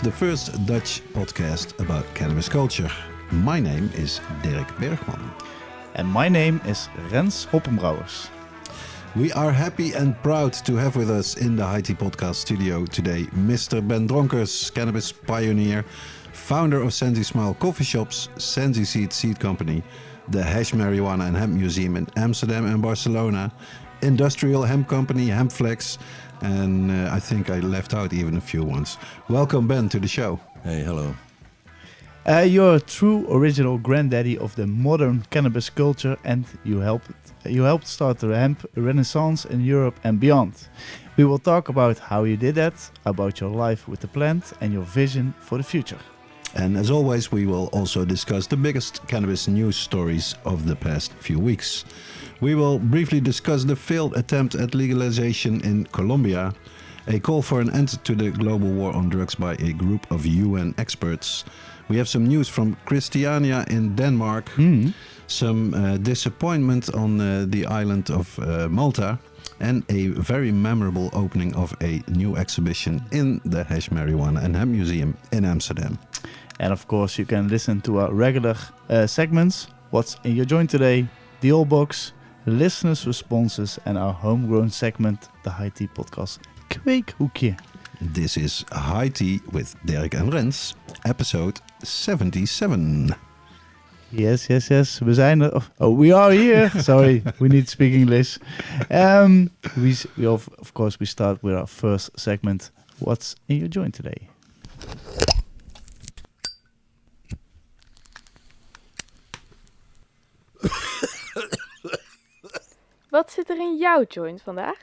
The first Dutch podcast about cannabis culture. My name is Dirk Bergman. And my name is Rens Hoppenbrouwers. We are happy and proud to have with us in the High Tea podcast studio today Mr. Ben Dronkers, cannabis pioneer, founder of Sensi Smile coffee shops, Sensi Seeds seed company, the Marihuana and Hemp Museum in Amsterdam and Barcelona, industrial hemp company Hempflax, and I think I left out even a few ones. Welcome, Ben, to the show. Hey, hello. You're a true original granddaddy of the modern cannabis culture, and you helped start the hemp renaissance in Europe and beyond. We will talk about how you did that, about your life with the plant, and your vision for the future. And as always, we will also discuss the biggest cannabis news stories of the past few weeks. We will briefly discuss the failed attempt at legalization in Colombia, a call for an end to the global war on drugs by a group of UN experts. We have some news from Christiania in Denmark, some disappointment on the island of Malta, and a very memorable opening of a new exhibition in the Marihuana and Hemp Museum in Amsterdam. And of course, you can listen to our regular segments, What's in Your Joint Today, The Old Box, listeners' responses, and our homegrown segment, the High Tea podcast Kweekhoekje. This is High Tea with Dirk and Rens, episode 77. Yes. We zijn er. We are here. Sorry, we need to speak English. We of course we start with our first segment. What's in your joint today? Wat zit er in jouw joint vandaag?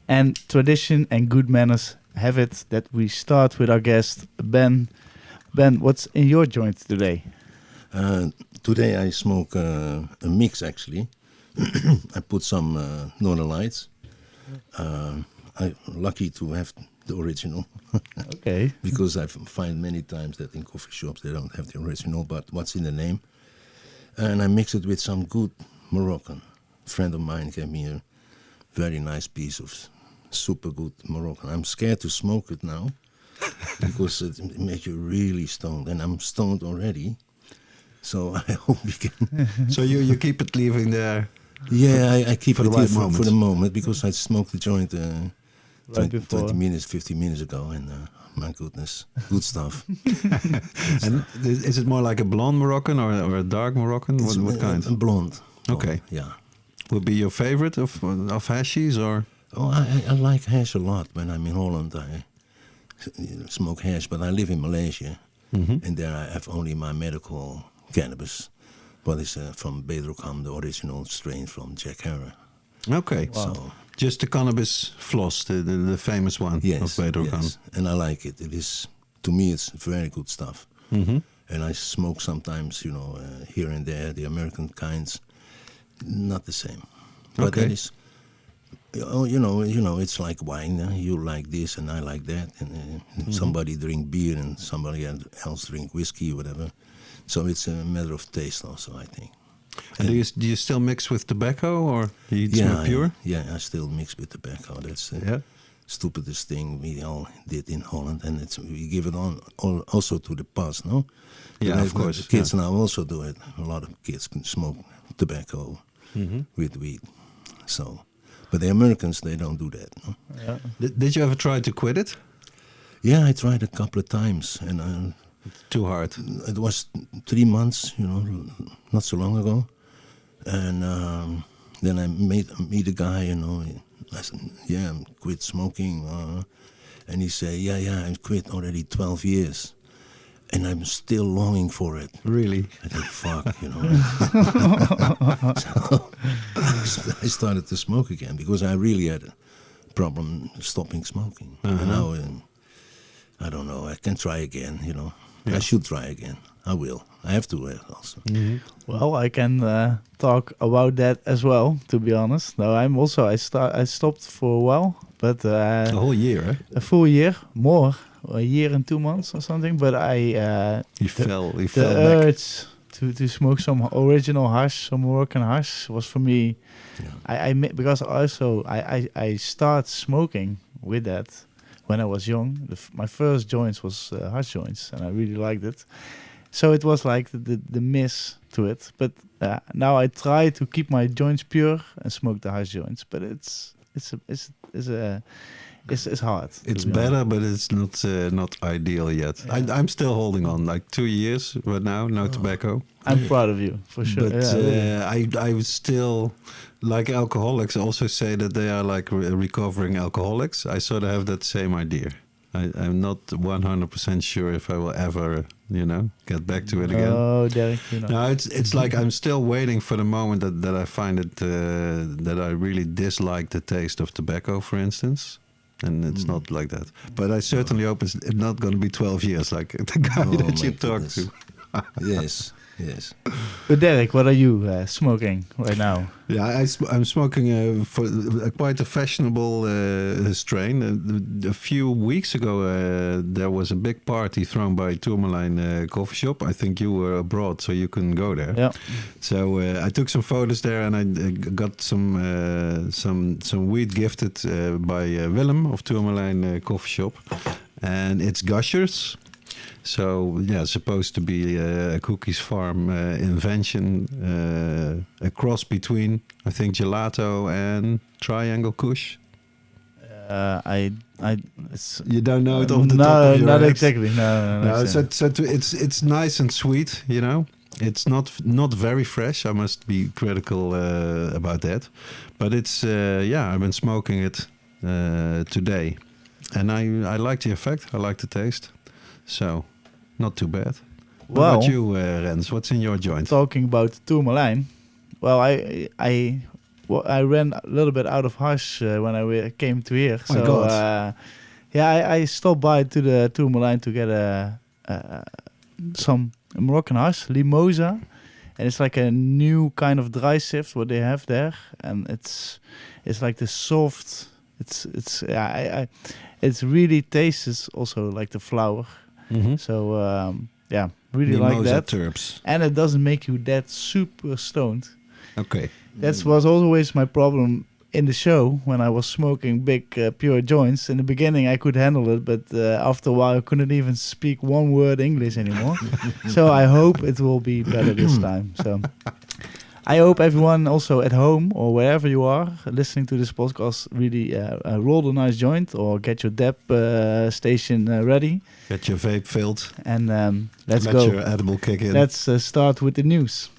And tradition and good manners have it that we start with our guest, Ben. Ben, what's in your joint today? Today I smoke a mix, actually. I put some Northern Lights. I'm lucky to have the original. Okay. Because I find many times that in coffee shops they don't have the original, but what's in the name. And I mix it with some good Moroccan. A friend of mine gave me a very nice piece of super good Moroccan. I'm scared to smoke it now because it makes you really stoned, and I'm stoned already. So I hope we can. So you keep it leaving there? Yeah, I keep for it the right here moment. for the moment because I smoked the joint 20 minutes, 50 minutes ago, and my goodness, good stuff. And is it more like a blonde Moroccan or a dark Moroccan? What kind? A blonde. Okay. Yeah. Would be your favorite of hashies or? Oh, I like hash a lot. When I'm in Holland, I smoke hash, but I live in Malaysia, and there I have only my medical cannabis, but it's from Bedrocan, the original strain from Jack Herrera. Okay, wow. So just the cannabis floss, the famous one of Bedrocan. Yes, and I like it. It is, to me, it's very good stuff. And I smoke sometimes, here and there, the American kinds, not the same. But that is, it's like wine. You like this and I like that, and somebody drink beer and somebody else drink whiskey, whatever. So it's a matter of taste also, I think. And do you still mix with tobacco or you smoke pure? I still mix with tobacco. That's the stupidest thing we all did in Holland, and we give it on also to the past, no? Yeah, of course. The kids now also do it. A lot of kids can smoke tobacco with weed. So, but the Americans, they don't do that. No? Yeah. Did you ever try to quit it? Yeah, I tried a couple of times, and too hard. It was 3 months, not so long ago, and then I meet a guy, I said, I quit smoking, and he said, I quit already 12 years. And I'm still longing for it. Really? I think, fuck, So I started to smoke again because I really had a problem stopping smoking. And now, I don't know, I can try again, Yeah. I should try again. I will. I have to also. Well, I can talk about that as well. To be honest, no, I stopped for a while, but The whole year, eh? a full year, more, a year and 2 months or something. But He fell the back. urge to smoke some original hash, some Moroccan hash, was for me. Yeah. Because also I start smoking with that when I was young. My first joints was hash joints, and I really liked it. So it was like the miss to it. But now I try to keep my joints pure and smoke the hash joints. But it's hard. to It's be better, honest. but it's not ideal yet. Yeah. I'm still holding on, like 2 years, but no tobacco. I'm proud of you for sure. But Yeah, really. I still, like alcoholics, also say that they are like recovering alcoholics. I sort of have that same idea. I'm not 100% sure if I will ever, get back to it again. Oh, Derek, No, it's like I'm still waiting for the moment that I find it that I really dislike the taste of tobacco, for instance. And it's not like that. But I certainly hope it's not going to be 12 years like the guy that you my talked to. Yes. But Derek, what are you smoking right now? Yeah, I'm smoking for quite a fashionable strain. A few weeks ago, there was a big party thrown by Tourmaline coffee shop. I think you were abroad, so you couldn't go there. Yeah. So I took some photos there, and I got some weed gifted by Willem of Tourmaline coffee shop, and it's Gushers. So yeah, supposed to be a Cookies Farm invention, a cross between I think gelato and Triangle Kush. You don't know it off the top of your not head? exactly. No. It's nice and sweet, It's not very fresh. I must be critical about that, but it's I've been smoking it today, and I like the effect. I like the taste, so not too bad. What Well, about you, Rens? What's in your joint? talking about Tourmaline, well, I ran a little bit out of hash when I came to here. My So God. I stopped by to the Tourmaline to get some Moroccan hash, Limosa, and it's like a new kind of dry sift what they have there, and it's like the soft. It really tastes also like the flower. Mm-hmm. So really like Mimosa that, terps. and it doesn't make you that super stoned. Okay. That was always my problem in the show when I was smoking big pure joints. In the beginning I could handle it, but after a while I couldn't even speak one word English anymore. So I hope it will be better this time. So I hope everyone also at home or wherever you are listening to this podcast really roll a nice joint or get your dab station ready. Get your vape filled. And let's Let go. your edible kick in. Let's start with the news.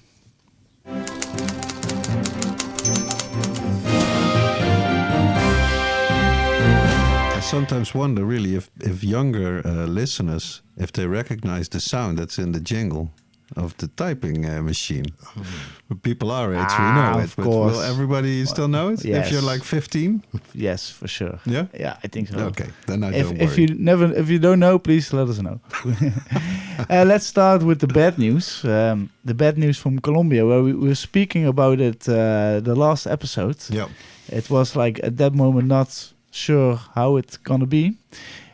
I sometimes wonder really if younger listeners, if they recognize the sound that's in the jingle of the typing machine. But people our age, we know it. Of But course. will everybody still know it? Yes. If you're like 15? Yes, for sure. Yeah? Yeah, I think so. Okay, then I If don't if worry. if you don't know, please let us know. Let's start with the bad news. The bad news from Colombia, where we were speaking about it the last episode. Yeah. It was like at that moment not sure how it's gonna be.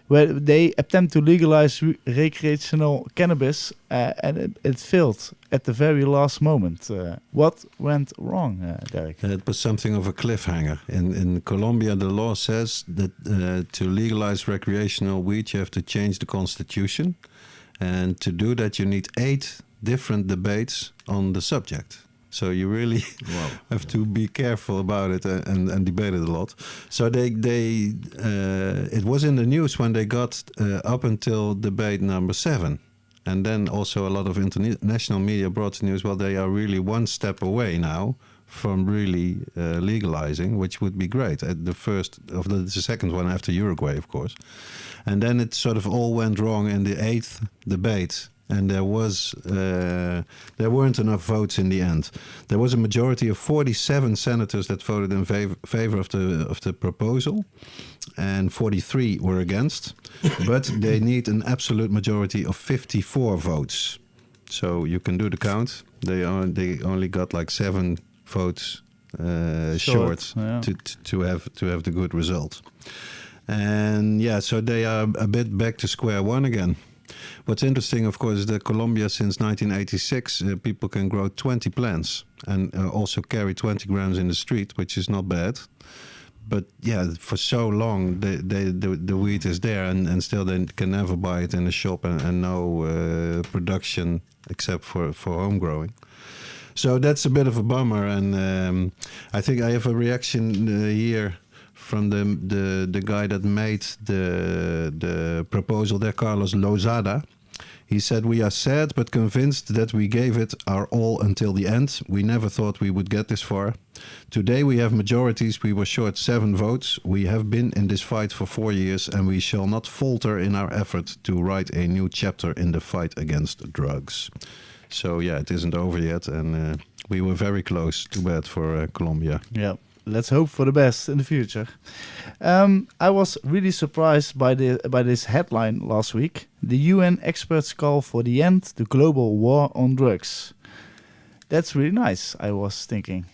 Where they attempt to legalize recreational cannabis, and it failed at the very last moment. What went wrong, Derek? It was something of a cliffhanger. In Colombia, the law says that to legalize recreational weed, you have to change the constitution. And to do that, you need 8 different debates on the subject. So you really have to be careful about it and debate it a lot. So it was in the news when they got up until debate number 7. And then also a lot of international media brought the news, well, they are really one step away now from really legalizing, which would be great. The second one after Uruguay, of course. And then it sort of all went wrong in the 8th debate. And there weren't enough votes in the end. There was a majority of 47 senators that voted in favor of the proposal, and 43 were against. But they need an absolute majority of 54 votes. So you can do the count. They only got like 7 votes short yeah. to have the good result. And yeah, so they are a bit back to square one again. What's interesting, of course, is that Colombia, since 1986, people can grow 20 plants and also carry 20 grams in the street, which is not bad. But yeah, for so long, the weed is there, and still they can never buy it in a shop, and no production except for home growing. So that's a bit of a bummer, and I think I have a reaction here from the guy that made the proposal there, Carlos Lozada. He said, "We are sad but convinced that we gave it our all until the end. We never thought we would get this far. Today we have majorities. We were short 7 votes. We have been in this fight for 4 years, and we shall not falter in our effort to write a new chapter in the fight against drugs." So yeah, it isn't over yet, and we were very close. Too bad for Colombia. Yeah. Let's hope for the best in the future. I was really surprised by this headline last week. The UN experts call for the end to global war on drugs. That's really nice, I was thinking.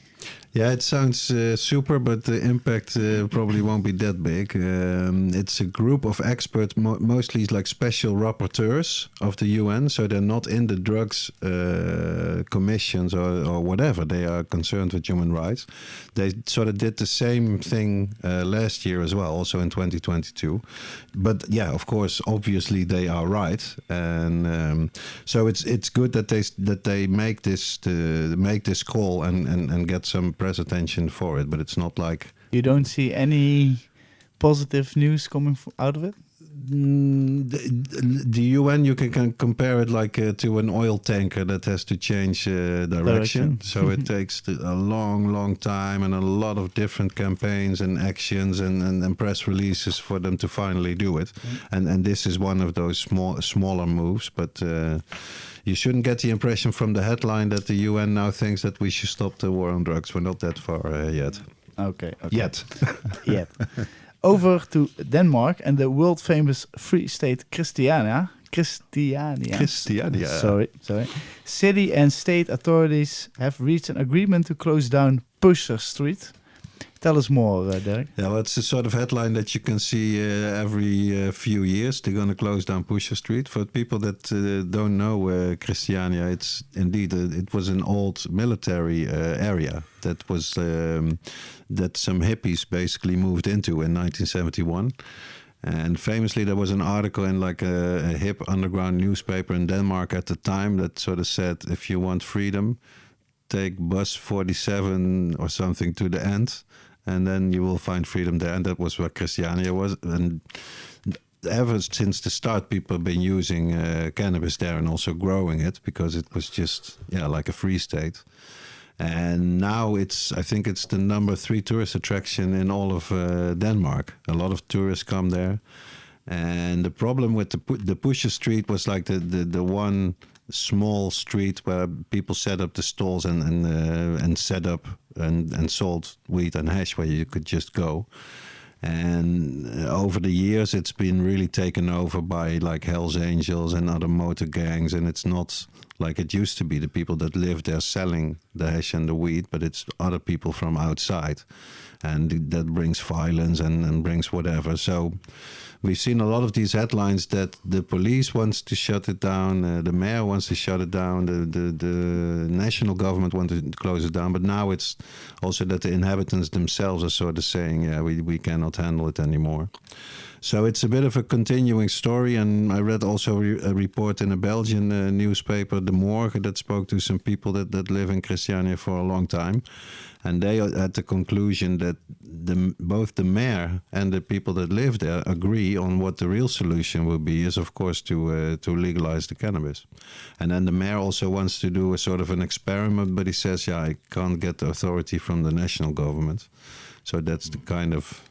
Yeah, it sounds super, but the impact probably won't be that big. It's a group of experts, mostly like special rapporteurs of the UN, so they're not in the drugs commissions or whatever. They are concerned with human rights. They sort of did the same thing last year as well, also in 2022. But yeah, of course, obviously they are right, and so it's good that they make this call and get some press attention for it. But it's not like You don't see any positive news coming out of it? the UN, you can compare it like to an oil tanker that has to change direction. So it takes a long time and a lot of different campaigns and actions and press releases for them to finally do it. And this is one of those smaller moves. But you shouldn't get the impression from the headline that the UN now thinks that we should stop the war on drugs. We're not that far yet. Okay. Yet. Yet. Over to Denmark and the world famous free state Christiania. Sorry. City and state authorities have reached an agreement to close down Pusha Street. Tell us more, Derek. Yeah, well, it's the sort of headline that you can see every few years. They're going to close down Pusha Street. For people that don't know Christiania, it's indeed it was an old military area that was that some hippies basically moved into in 1971. And famously, there was an article in like a hip underground newspaper in Denmark at the time that sort of said, if you want freedom, take bus 47 or something to the end, and then you will find freedom there. And that was where Christiania was. And ever since the start, people have been using cannabis there and also growing it because it was just, like a free state. And now I think it's the number 3 tourist attraction in all of Denmark. A lot of tourists come there. And the problem with the Pusha Street was like the one small street where people set up the stalls and set up and sold weed and hash where you could just go. And over the years, it's been really taken over by like Hells Angels and other motor gangs, and it's not like it used to be, the people that live there selling the hash and the weed, but it's other people from outside, and that brings violence and brings whatever. So we've seen a lot of these headlines that the police wants to shut it down, the mayor wants to shut it down, the national government wants to close it down, but now it's also that the inhabitants themselves are sort of saying, we cannot handle it anymore. So it's a bit of a continuing story, and I read also a report in a Belgian newspaper, De Morgen, that spoke to some people that live in Christiania for a long time, and they had the conclusion that both the mayor and the people that live there agree on what the real solution will be is, of course, to legalize the cannabis. And then the mayor also wants to do a sort of an experiment, but he says, I can't get the authority from the national government. So that's the kind of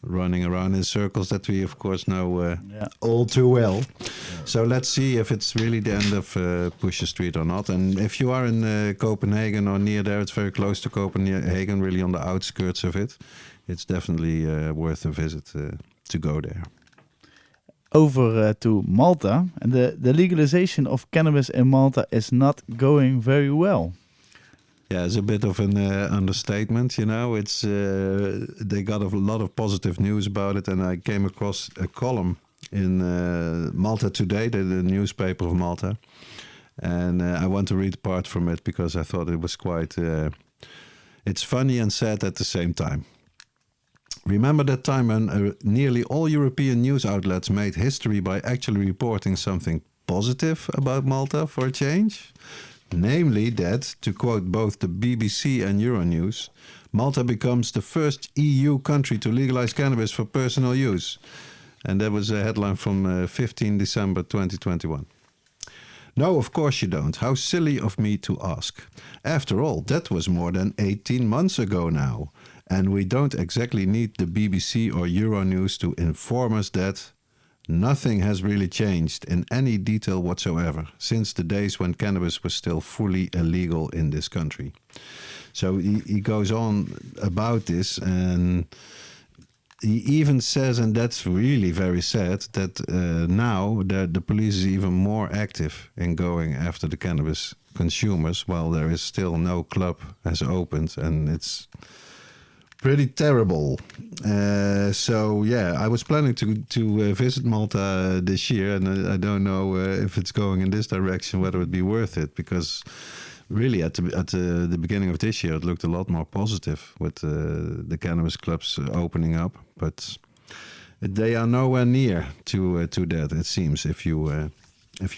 running around in circles that we, of course, know all too well. Yeah. So let's see if it's really the end of Pusha Street or not. And if you are in Copenhagen or near there, it's very close to Copenhagen, really on the outskirts of it. It's definitely worth a visit to go there. over to Malta. And the legalization of cannabis in Malta is not going very well. Yeah, it's a bit of an understatement, you know. It's they got a lot of positive news about it, and I came across a column in Malta Today, the newspaper of Malta, and I want to read part from it because I thought it was quite. It's funny and sad at the same time. Remember that time when nearly all European news outlets made history by actually reporting something positive about Malta for a change? Namely that, to quote both the BBC and Euronews, Malta becomes the first EU country to legalize cannabis for personal use. And that was a headline from 15 December 2021. No, of course you don't. How silly of me to ask. After all, that was more than 18 months ago now. And we don't exactly need the BBC or Euronews to inform us that nothing has really changed in any detail whatsoever since the days when cannabis was still fully illegal in this country. So he goes on about this, and he even says, and that's really very sad, that now the police is even more active in going after the cannabis consumers, while there is still no club has opened, and it's pretty terrible. So yeah, I was planning to visit Malta this year, and I don't know if it's going in this direction, whether it'd be worth it, because really at the beginning of this year it looked a lot more positive with the cannabis clubs opening up, but they are nowhere near to that, it seems, if you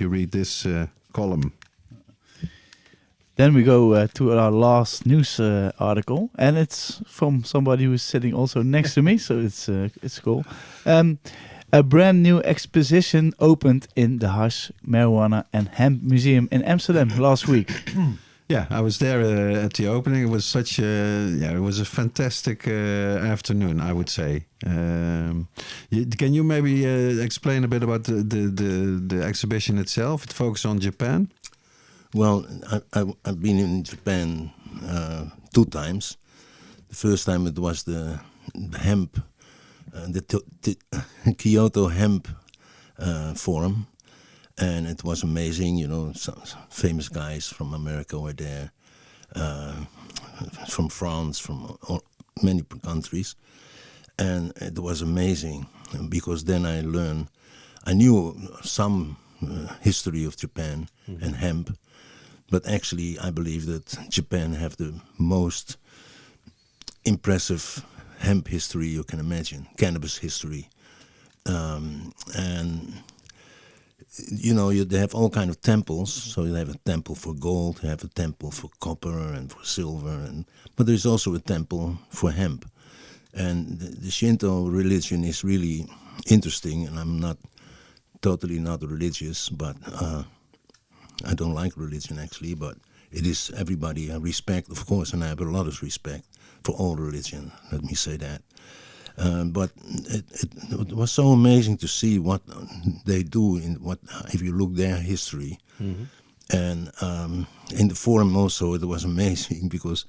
read this column. Then we go to our last news article, and it's from somebody who's sitting also next to me, so it's cool. A brand new exposition opened in the Hash, Marijuana and Hemp Museum in Amsterdam last week. Yeah, I was there at the opening. It was such it was a fantastic afternoon, I would say. Can you maybe explain a bit about the exhibition itself? It focuses on Japan. Well, I've been in Japan 2 times. The first time it was the hemp, the Kyoto Hemp Forum, and it was amazing. You know, some famous guys from America were there, from France, from many countries, and it was amazing because then I knew some history of Japan and hemp. But actually, I believe that Japan have the most impressive hemp history you can imagine, cannabis history. And, you know, they have all kind of temples. So you have a temple for gold, you have a temple for copper and for silver. But there's also a temple for hemp. And the Shinto religion is really interesting, and I'm totally not religious, but I don't like religion actually, but it is everybody I respect, of course, and I have a lot of respect for all religion, let me say that. But it was so amazing to see what they do, if you look their history. Mm-hmm. And in the forum also, it was amazing because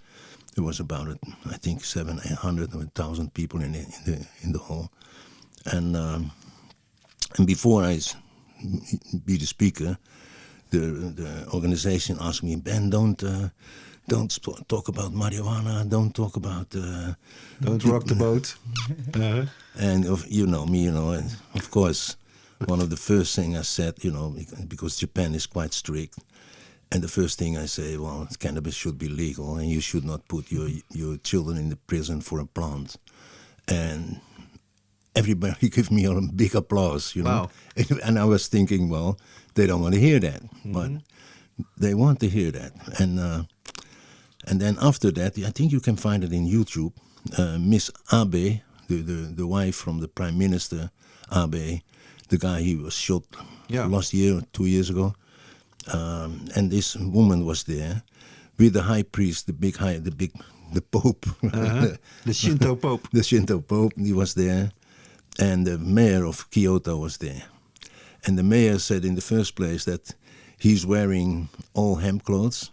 there was about, I think, 700 or 1,000 people in the hall. And before I be the speaker, the organization asked me, Ben, don't talk about marijuana, don't talk about... don't rock the boat. And you know me, and of course, one of the first things I said, because Japan is quite strict, and the first thing I say, well, cannabis should be legal, and you should not put your children in the prison for a plant. And everybody gave me a big applause, Wow. And I was thinking, well, they don't want to hear that, but they want to hear that. And then after that, I think you can find it in YouTube. Miss Abe, the wife from the Prime Minister Abe, the guy he was shot last year or 2 years ago, and this woman was there with the high priest, the Pope, the Shinto Pope. The Shinto Pope, he was there, and the mayor of Kyoto was there. And the mayor said in the first place that he's wearing all hemp clothes,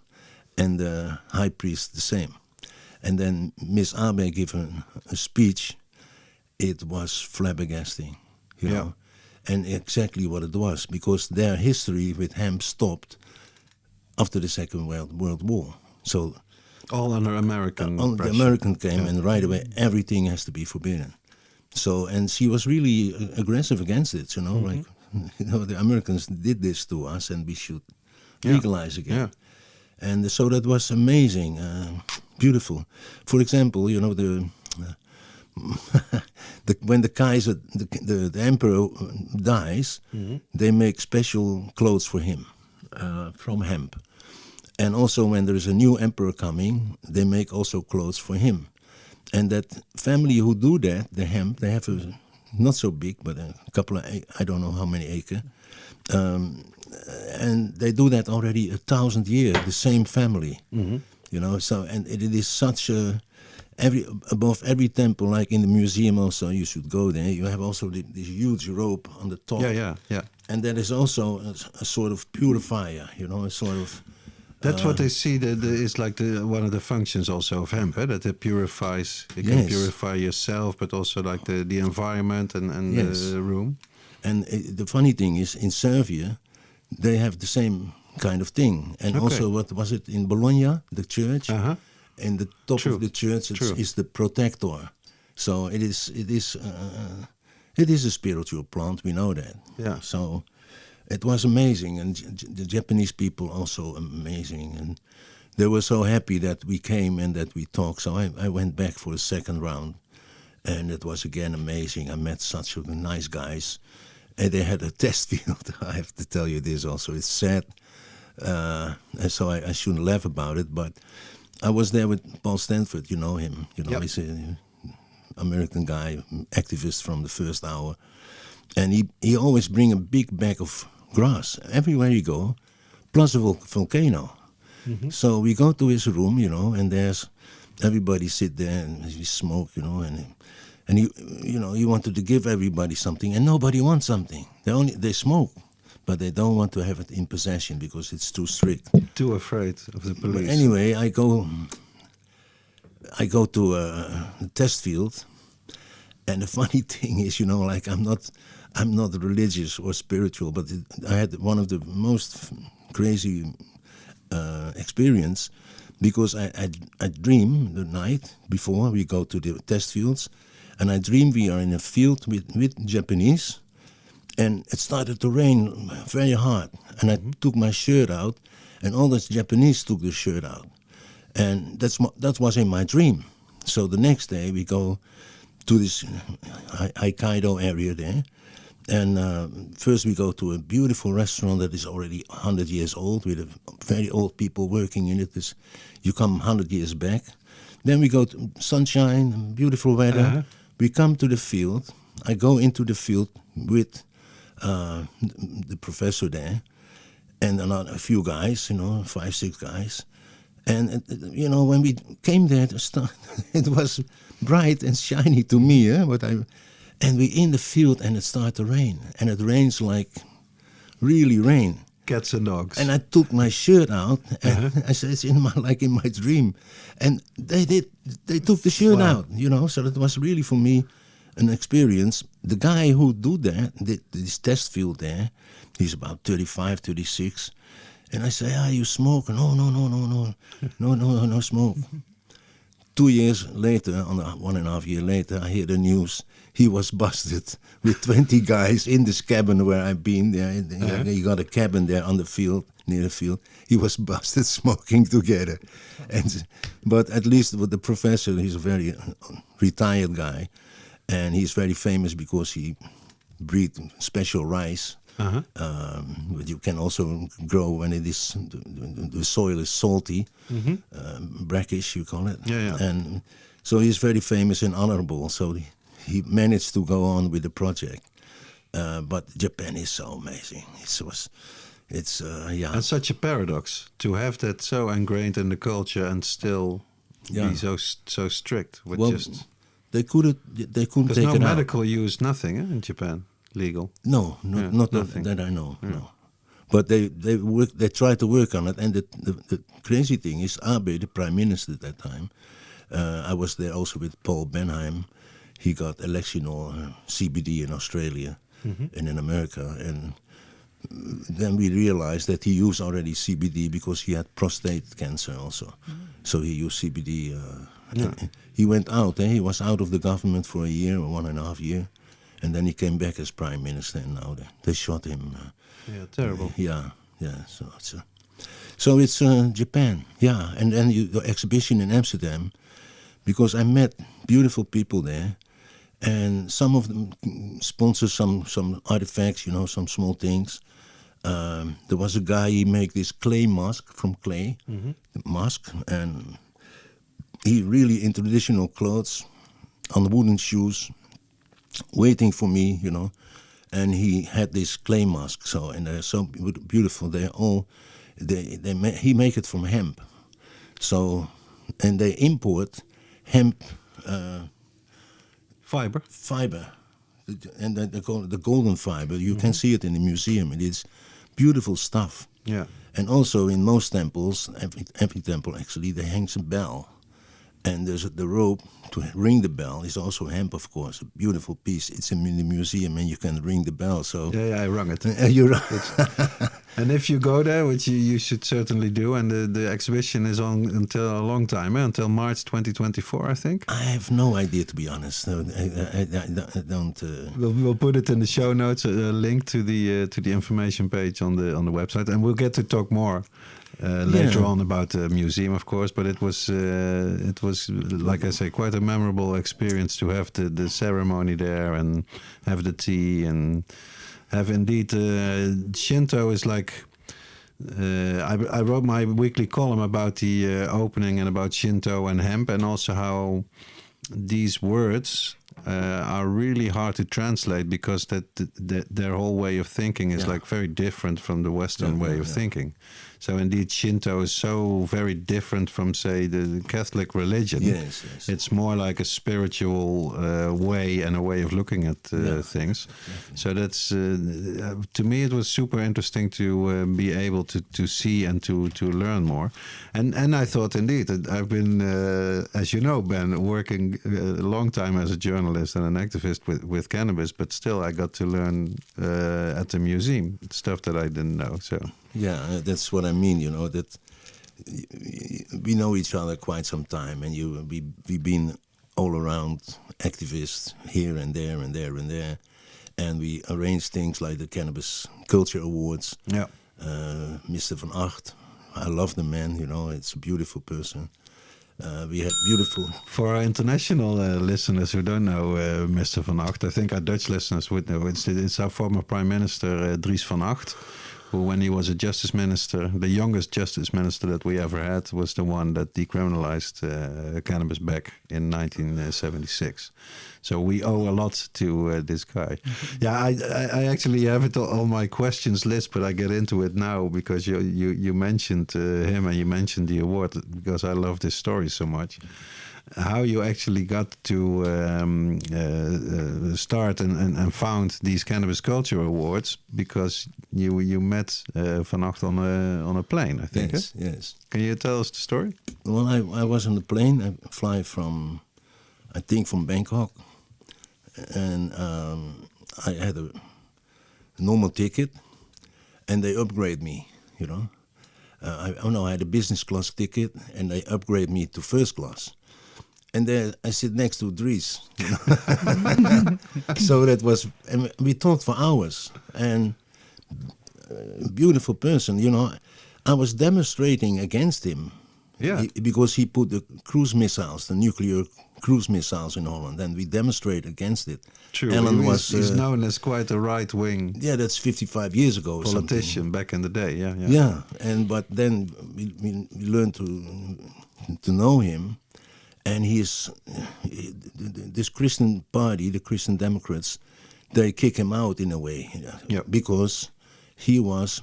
and the high priest the same. And then Miss Abe gave a speech. It was flabbergasting, you know. and exactly what it was, because their history with hemp stopped after the Second World War. So All under American the pressure. American came, and right away everything has to be forbidden. So, and she was really aggressive against it, you know, like, the Americans did this to us, and we should legalize again. Yeah. And so that was amazing, beautiful. For example, you know, when the Kaiser, the emperor dies, they make special clothes for him from hemp. And also when there is a new emperor coming, they make also clothes for him. And that family who do that, the hemp, they have a, not so big, but a couple of, I don't know how many acre. And they do that already 1,000 years, the same family. You know, so, and it is such a, above every temple, like in the museum also, you should go there, you have also this huge rope on the top. Yeah. And that is also a sort of purifier, you know, a sort of... That's what they see. Is like one of the functions also of hemp, that it purifies. You can purify yourself, but also like the environment and the room. And the funny thing is, in Serbia, they have the same kind of thing. And also, what was it in Bologna, the church? And the top of the church is the protector. So it is a spiritual plant. We know that. Yeah. So it was amazing, and the Japanese people also amazing, and they were so happy that we came and that we talked. So I went back for a second round, and it was again amazing. I met such nice guys, and they had a test field. I have to tell you this also. It's sad, and so I shouldn't laugh about it, but I was there with Paul Stanford. You know him. You know, he's an American guy, activist from the first hour, and he always bring a big bag of grass everywhere you go, plus a volcano. So we go to his room, you know, and there's everybody sit there and we smoke, you know, and he wanted to give everybody something, and nobody wants something. They smoke, but they don't want to have it in possession because it's too strict. Too afraid of the police. But anyway, I go to a test field, and the funny thing is, you know, like I'm not religious or spiritual, but I had one of the most crazy experience, because I dream the night before we go to the test fields, and I dream we are in a field with Japanese, and it started to rain very hard, and I took my shirt out, and all the Japanese took the shirt out, and that was in my dream. So the next day we go to this Hokkaido area there. And first we go to a beautiful restaurant that is already 100 years old, with very old people working in it. You come 100 years back. Then we go to sunshine, beautiful weather. We come to the field. I go into the field with the professor there, and a few guys, you know, 5, 6 guys. And, you know, when we came there to start, it was bright and shiny to me, and we in the field, and it started to rain, and it rains like really rain. Cats and dogs. And I took my shirt out, and I said, it's like in my dream, and they took the shirt out, you know. So that was really for me an experience. The guy who do that, this test field there, he's about 35, 36, and I say, you smoke? No smoke. 2 years later, 1.5 years later, I hear the news. He was busted with 20 guys in this cabin where I've been. There, he got a cabin there on the field, near the field. He was busted smoking together, but at least with the professor, he's a very retired guy, and he's very famous because he breed special rice. But you can also grow when it is the soil is salty, brackish you call it. And so he's very famous and honorable. So he managed to go on with the project. But Japan is so amazing. It's And such a paradox to have that so ingrained in the culture and still be so strict. They couldn't take it out. There's no medical use, nothing in Japan. Legal? No, not that I know. No, but they try to work on it. And the crazy thing is, Abe, the prime minister at that time, I was there also with Paul Benheim. He got electional CBD in Australia, and in America. And then we realized that he used already CBD because he had prostate cancer also. So he used CBD. He went out. He was out of the government for a year or 1.5 years. And then he came back as prime minister, and now they shot him. Terrible. So it's Japan, and then the exhibition in Amsterdam, because I met beautiful people there, and some of them sponsor some artifacts, some small things. There was a guy, he made this clay mask from clay, mask, and he really in traditional clothes, on wooden shoes, waiting for me, and he had this clay mask. So, and they're so beautiful. They're all, he make it from hemp. So, and they import hemp fiber, and they call it the golden fiber. You can see it in the museum. It is beautiful stuff. Yeah. And also in most temples, every temple actually, they hang a bell. And there's the rope to ring the bell is also hemp, of course, a beautiful piece. It's in the museum, and you can ring the bell. So I rung it. You and if you go there, which you should certainly do, and the exhibition is on until a long time, until March 2024, I think. I have no idea, to be honest. I don't. We'll put it in the show notes, a link to the information page on the website, and we'll get to talk more. Later on about the museum, of course, but it was like I say, quite a memorable experience to have the ceremony there and have the tea and have indeed Shinto is like I wrote my weekly column about the opening and about Shinto and hemp, and also how these words are really hard to translate because their whole way of thinking is like very different from the Western way of thinking. So indeed, Shinto is so very different from, say, the Catholic religion. Yes. It's more like a spiritual way and a way of looking at things. Exactly. So that's to me, it was super interesting to be able to see and to learn more. And I thought indeed that I've been, as you know, Ben, working a long time as a journalist and an activist with cannabis, but still I got to learn at the museum stuff that I didn't know. So. Yeah, that's what I mean, that we know each other quite some time, and we've been all around activists here and there and there and there, and we arrange things like the Cannabis Culture Awards. Yeah. Mr. Van Acht, I love the man, it's a beautiful person. We had beautiful... For our international listeners who don't know Mr. Van Acht, I think our Dutch listeners would know. It's our former Prime Minister, Dries Van Acht, who, when he was a justice minister, the youngest justice minister that we ever had, was the one that decriminalized cannabis back in 1976. So we owe a lot to this guy. Yeah, I actually have it on my questions list, but I get into it now because you mentioned him and you mentioned the award, because I love this story so much. How you actually got to start and found these Cannabis Culture Awards, because you met Van Acht on a plane, I think. Yes. Can you tell us the story? Well, I was on the plane. I fly from Bangkok, and I had a normal ticket, and they upgrade me. I had a business class ticket, and they upgrade me to first class. And there I sit next to Dries. So that was, and we talked for hours. And beautiful person, I was demonstrating against him. Yeah. Because he put the cruise missiles, the nuclear cruise missiles in Holland, and we demonstrate against it. True. He's known as quite a right wing. Yeah, that's 55 years ago. Politician back in the day. Yeah. Yeah, but then we learned to know him. And this Christian party, the Christian Democrats, they kick him out in a way, because he was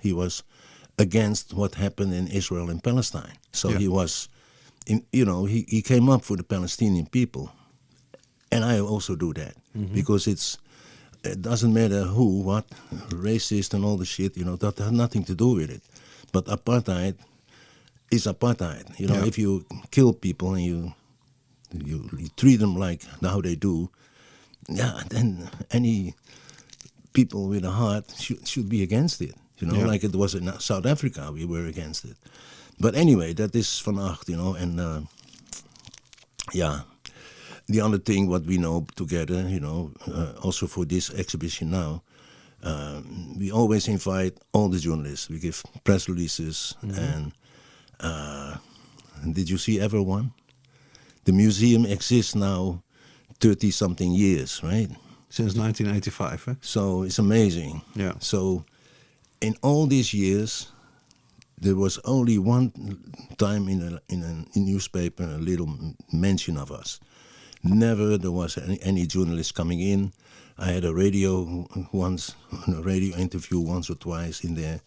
he was against what happened in Israel and Palestine. So he was, he came up for the Palestinian people, and I also do that because it doesn't matter what, racist and all the shit, that has nothing to do with it, but apartheid. Is apartheid. If you kill people and you treat them like how they do, then any people with a heart should be against it. Like it was in South Africa, we were against it. But anyway, that is van acht, and the other thing what we know together, also for this exhibition now, we always invite all the journalists. We give press releases, and did you see ever one? The museum exists now 30-something years, right? Since 1985, eh? So it's amazing. Yeah. So in all these years, there was only one time in a newspaper a little mention of us. Never there was any journalist coming in. I had a radio interview once or twice in there,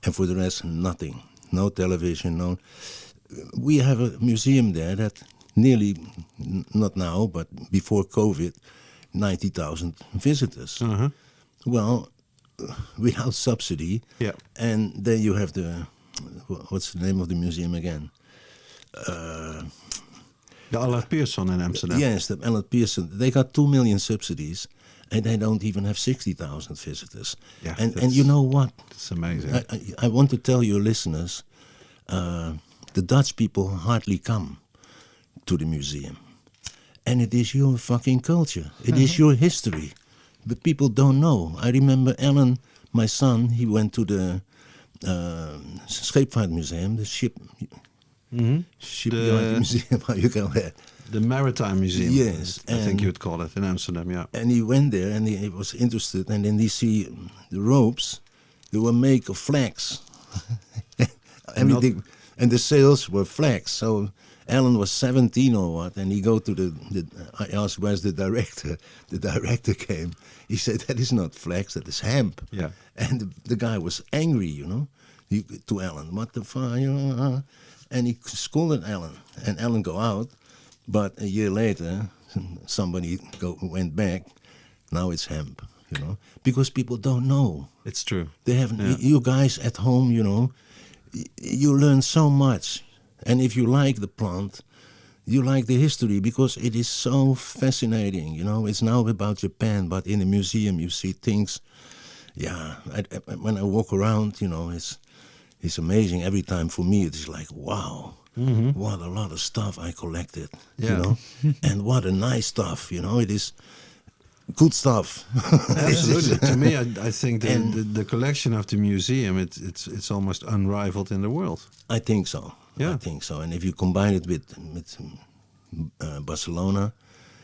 and for the rest, nothing. No television, no. We have a museum there that nearly, not now, but before COVID, 90,000 visitors. Uh-huh. Well, without subsidy. Yeah. And then you have what's the name of the museum again? The Allard Pierson in Amsterdam. Yes, the Allard Pierson. They got 2 million subsidies, and they don't even have 60,000 visitors. Yeah, and you know what? It's amazing. I want to tell your listeners, the Dutch people hardly come to the museum. And it is your fucking culture. It is your history. But people don't know. I remember Alan, my son, he went to the Scheepvaart Museum, the shipyard museum, how you call that? The Maritime Museum. Yes. I think you would call it in Amsterdam, yeah. And he went there and he was interested, and then he see the ropes, they were made of flax. Everything, and the sails were flax. So Alan was 17 or what, and he go to I asked, where's the director? The director came. He said, that is not flax, that is hemp. Yeah. And the guy was angry, to Alan. What the fuck, And he scolded Alan. And Alan go out, but a year later, somebody went back. Now it's hemp, because people don't know. It's true. They have you guys at home, you learn so much. And if you like the plant, you like the history, because it is so fascinating. It's now about Japan, but in the museum you see things. Yeah, when I walk around, it's amazing. Every time for me it is like, wow, what a lot of stuff I collected. Yeah. And what a nice stuff. It is good stuff. Absolutely. To me, I think the collection of the museum, it's almost unrivaled in the world. I think so. Yeah. I think so. And if you combine it with Barcelona.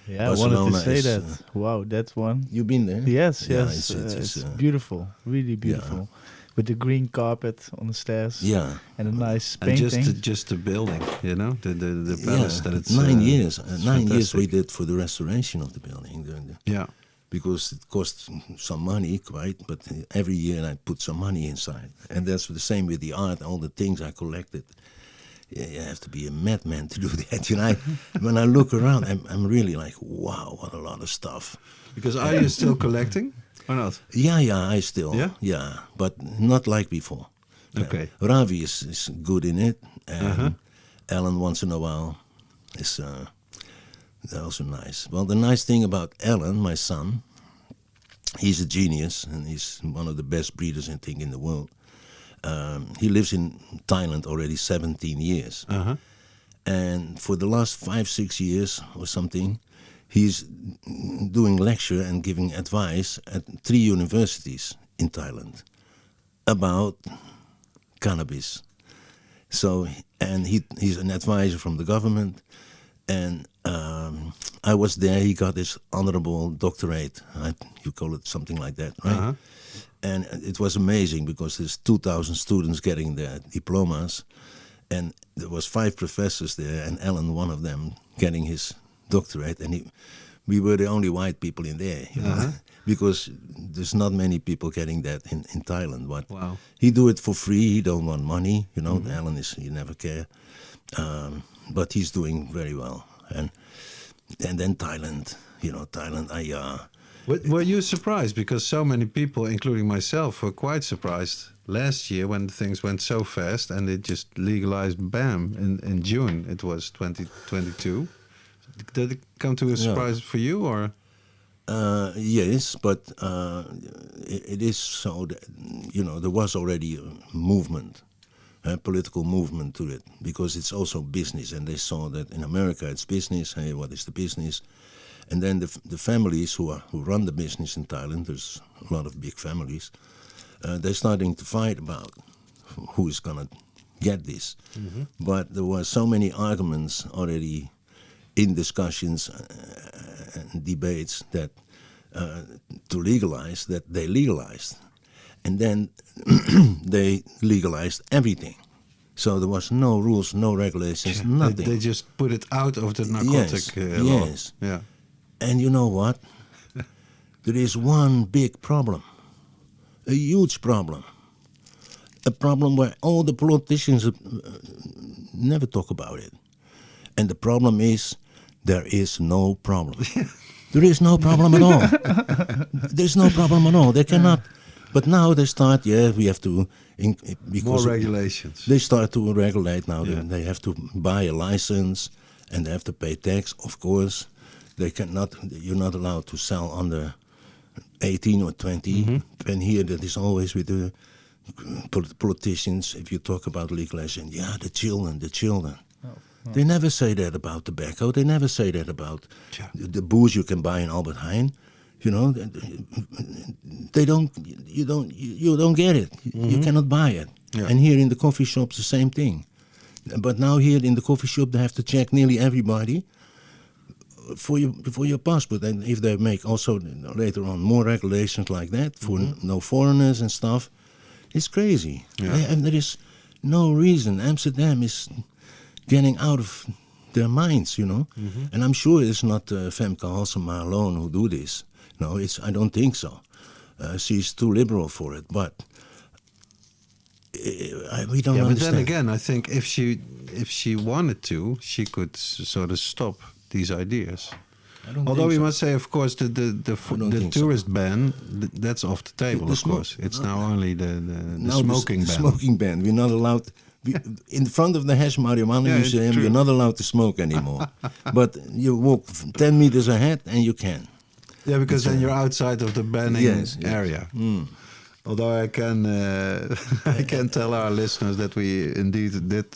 Yeah, Barcelona I wanted to say is, that. Wow, that one. You've been there? Yes, Yeah, yes. it's, It's beautiful, really beautiful. With the green carpet on the stairs. Yeah. And a nice And painting. just the building, the palace. That it's 9 years. it's 9 years we fantastic. did for the restoration of the building. Yeah. Because it cost some money, quite, but every year I put some money inside. And that's the same with the art, all the things I collected. You have to be a madman to do that. When I look around, I'm really like, wow, what a lot of stuff. Because are you still collecting or not? Yeah, I still. Yeah? But not like before. Okay. Ravi is good in it, and Alan once in a while is also nice. Well, the nice thing about Alan, my son, he's a genius, and he's one of the best breeders, I think, in the world. He lives in Thailand already 17 years. And for the last 5-6 years or something, he's doing lecture and giving advice at 3 universities in Thailand about cannabis. So, and he's an advisor from the government. And I was there. He got his honorable doctorate. You call it something like that, right? And it was amazing because there's 2,000 students getting their diplomas. And there was 5 professors there, and Alan, one of them, getting his doctorate. And we were the only white people in there, because there's not many people getting that in Thailand. But Wow. he do it for free. He don't want money, Alan he never care. But he's doing very well. And then Thailand, Were you surprised? Because so many people, including myself, were quite surprised last year when things went so fast and it just legalized, bam, in June. It was 2022. Did it come to a surprise for you, or? Yes, but it is so that, there was already a movement, a political movement to it, because it's also business, and they saw that in America it's business. Hey, what is the business? And then the families who run the business in Thailand, there's a lot of big families, they're starting to fight about who is gonna get this. But there were so many arguments already in discussions and debates that to legalize, that they legalized. And then they legalized everything. So there was no rules, no regulations, nothing. They just put it out of the narcotic law. Yes. Yeah. And you know what? There is one big problem, a huge problem. A problem where all the politicians never talk about it. And the problem is, there is no problem. There is no problem at all. There's no problem at all. They cannot. But now they start, we have to... because more regulations. They start to regulate now. They have to buy a license and they have to pay tax, of course. You're not allowed to sell under 18 or 20. And here that is always with the politicians, if you talk about legalization, the children. They never say that about tobacco. They never say that about the booze you can buy in Albert Heijn. They don't. You don't get it. You cannot buy it. Yeah. And here in the coffee shops, the same thing. But now here in the coffee shop, they have to check nearly everybody for your passport. And if they make also later on more regulations like that for no foreigners and stuff, it's crazy. Yeah. And there is no reason. Amsterdam is getting out of their minds, And I'm sure it's not Femke Halsema alone who do this. No, I don't think so. She's too liberal for it, but we don't understand. But then again, I think if she wanted to, she could sort of stop these ideas. Although we must say, of course, the tourist ban, that's off the table, of course. It's now only the smoking ban. Smoking ban. We're not allowed... in front of the Marihuana Museum, you're not allowed to smoke anymore. But you walk 10 meters ahead and you can. Yeah, because then you're outside of the banning area. Although I can tell our listeners that we indeed did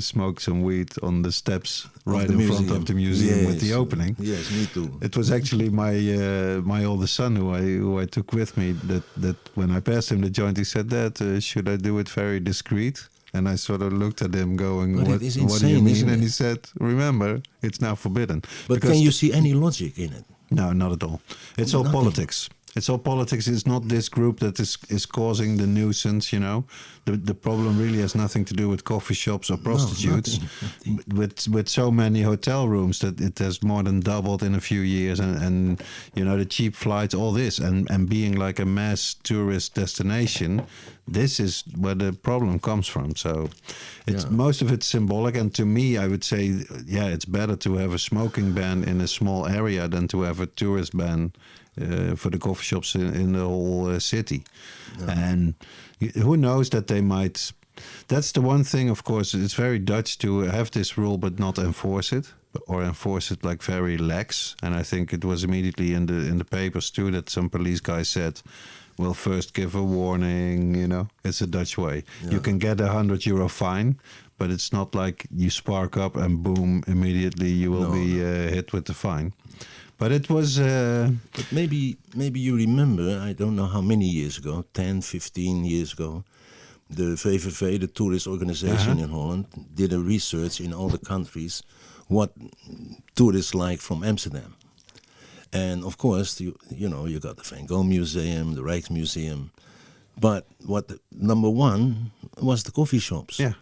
smoke some weed on the steps right in front of the museum with the opening. Yes, me too. It was actually my oldest son who I took with me. That when I passed him the joint, he said, "Dad, should I do it very discreet?" And I sort of looked at him going, what do you mean? And he said, remember, it's now forbidden. But can you see any logic in it? No, not at all. It's all politics. It's all politics. It's not this group that is causing the nuisance, The problem really has nothing to do with coffee shops or prostitutes. Nothing. With so many hotel rooms that it has more than doubled in a few years. And the cheap flights, all this. And being like a mass tourist destination, this is where the problem comes from. So most of it's symbolic. And to me, I would say, it's better to have a smoking ban in a small area than to have a tourist ban for the coffee shops in the whole city. And who knows that they might... That's the one thing, of course, it's very Dutch to have this rule but not enforce it, or enforce it like very lax. And I think it was immediately in the papers too that some police guy said, we'll first give a warning, It's a Dutch way. Yeah. You can get €100 fine, but it's not like you spark up and boom, immediately you will be hit with the fine. But it was... But maybe you remember, I don't know how many years ago, 10, 15 years ago, the VVV, the tourist organization in Holland, did a research in all the countries what tourists like from Amsterdam. And of course, you got the Van Gogh Museum, the Rijksmuseum. But number one was the coffee shops. Yeah.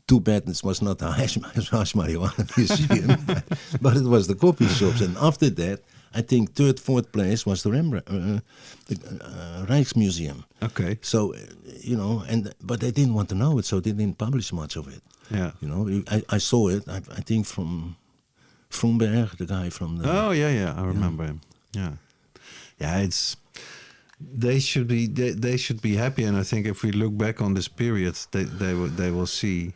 Too bad it was not the hash marijuana museum, but it was the coffee shops. And after that, I think third, fourth place was the Rijksmuseum. Okay. So, but they didn't want to know it, so they didn't publish much of it. Yeah. I saw it, I think from Fromberg, the guy from the... Oh, yeah, I remember him. Yeah. Yeah, they should be happy, and I think if we look back on this period, they will see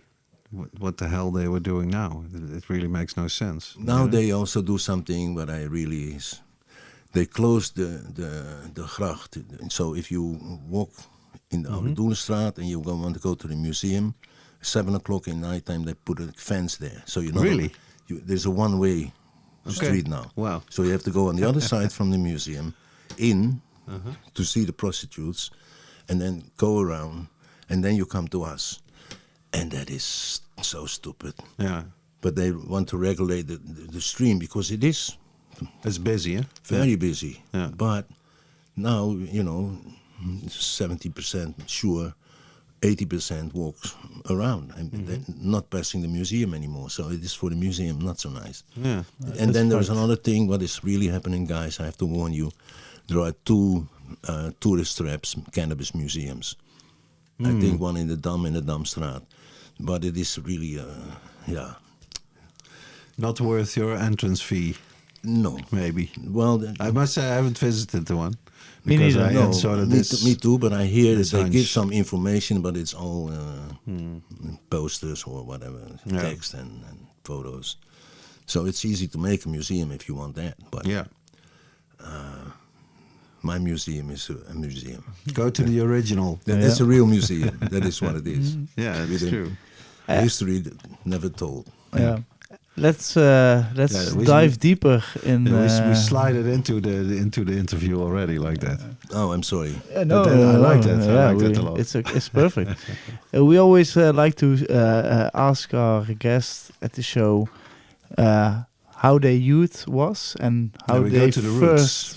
what the hell they were doing now. It really makes no sense. Now they also do something what I really they closed the gracht. So if you walk in the Oude Doelenstraat and you want to go to the museum, 7 o'clock in nighttime they put a fence there. So you know Really? There's a one-way street now. Wow. So you have to go on the other side from the museum to see the prostitutes, and then go around, and then you come to us, and that is so stupid. Yeah. But they want to regulate the stream because it is It's busy, huh? very busy. Yeah. But now, 70% sure, 80% walks around and they're not passing the museum anymore. So it is for the museum not so nice. Yeah. And then there's another thing. What is really happening, guys? I have to warn you. There are 2 tourist traps, cannabis museums. I think one in the Dam and the Damstraat. But it is really, Not worth your entrance fee, no. maybe. Well, I must say I haven't visited the one. Me Because neither. I no, had sort of me, this. me too, but I hear that this they give hunch. some information, but it's all posters or whatever, Yeah. text and photos. So it's easy to make a museum if you want that. But Yeah. my museum is a museum. Go to the original. It's a real museum. That is what it is. Yeah, With it's a true. history never told. Yeah. Let's we- dive deeper in. We slide it into the interview already like that. Oh, I'm sorry. No, But I like that. I yeah, like that a lot. It's perfect. We always like to ask our guests at the show how their youth was and how Yeah, we go they to the roots.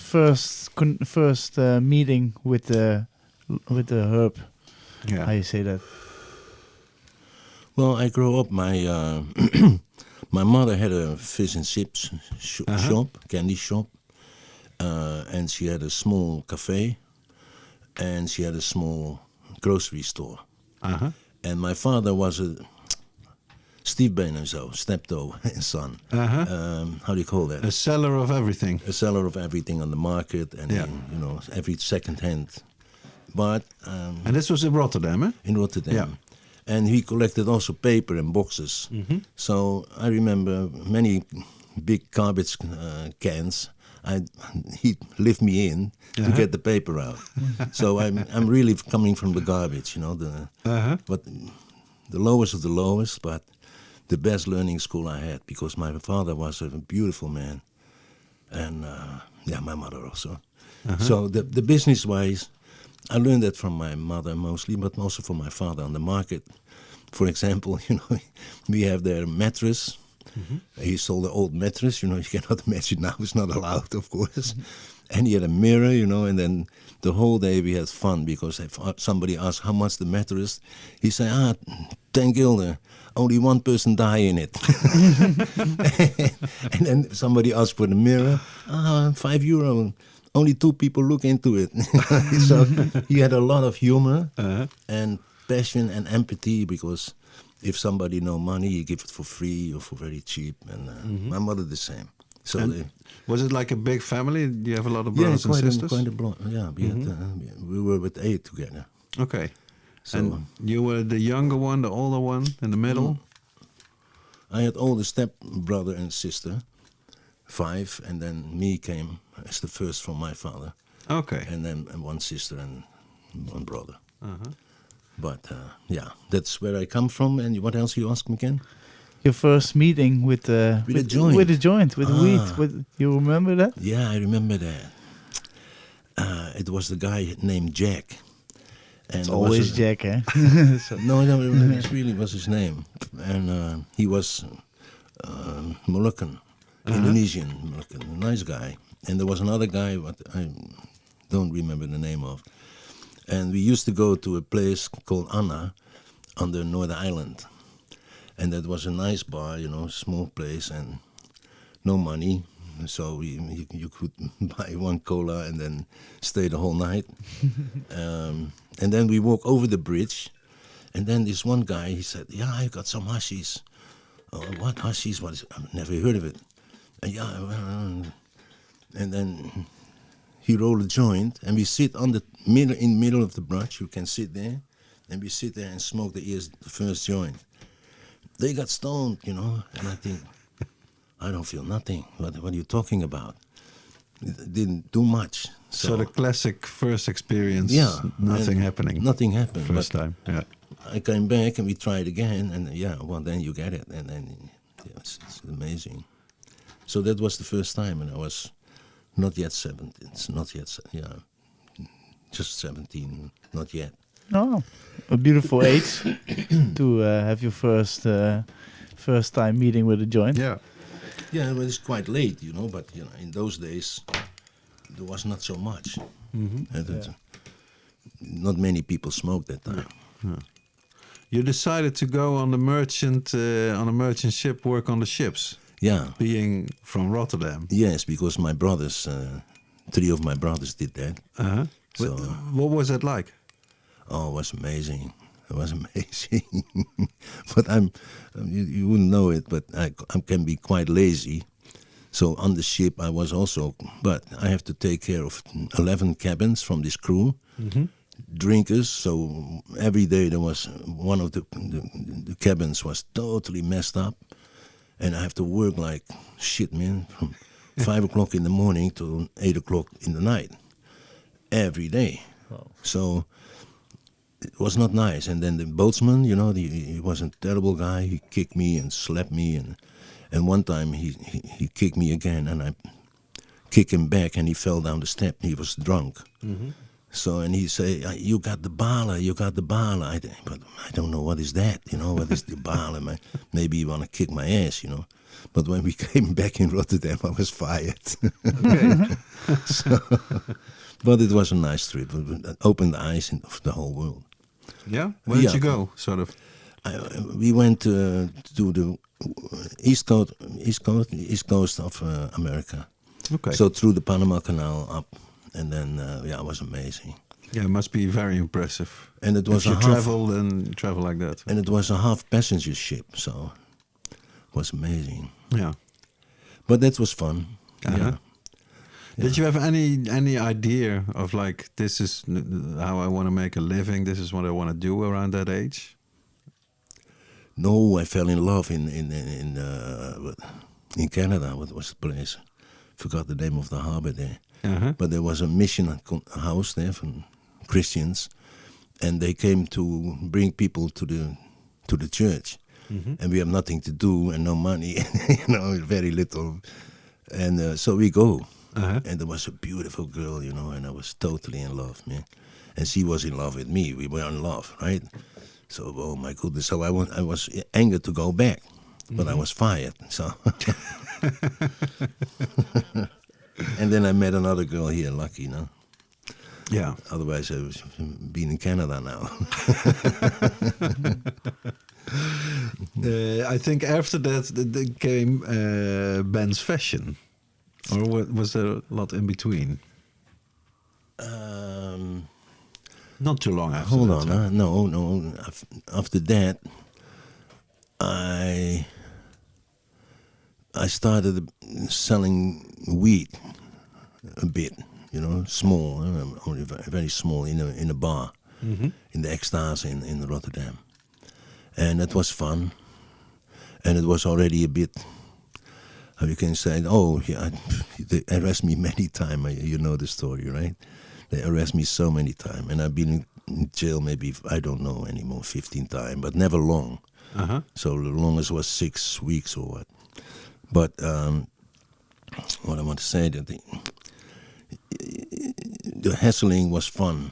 first meeting with the herb. Yeah. How you say that? Well, I grew up. My mother had a fish and chips shop, candy shop, and she had a small cafe, and she had a small grocery store. Uh-huh. And my father was a stiefbeen en zo, steptoe son. Uh-huh. How do you call that? A seller of everything. A seller of everything on the market, and Yeah. every second hand. But And this was in Rotterdam, eh? in Rotterdam. Yeah. And he collected also paper and boxes. So I remember many big garbage cans. He'd lift me in to get the paper out. So I'm really coming from the garbage, but the lowest of the lowest, but the best learning school I had because my father was a beautiful man, and my mother also. So the business wise, I learned that from my mother mostly, but also from my father on the market. For example, we have their mattress. He sold an old mattress, you cannot imagine now, it's not allowed, of course. And he had a mirror, and then the whole day we had fun because if somebody asked how much the mattress, he said, 10 gulden, only one person die in it. And then somebody asked for the mirror, €5. Only 2 people look into it. So he had a lot of humor and passion and empathy because if somebody no money, you give it for free or for very cheap. And my mother the same. So Was it like a big family? Do you have a lot of brothers and sisters? We were with 8 together. Okay. So And you were the younger one, the older one, in the middle? I had older stepbrother and sister, 5, and then me came as the first from my father. Okay. And then one sister and one brother. But that's where I come from. And what else you ask me again? Your first meeting with the joint. with weed. You remember that? Yeah, I remember that. It was the guy named Jack. And It's there was always a- Jack, eh? No, it really was his name. And he was Moluccan, Indonesian Moluccan, a nice guy. And there was another guy, what I don't remember the name of. And we used to go to a place called Anna on the Northern Island. And that was a nice bar, small place and no money. So you could buy one cola and then stay the whole night. And then we walk over the bridge. And then this one guy, he said, I got some hashish. Oh, what hashish? What is it? I've never heard of it. And then he rolled a joint, and we sit in the middle of the branch. You can sit there, and we sit there and smoke the first joint. They got stoned, and I think, I don't feel nothing. What are you talking about? It didn't do much. So the classic first experience, nothing and happening. Nothing happened. First time, yeah. I came back and we tried again, and then you get it, and then it's amazing. So that was the first time, and I was not yet 17. It's not yet, just 17, not yet. Oh, a beautiful age to have your first time meeting with a joint. Yeah. Yeah, but it's quite late, but in those days there was not so much. Not many people smoked that time. Yeah. You decided to go on a merchant ship, work on the ships. Yeah. Being from Rotterdam. Yes, because my brothers, 3 of my brothers did that. Uh-huh. So, what was it like? Oh, it was amazing. It was amazing. But you wouldn't know it, but I can be quite lazy. So on the ship I was also, but I have to take care of 11 cabins from this crew. Drinkers, so every day there was one of the cabins was totally messed up, and I have to work like shit, man, from 5 o'clock in the morning to 8 o'clock in the night, every day. Wow. So it was not nice. And then the boatsman, he was a terrible guy. He kicked me and slapped me, and one time he kicked me again, and I kicked him back, and he fell down the step. He was drunk. So, and he say, you got the bala. But I don't know what is that, what is the bala? Maybe you want to kick my ass, But when we came back in Rotterdam, I was fired. Okay. But it was a nice trip. It opened the eyes of the whole world. Yeah? Where did you go, sort of? We went to the east coast of America. Okay. So through the Panama Canal up. And then, it was amazing. Yeah, it must be very impressive. And it was if you travel like that. And it was a half passenger ship, so it was amazing. Yeah. But that was fun. Yeah. Did you have any idea of like, this is how I want to make a living, this is what I want to do around that age? No, I fell in love in Canada. What was the place? Forgot the name of the harbor there. But there was a mission house there from Christians, and they came to bring people to the church, and we have nothing to do and no money, very little, and so we go, and there was a beautiful girl, and I was totally in love, man, and she was in love with me. We were in love, right? So, oh my goodness, so I was angered to go back, but I was fired, so. And then I met another girl here, lucky, Yeah. Otherwise, I would have been in Canada now. I think after that came Ben's fashion. Or was there a lot in between? Not too long after Hold that. on, no. After that, I started selling weed a bit, small, only very small, in a bar, in the Ecstasy in Rotterdam. And it was fun. And it was already a bit, how you can say, they arrest me many times, you know the story, right? They arrest me so many times. And I've been in jail maybe, I don't know anymore, 15 times, but never long. So the longest was 6 weeks or what. But what I want to say, that the hassling was fun,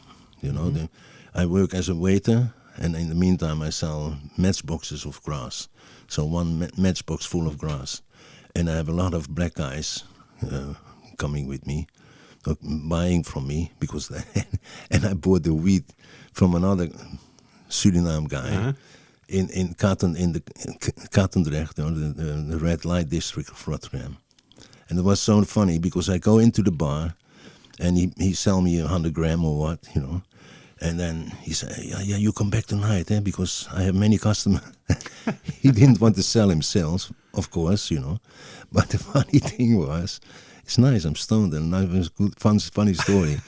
I work as a waiter, and in the meantime I sell matchboxes of grass. So one matchbox full of grass. And I have a lot of black guys coming with me, buying from me, because and I bought the weed from another Suriname guy. In the Katendrecht, the red light district of Rotterdam. And it was so funny because I go into the bar and he sell me 100 gram or what, And then he said, yeah, you come back tonight, because I have many customers. He didn't want to sell himself, of course, But the funny thing was, it's nice, I'm stoned, and it was good, funny story.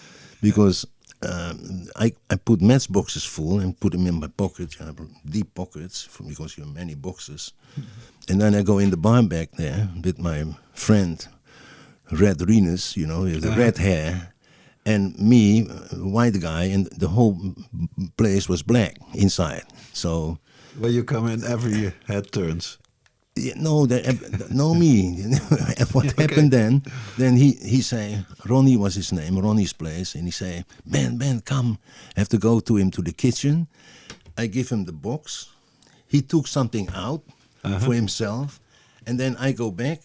Because I put matchboxes full and put them in my pocket, deep pockets, because you have many boxes. And then I go in the bar back there with my friend, red Renus, with the red hair, and me, white guy, and the whole place was black inside. So When you come in, every head turns. no, no me. What happened then? Then he say, Ronnie was his name, Ronnie's place, and he say, Ben, come. I have to go to him to the kitchen. I give him the box. He took something out for himself, and then I go back,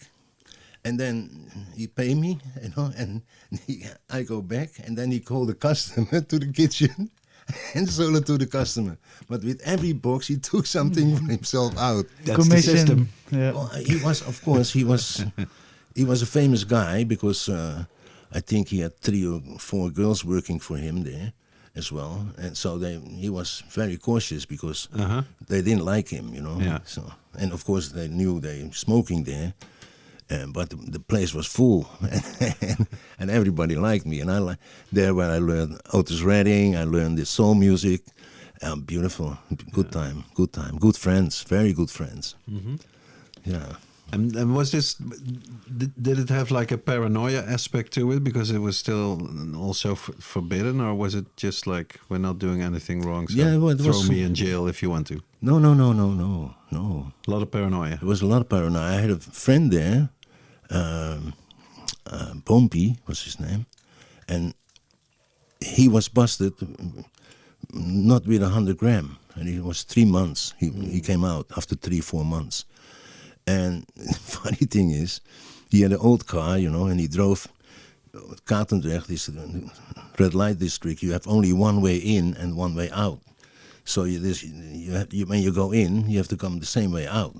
and then he pay me, and I go back, and then he call the customer to the kitchen and sold it to the customer. But with every box, he took something for himself out. That's the system. Yeah. Well, he was, of course, he was a famous guy because I think he had 3 or 4 girls working for him there as well, and so he was very cautious because they didn't like him, Yeah. So, and of course they knew they were smoking there, but the place was full, and everybody liked me, and there where I learned Otis Redding, I learned the soul music, beautiful, good time, good friends, very good friends. Yeah. And was this? Did it have like a paranoia aspect to it because it was still also forbidden, or was it just like we're not doing anything wrong? So Yeah, well, it throw was- me in jail if you want to. No. A lot of paranoia. There was a lot of paranoia. I had a friend there, Pompey was his name, and he was busted not with 100 gram, and it was 3 months. He came out after 3-4 months. And funny thing is, he had an old car, and he drove Katendrecht, this red light district. You have only one way in and one way out. So when you go in, you have to come the same way out.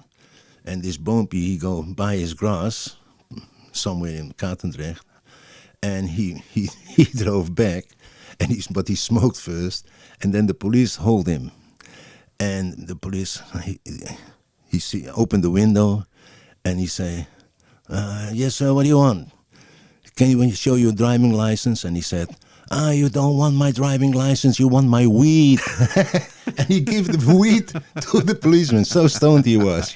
And this Boompie, he go buy his grass somewhere in Katendrecht, and he drove back, but he smoked first, and then the police hold him, and the police he opened the window, and he say, "Yes, sir. What do you want? Can you show your driving license?" And he said, "You don't want my driving license. You want my weed." And he gave the weed to the policeman. So stoned he was.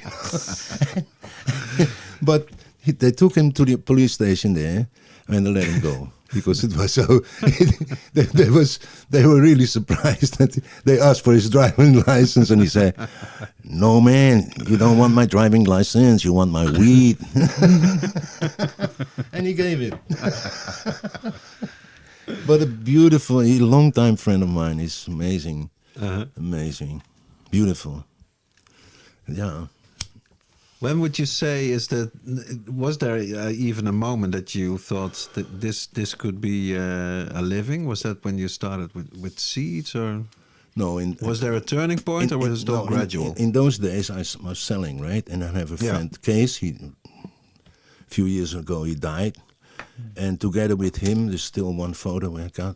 But they took him to the police station there, and they let him go. Because it was so, they were really surprised that they asked for his driving license, and he said, "No, man, you don't want my driving license, you want my weed." And he gave it. But a beautiful, long-time friend of mine. Is amazing, amazing, beautiful. Yeah. When would you say was there even a moment that you thought that this could be a living? Was that when you started with seeds, or No? was there a turning point, or was it still gradual? In those days, I was selling, right? And I have a friend, Kees. A few years ago, he died. And together with him, there's still one photo I got.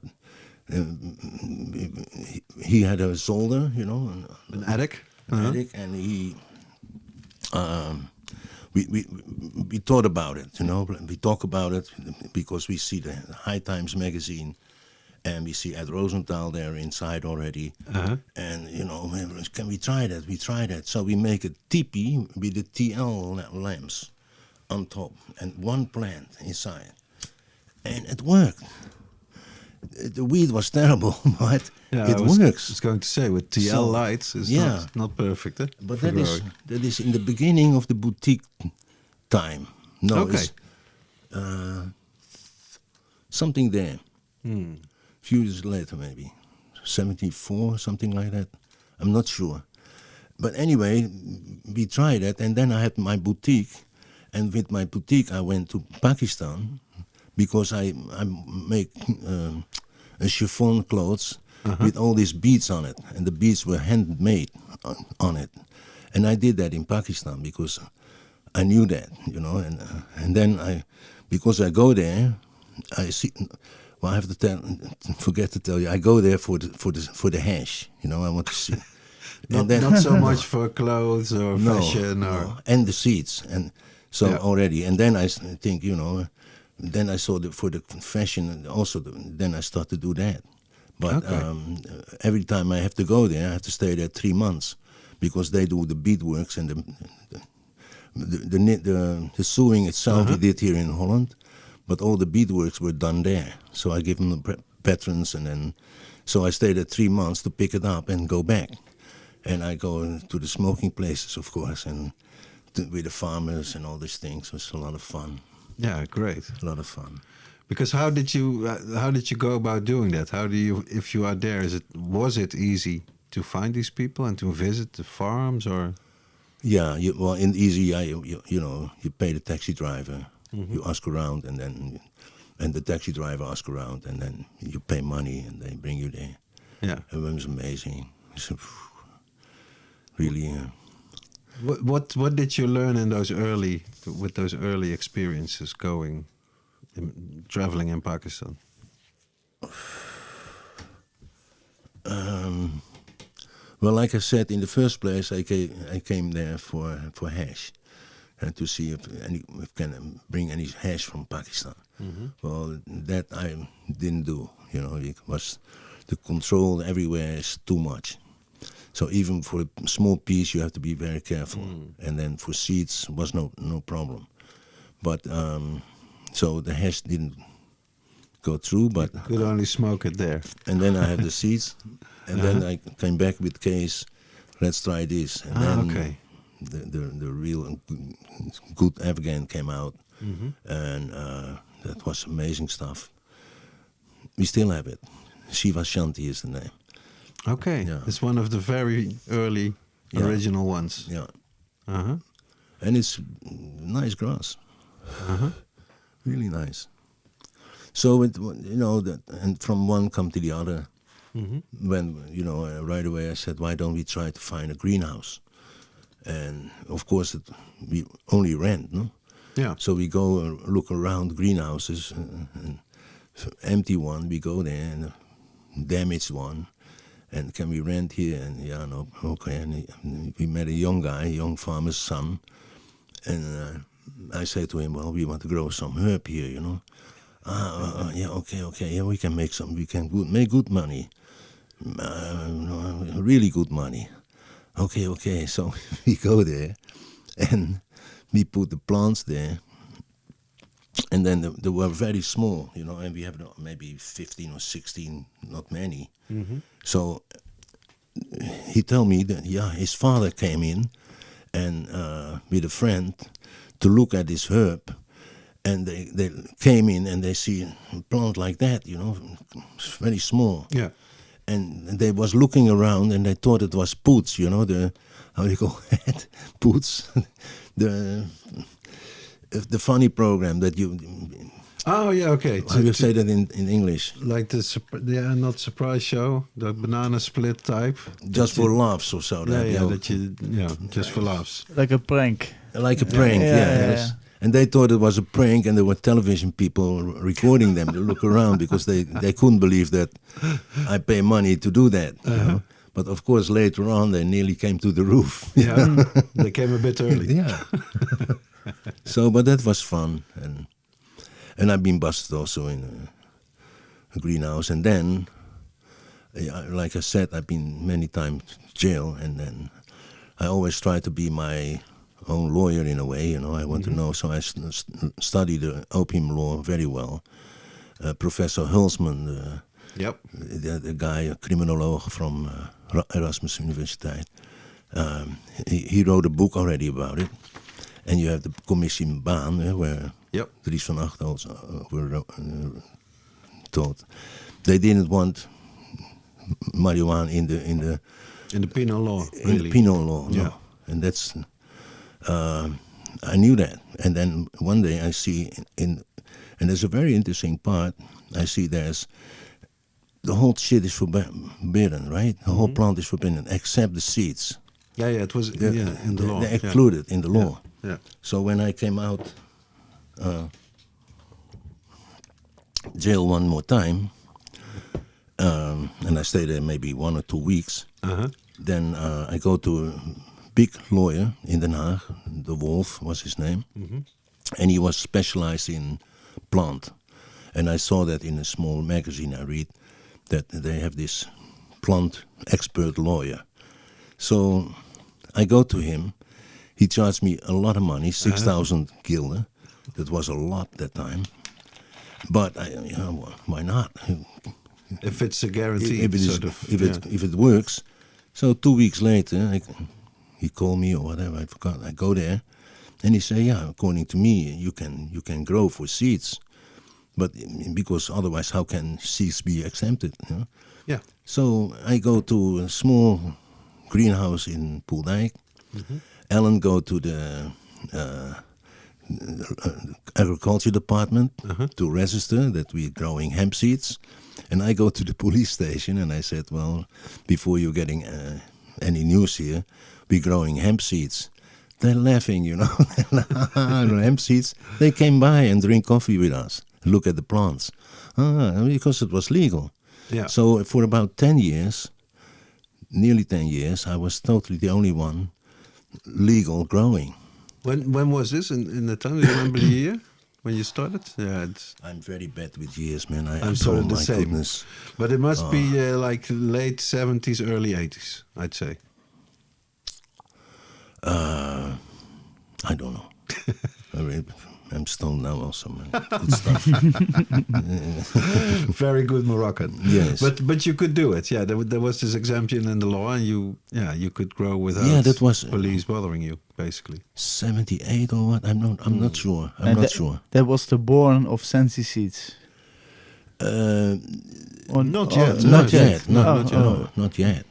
He had a zolder, An attic? attic, and he... we thought about it, We talk about it because we see the High Times magazine, and we see Ed Rosenthal there inside already. And can we try that? We try that. So we make a teepee with the TL lamps on top and one plant inside, and it worked. The weed was terrible, but it works. I was going to say, with TL lights, it's not perfect. But that is in the beginning of the boutique time. No, Okay. it's something there. Few years later, maybe 74, something like that. I'm not sure. But anyway, we tried it, and then I had my boutique, and with my boutique I went to Pakistan because I make a chiffon clothes with all these beads on it, and the beads were handmade on it. And I did that in Pakistan because I knew that, and then because I go there, I see. Well, I have to forget to tell you, I go there for the hash. I want to see. Not so much for clothes or fashion and the seeds, and so already. And then I think, then I saw for the fashion also. Then I start to do that. But every time I have to go there, I have to stay there 3 months because they do the beadworks and the sewing itself. We did here in Holland. but all the beadworks were done there. So I gave them the patterns, and then so I stayed there 3 months to pick it up and go back. And I go to the smoking places, of course, and with the farmers and all these things. It was a lot of fun. Yeah, great. A lot of fun. Because how did you go about doing that? How do you, if you are there, was it easy to find these people and to visit the farms, or? Yeah, in easy, you pay the taxi driver, you ask around, and the taxi driver asks around, and then you pay money, and they bring you there. Yeah, it was amazing. It's really. What did you learn in those early experiences traveling in Pakistan? Well, like I said, in the first place, I came there for hash, and to see if can bring any hash from Pakistan. Well, that I didn't do. It was the control everywhere is too much. So even for a small piece, you have to be very careful. And then for seeds was no problem. But so the hash didn't go through. But you could only smoke it there. And then I had the seeds, and then I came back with case. Let's try this. And then the real good Afghan came out, and that was amazing stuff. We still have it. Shiva Shanti is the name. Okay, it's one of the very early original ones. Yeah, and it's nice grass, really nice. So and from one come to the other. When right away I said, why don't we try to find a greenhouse? And of course we only rent, no? Yeah. So we go look around greenhouses, and empty one we go there, and damaged one. And can we rent here? And okay. And we met a young farmer's son. And I said to him, well, we want to grow some herb here, yeah, okay. Yeah, we can make make good money. Really good money. Okay. So we go there, and we put the plants there. And then they were very small, and we have maybe 15 or 16, not many. So he told me that, his father came in and with a friend to look at this herb. And they came in and they see a plant like that, it's very small. Yeah. And they was looking around and they thought it was poots, how do you call it? Poots. The funny program that you... Oh, yeah, okay. How do you say that in English? Like not surprise show, the banana split type. Just for laughs or so. Just for laughs. Like a prank. Like a prank, yes. And they thought it was a prank, and there were television people recording them to look around because they couldn't believe that I pay money to do that. But of course, later on, they nearly came to the roof. Yeah, they came a bit early. Yeah. So, but that was fun, and I've been busted also in a greenhouse, and then, like I said, I've been many times jail, and then I always try to be my own lawyer in a way, I want to know, so I studied the opium law very well. Professor Hulsman, the guy, a criminoloog from Erasmus Universiteit, he wrote a book already about it. And you have the Commissie Baan, where Dries van Acht also were taught. They didn't want marijuana in the penal law. In the penal law, no. And that's I knew that. And then one day I see and there's a very interesting part. I see there's the whole shit is forbidden, right? The whole plant is forbidden except the seeds. Yeah, it was in the law. They excluded in the law. Yeah. So when I came out jail one more time, and I stayed there maybe 1 or 2 weeks, then I go to a big lawyer in Den Haag, De Wolf was his name, and he was specialized in plant. And I saw that in a small magazine I read, that they have this plant expert lawyer. So I go to him. He charged me a lot of money, 6,000 gulden. That was a lot that time. But why not? If it's a guaranteed If it is, sort of, if it works. So 2 weeks later, he called me or whatever. I forgot. I go there, and he say, yeah, according to me, you can grow for seeds, but because otherwise, how can seeds be exempted? You know? Yeah. So I go to a small greenhouse in Poeldijk. Mm-hmm. Ellen go to the agriculture department to register that we're growing hemp seeds. And I go to the police station and I said, well, before you're getting any news here, we're growing hemp seeds. They're laughing, you know. Hemp seeds. They came by and drink coffee with us, look at the plants. Because it was legal. Yeah. So for about 10 years, nearly 10 years, I was totally the only one legal growing. When was this in the time? Do you remember the year when you started? Yeah, I'm very bad with years, man. I'm sort of the my same. Goodness. But it must be like late 70s, early 80s, I'd say. I don't know. I'm stoned now also, man. Good stuff. Very good Moroccan. Yes. But you could do it. Yeah, there was this exemption in the law, and you could grow without that was police bothering you, basically. 78 or what? I'm not sure. I'm And not sure. That was the born of Sensi Seeds. Not yet. Not yet. Oh, No, not yet.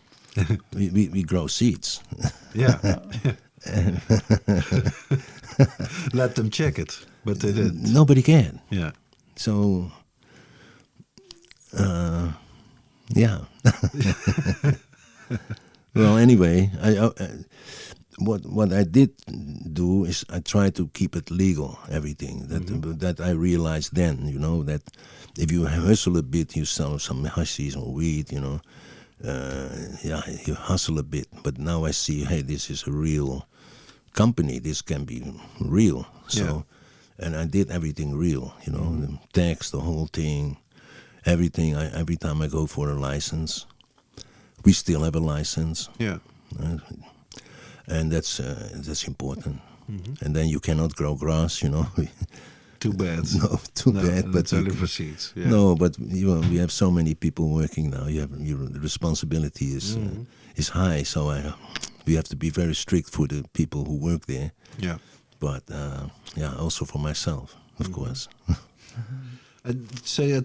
we grow seeds. Yeah. Let them check it, but they didn't. Nobody can. Yeah. So, yeah. Well, anyway, what I did do is I tried to keep it legal, everything. That I realized then, you know, that if you hustle a bit, you sell some hashish or weed, you know. You hustle a bit. But now I see, hey, this is a real company. This can be real. So, and I did everything real, you know, the tax, the whole thing, everything. Every time I go for a license, we still have a license. Yeah. And that's important. And then you cannot grow grass, you know. Too bad. No, too bad. But it's only for seeds. Yeah. no, but we have so many people working now. The responsibility is high, so we have to be very strict for the people who work there. Yeah. But also for myself, of course. I'd say at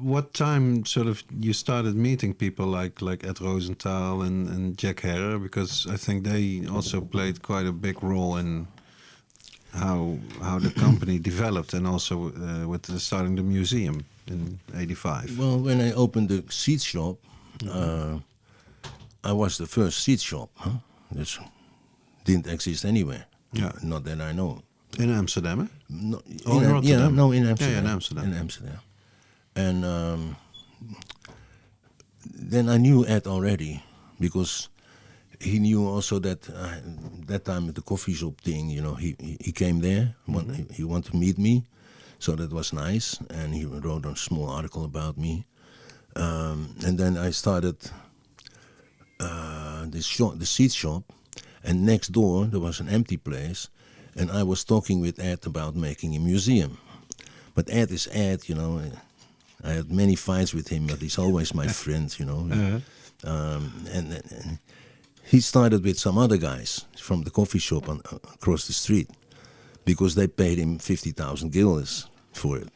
what time sort of you started meeting people like Ed Rosenthal and Jack Herrer, because I think they also played quite a big role in how the company developed, and also with starting the museum in '85. Well, when I opened the seed shop, I was the first seed shop. This didn't exist anywhere. Yeah. Not that I know. In Amsterdam, eh? No, in Rotterdam? in Amsterdam. Yeah, in Amsterdam. In Amsterdam. And then I knew Ed already, because he knew also that that time at the coffee shop thing, you know, he came there. He wanted to meet me, so that was nice. And he wrote a small article about me. And then I started the seed shop, and next door there was an empty place. And I was talking with Ed about making a museum. But Ed is Ed, you know. I had many fights with him, but he's always my friend, you know. And he started with some other guys from the coffee shop across the street, because they paid him 50,000 guilders for it.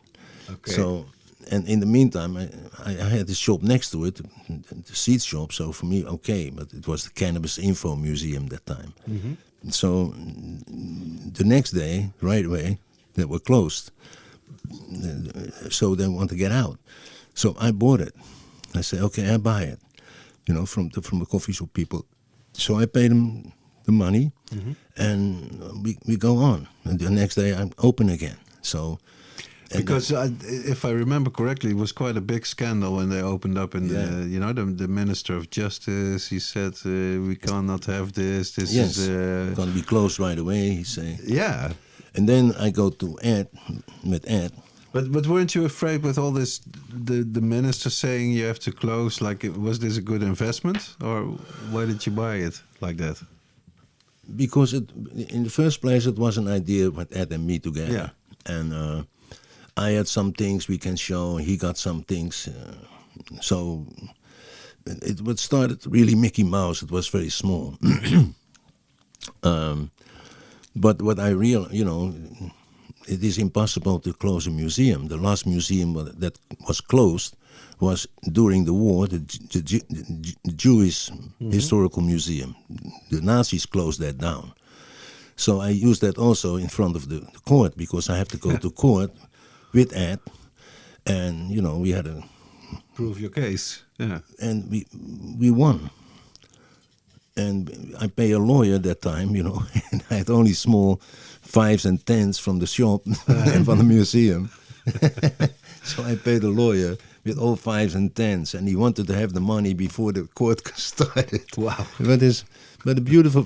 Okay. So, and in the meantime, I had the shop next to it, the seed shop. So for me, okay, but it was the Cannabis Info Museum that time. So the next day, right away, they were closed. So they want to get out. So I bought it. I said, okay, I buy it, you know, from the coffee shop people. So I paid them the money, and we go on. And the next day I'm open again. So. Because if I remember correctly, it was quite a big scandal when they opened up in the Minister of Justice. He said, we cannot have this. This is going to be closed right away, he said. Yeah. And then I go to Ed, with Ed. But weren't you afraid with all this, the minister saying you have to close? Like, was this a good investment? Or why did you buy it like that? Because in the first place, it was an idea with Ed and me together. Yeah. And I had some things we can show. He got some things. So it was started really Mickey Mouse. It was very small. But what I it is impossible to close a museum. The last museum that was closed was during the war, the Jewish Historical Museum. The Nazis closed that down. So I used that also in front of the court, because I have to go to court with Ed. And, we had a... Prove your case. Yeah. And we won. And I pay a lawyer that time, and I had only small 5s and 10s from the shop and from the museum. So I paid a lawyer with all 5s and 10s, and he wanted to have the money before the court started. Wow. But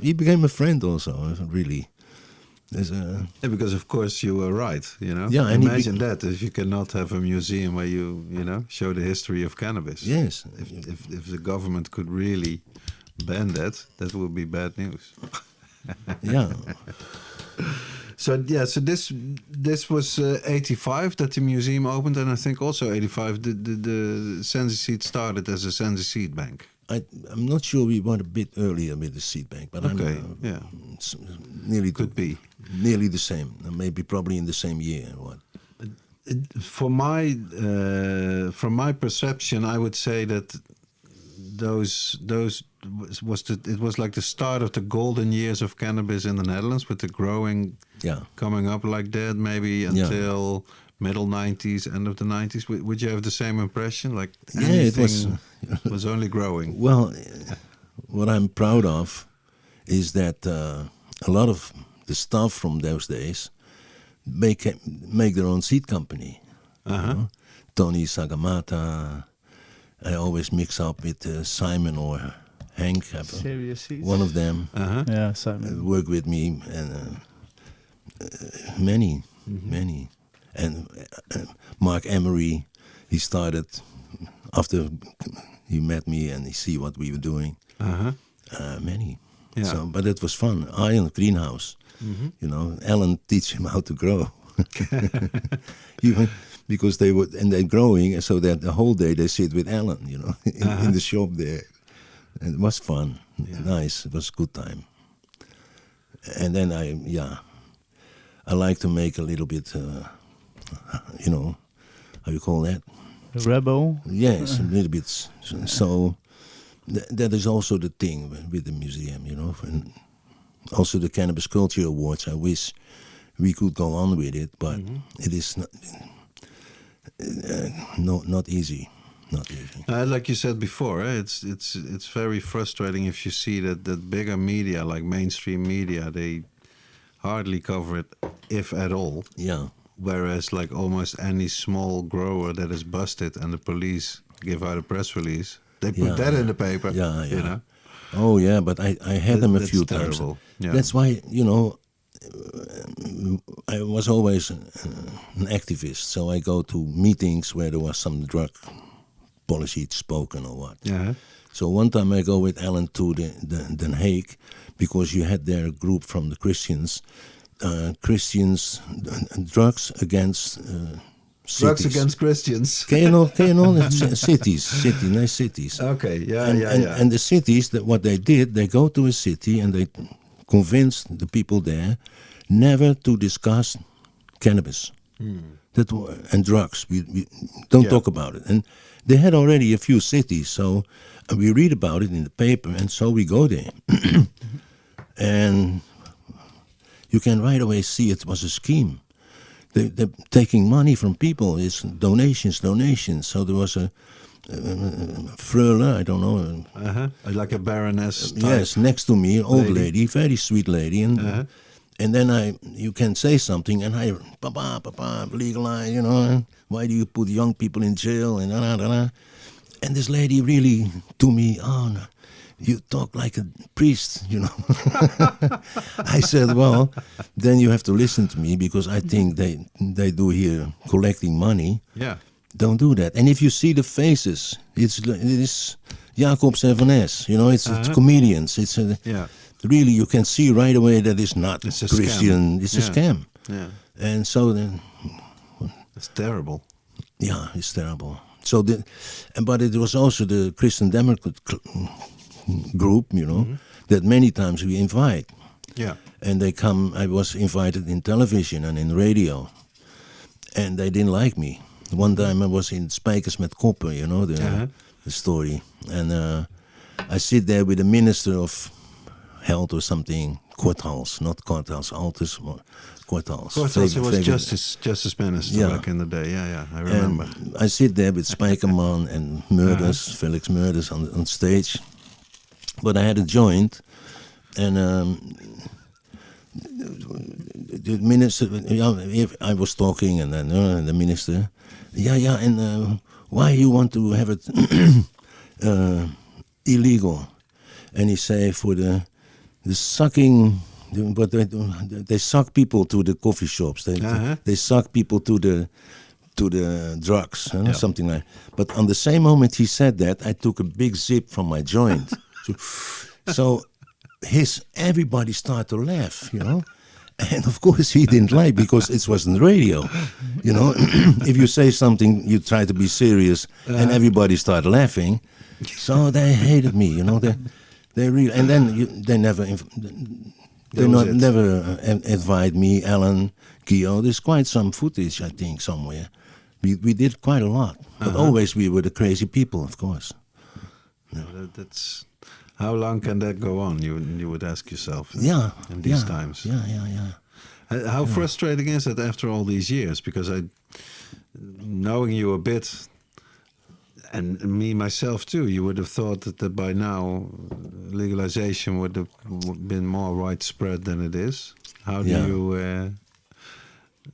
he became a friend also, really. Because of course you were right, Yeah, and imagine that if you cannot have a museum where you show the history of cannabis. Yes. If the government could really ban that would be bad news. Yeah. So this was 85 that the museum opened, and I think also 85 the Sensi Seed started as a Sensi Seed bank. I'm not sure, we were a bit earlier with the seed bank, but okay, it's nearly could be nearly the same, maybe probably in the same year or what. From my perception, I would say that it was like the start of the golden years of cannabis in the Netherlands, with the growing coming up like that, maybe until middle 90s, end of the 90s. Would you have the same impression? Like anything was only growing? Well, what I'm proud of is that a lot of the staff from those days make their own seed company. Tony Sagamata, I always mix up with Simon or Hank. Serious Seeds. One of them. Yeah, Simon. Work with me, and many. And Mark Emery, he started after he met me and he see what we were doing. Many. Yeah. So, but it was fun. Iron Greenhouse. Alan teach him how to grow. Even because they're growing, and so that the whole day they sit with Alan, in the shop there. And it was fun. Yeah. Nice. It was a good time. And then I like to make a little bit, how you call that? Rebel? Yes, a little bit. So that is also the thing with the museum, And also the Cannabis Culture Awards, I wish we could go on with it, but it is not easy. Not easy. Like you said before, it's very frustrating if you see that bigger media, like mainstream media, they hardly cover it, if at all. Yeah. Whereas like almost any small grower that is busted and the police give out a press release, they put that in the paper. Yeah. Oh yeah, but I had them a few times. Yeah. That's why, I was always an activist, so I go to meetings where there was some drug policy spoken or what. Yeah. So one time I go with Alan to Den Haag, because you had there a group from the Christians, drugs against cities. Drugs against Christians. Can you know nice cities. Okay, And the cities, what they did, they go to a city and they convince the people there never to discuss cannabis and drugs. We don't talk about it. And they had already a few cities, so we read about it in the paper, and so we go there. And you can right away see it was a scheme. They're taking money from people. It's donations. So there was a Freule, I don't know. Like a baroness type. Yes, next to me, old lady, very sweet lady. And then you can say something, and Papa, legalize, why do you put young people in jail? And this lady really, to me, no, you talk like a priest, I said, well, then you have to listen to me, because I think they do here collecting money. Yeah. Don't do that. And if you see the faces, it is Jacobs and Van Ness, it's comedians. It's really, you can see right away that it's not Christian. Scam. It's a scam. Yeah. And so then It's terrible. Yeah, it's terrible. So but it was also the Christian Democrat group, that many times we invite. Yeah. And they come. I was invited in television and in radio, and they didn't like me. One time I was in Spijkers met Koppen, the story, and I sit there with the Minister of Health or something, Korthals, not Korthals, Altus, Korthals. Korthals, he was Justice Minister back in the day. Yeah, I remember. And I sit there with Spijkerman and Murders, Felix Murders on stage, but I had a joint, and the minister, I was talking, and then the minister, and why you want to have it illegal? And he say for the sucking, but they suck people to the coffee shops. They suck people to the drugs, something like. But on the same moment he said that, I took a big zip from my joint. So everybody started to laugh, and of course he didn't like, because it wasn't radio, If you say something, you try to be serious, and everybody started laughing, so they hated me, They really, and then they never invite me, Alan, Guillaume. There's quite some footage, I think, somewhere. We did quite a lot, but always we were the crazy people, of course. That's. How long can that go on? You would ask yourself. In these times. Yeah. How frustrating is it after all these years? Because knowing you a bit, and me myself too, you would have thought that by now legalization would have been more widespread than it is. How do you?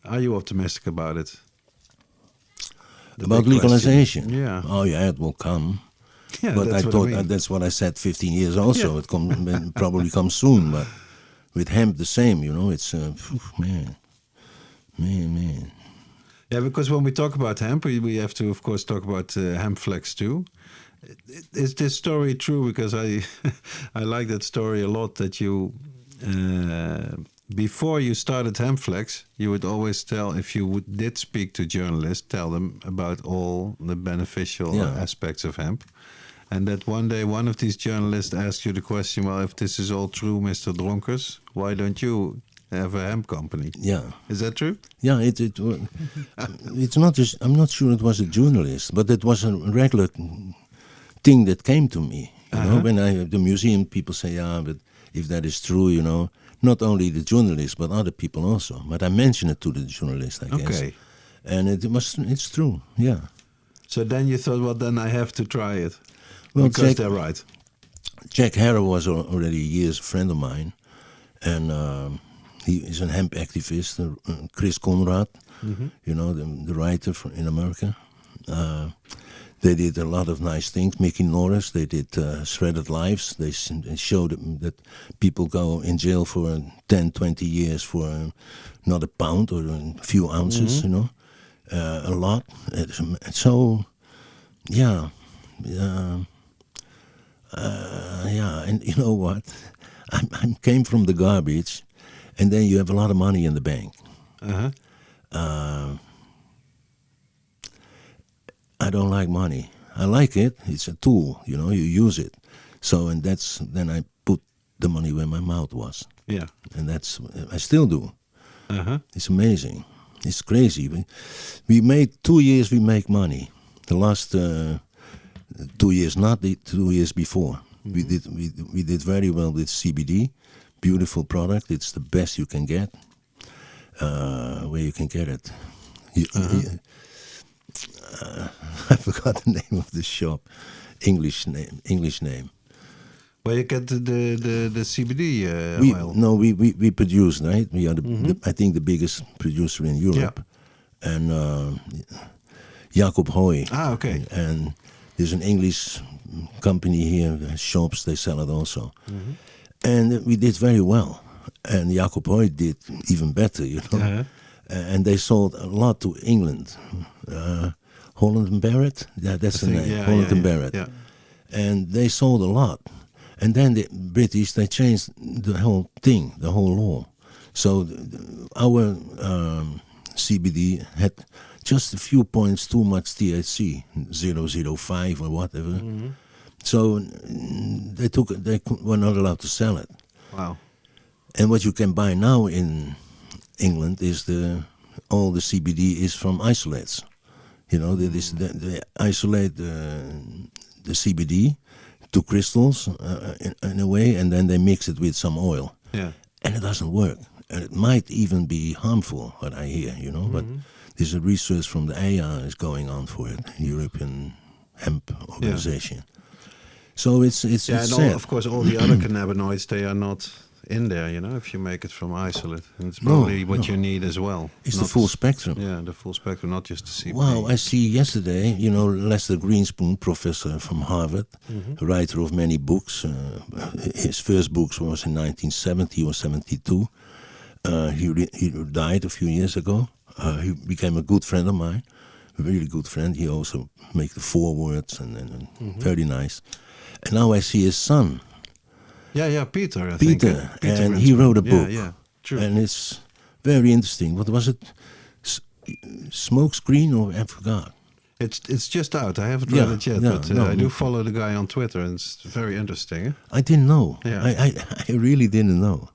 Are you optimistic about it? About legalization? Yeah. Oh yeah, it will come. Yeah, but I thought that's what I said 15 years also. Yeah. It probably comes soon, but with hemp the same, it's man. Yeah, because when we talk about hemp, we have to, of course, talk about Hempflax too. Is this story true? Because I like that story a lot, that you, before you started Hempflax, you would always tell, if you did speak to journalists, tell them about all the beneficial aspects of hemp. And that one day one of these journalists asked you the question, well, if this is all true, Mr. Dronkers, why don't you have a hemp company? Yeah. Is that true? Yeah, it's not just, I'm not sure it was a journalist, but it was a regular thing that came to me. When the museum people say, but if that is true, not only the journalists, but other people also. But I mentioned it to the journalist, I guess. Okay. And it's true, yeah. So then you thought, well, then I have to try it. Well, because they're right. Jack Harrow was already years a friend of mine, and he is a hemp activist. Chris Conrad, the writer in America. They did a lot of nice things. Mickey Norris, they did Shredded Lives. They showed that people go in jail for 10, 20 years for not a pound or a few ounces, a lot. So, yeah. And you know what? I came from the garbage, and then you have a lot of money in the bank. I don't like money. I like it. It's a tool, you use it. So, and then I put the money where my mouth was. Yeah. And I still do. It's amazing. It's crazy. We made 2 years, we make money. The last 2 years, not the 2 years before. We did very well with CBD. Beautiful product. It's the best you can get. Where you can get it. I forgot the name of the shop. English name. Where you get the CBD oil? No, we produce, right? We are I think the biggest producer in Europe. Yeah. And Jacob Hoy. Okay. And there's an English company here, shops, they sell it also. And we did very well. And Jacob Hoy did even better, And they sold a lot to England. Holland and Barrett, that's the name. Holland and Barrett. Yeah. And they sold a lot. And then the British, they changed the whole thing, the whole law. So our CBD had just a few points too much THC, 0.05 or whatever. So they were not allowed to sell it. Wow. And what you can buy now in England is all the CBD is from isolates. You know, they isolate the CBD to crystals in a way, and then they mix it with some oil. Yeah. And it doesn't work. And it might even be harmful, what I hear, you know. But there's a research from the EIA is going on for it, European Hemp Organization. So it's and sad. of course, all the other cannabinoids, they are not in there, you know, if you make it from isolate. And it's probably what you need as well. It's the full spectrum. Yeah, the full spectrum, not just the CBD. Wow, I see yesterday, you know, Lester Greenspoon, professor from Harvard, writer of many books. His first books was in 1970 or 72. He died a few years ago. He became a good friend of mine, a really good friend. He also made the forewords and very nice. And now I see his son. Yeah, Peter, I think. Peter, and he wrote a book. Yeah, true. And it's very interesting. What was it? Smoke Screen, or I forgot. It's just out. I haven't read it yet, but I do follow the guy on Twitter, and it's very interesting. Eh? I didn't know. Yeah. I really didn't know.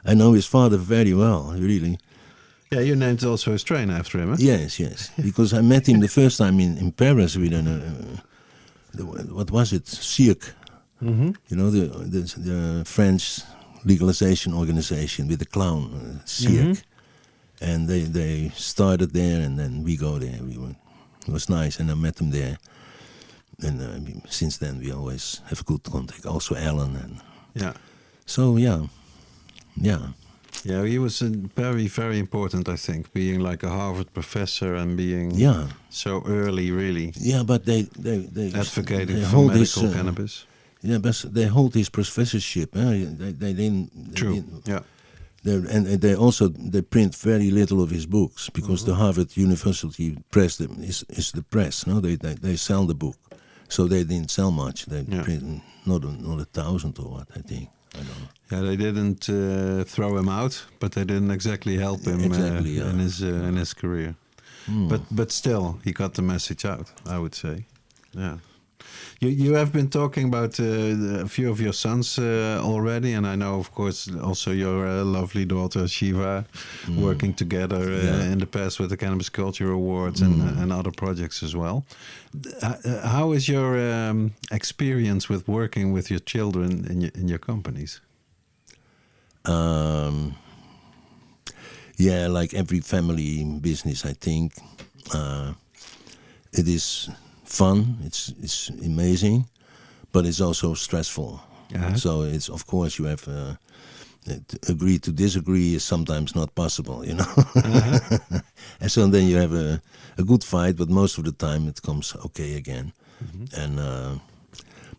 I know his father very well, really. Yeah, you named also a strain after him, eh? Yes. Because I met him the first time in Paris with what was it? Cirque. You know, the French legalization organization with the clown, Cirque. And they started there, and then we go there. It was nice, and I met him there. And since then, we always have good contact. Also Alan. And yeah. So, yeah. Yeah, he was very, very important, I think, being like a Harvard professor and being so early, really. Yeah, but they advocating for medical cannabis. Yeah, but they hold his professorship. They didn't. True. Yeah. And they print very little of his books because the Harvard University press is the press. No, they sell the book, so they didn't sell much. They print not 1,000 or what, I think. I don't know. Yeah, they didn't throw him out, but they didn't exactly help him in his career. But still, he got the message out, I would say. Yeah. You have been talking about a few of your sons already, and I know, of course, also your lovely daughter Shiva, working together in the past with the Cannabis Culture Awards and other projects as well. How is your experience with working with your children in your companies? Like every family business, I think it is fun. It's amazing, but it's also stressful. So it's, of course, you have agree to disagree is sometimes not possible, you know. And so then you have a good fight, but most of the time it comes okay again. And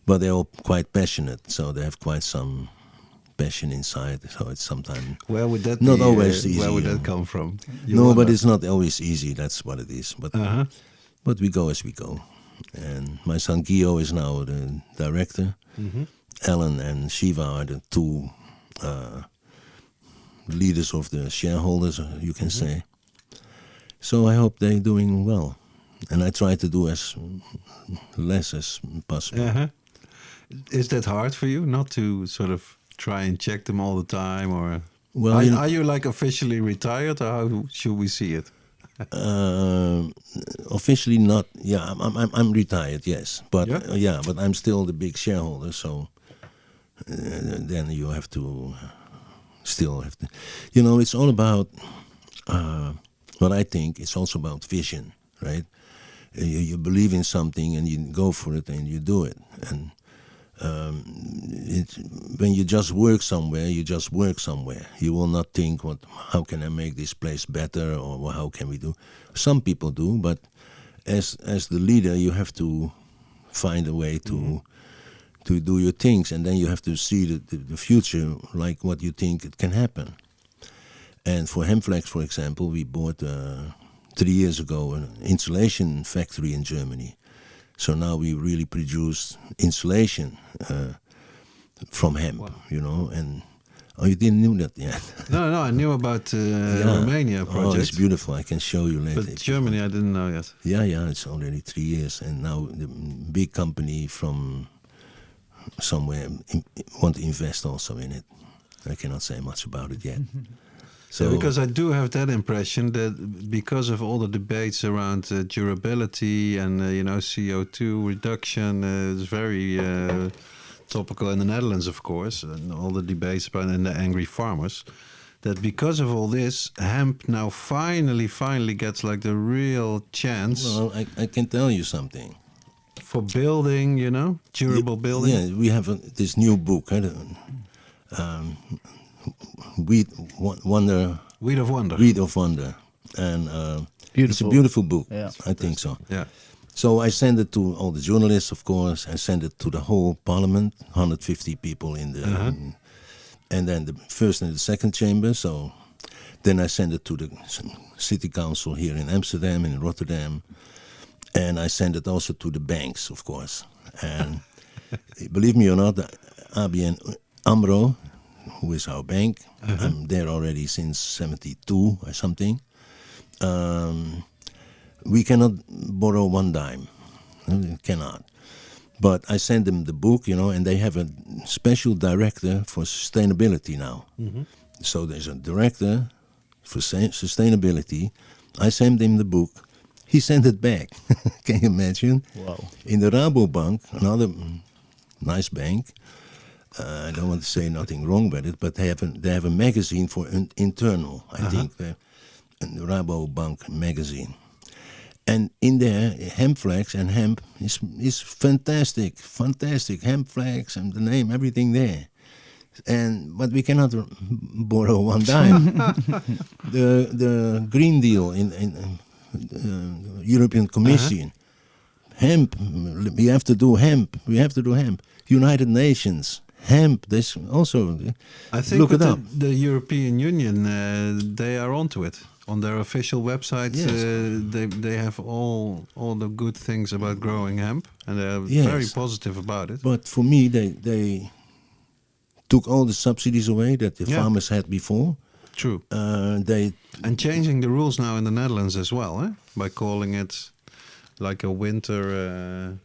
but they're all quite passionate, so they have quite some passion inside. So it's sometimes where would that not be, always easy. Where would that come from? But it's not always easy. That's what it is. But we go as we go. And my son Gio is now the director. Alan and Shiva are the two leaders of the shareholders, you can say. So I hope they're doing well. And I try to do as less as possible. Is that hard for you, not to sort of try and check them all the time? Or are you like officially retired, or how should we see it? Officially not. Yeah, I'm retired. Yes, but but I'm still the big shareholder. So then you have to still have to. You know, it's all about what I think. It's also about vision, right? You believe in something and you go for it and you do it. And when you just work somewhere, you just work somewhere. You will not think, how can I make this place better, or how can we do? Some people do, but as the leader, you have to find a way to do your things, and then you have to see the future, like what you think it can happen. And for Hempflax, for example, we bought 3 years ago an insulation factory in Germany. So now we really produce insulation from hemp, you know, and Oh, you didn't know that yet? No, I knew about Romania project. Oh, it's beautiful. I can show you later. But Germany, I didn't know yet. Yeah, it's already 3 years, and now the big company from somewhere want to invest also in it. I cannot say much about it yet. So because I do have that impression that because of all the debates around durability and CO2 reduction, it's very topical in the Netherlands, of course, and all the debates about and the angry farmers. That because of all this, hemp now finally gets like the real chance. Well, I can tell you something. For building, durable building. Yeah, we have this new book, Weed of Wonder. Weed of Wonder. And it's a beautiful book. Yeah. I think so. Yeah. So I send it to all the journalists, of course. I send it to the whole parliament, 150 people in the... and then the first and the second chamber. So then I send it to the city council here in Amsterdam and in Rotterdam. And I send it also to the banks, of course. And believe me or not, the ABN AMRO, who is our bank, I'm there already since 72 or something. We cannot borrow one dime. We cannot. But I send them the book, and they have a special director for sustainability now. So there's a director for sustainability. I send him the book. He sent it back. Can you imagine? Wow. In the Rabobank, another nice bank, I don't want to say nothing wrong with it, but they have a magazine for internal, I think, the Rabobank magazine. And in there, Hempflax and hemp is fantastic. Hempflax and the name, everything there. But we cannot borrow one dime. The Green Deal in European Commission, hemp, we have to do hemp. United Nations, hemp. This also. I think look it up. The European Union, they are onto it. On their official website, they have all the good things about growing hemp, and they are very positive about it. But for me, they took all the subsidies away that the farmers had before. True. And changing the rules now in the Netherlands as well, by calling it like a winter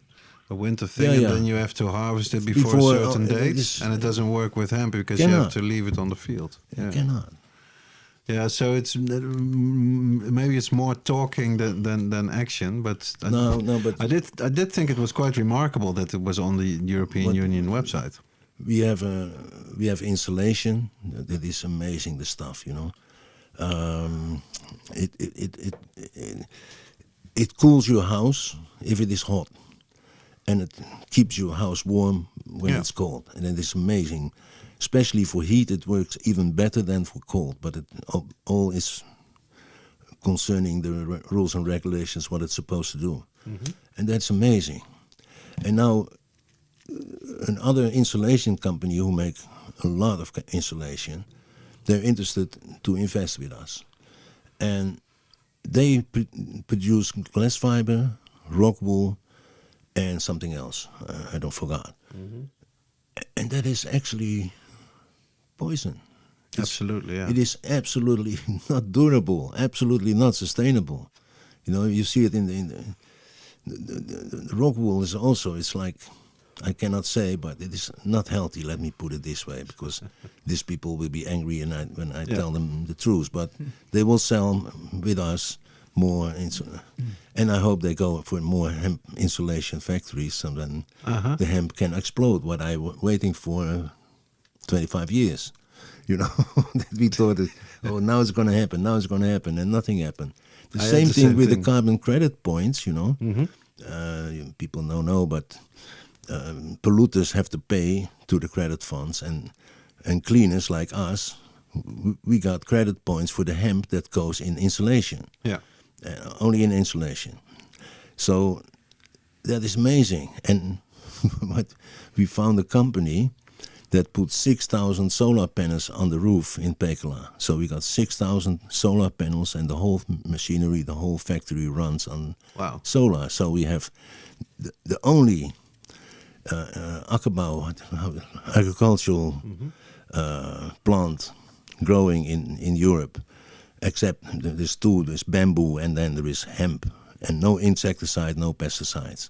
thing, and then you have to harvest it before certain dates, and it doesn't work with hemp because you have to leave it on the field. You cannot. Yeah, so it's maybe it's more talking than action, but but I did think it was quite remarkable that it was on the European Union website. We have insulation that is amazing. The stuff, it cools your house if it is hot, and it keeps your house warm when it's cold, and it is amazing. Especially for heat, it works even better than for cold. But it all is concerning the rules and regulations, what it's supposed to do. And that's amazing. And now, another insulation company who make a lot of insulation, they're interested to invest with us. And they produce glass fiber, rock wool, and something else. I don't forgot. And that is actually poison. Absolutely, yeah. It is absolutely not durable, absolutely not sustainable. You see it in the rock wool is also, it's like, I cannot say, but it is not healthy, let me put it this way, because these people will be angry when I tell them the truth, but they will sell with us more and I hope they go for more hemp insulation factories, so then the hemp can explode. What I was waiting for 25 years, that we thought that, now it's going to happen, and nothing happened. The same thing with the carbon credit points, people don't know, but polluters have to pay to the credit funds, and cleaners like us, we got credit points for the hemp that goes in insulation. Yeah. Only in insulation. So that is amazing. And we found a company that put 6,000 solar panels on the roof in Pekela. So we got 6,000 solar panels, and the whole machinery, the whole factory runs on solar. So we have the only akkerbouw, agricultural plant growing in Europe, except there's two. There's bamboo, and then there is hemp, and no insecticide, no pesticides.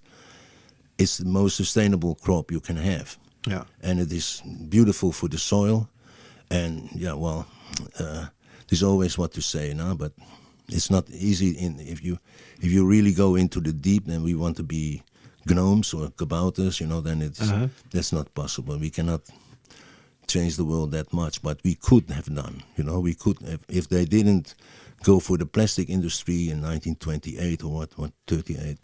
It's the most sustainable crop you can have. Yeah. And it is beautiful for the soil. And there's always what to say now, but it's not easy. If you really go into the deep, then we want to be gnomes or kabouters, then that's not possible. We cannot change the world that much, but we could have done. We could have, if they didn't go for the plastic industry in 1928 or 38.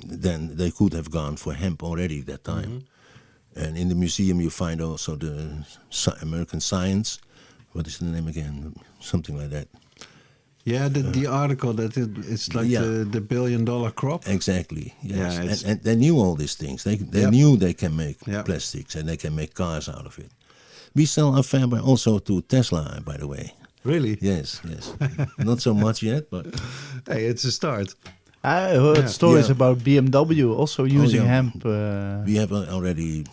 Then they could have gone for hemp already that time. Mm-hmm. And in the museum you find also the American Science. What is the name again? Something like that. Yeah, the article that it's like the $1 billion crop. Exactly. Yes. Yeah, and they knew all these things. They knew they can make plastics and they can make cars out of it. We sell our fiber also to Tesla, by the way. Really? Yes. Not so much yet, but hey, it's a start. I heard stories about BMW also using hemp. We have already,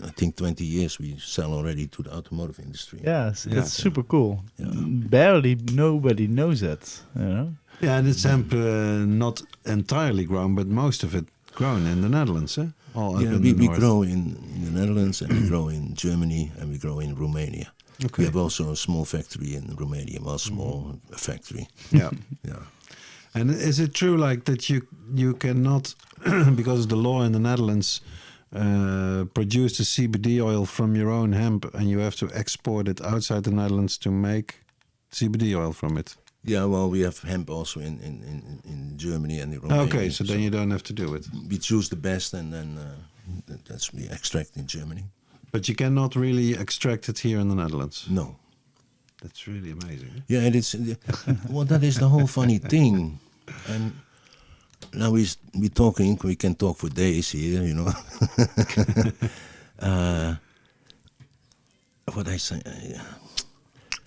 I think 20 years we sell already to the automotive industry. Yes, that's super cool. Yeah. Barely nobody knows that, Yeah, and it's hemp not entirely grown, but most of it grown in the Netherlands, eh? All up in the we north. grow in the Netherlands and we grow in Germany and we grow in Romania. Okay. We have also a small factory in Romania, a small factory. Yeah. Yeah. And is it true, like that you cannot, because of the law in the Netherlands, produce the CBD oil from your own hemp, and you have to export it outside the Netherlands to make CBD oil from it? Yeah, well, we have hemp also in Germany and in Romania. Okay, so then you don't have to do it. We choose the best, and then that's we extract in Germany. But you cannot really extract it here in the Netherlands. No. That's really amazing. Eh? Yeah, and it's well, that is the whole funny thing. And now we talking. We can talk for days here, What I say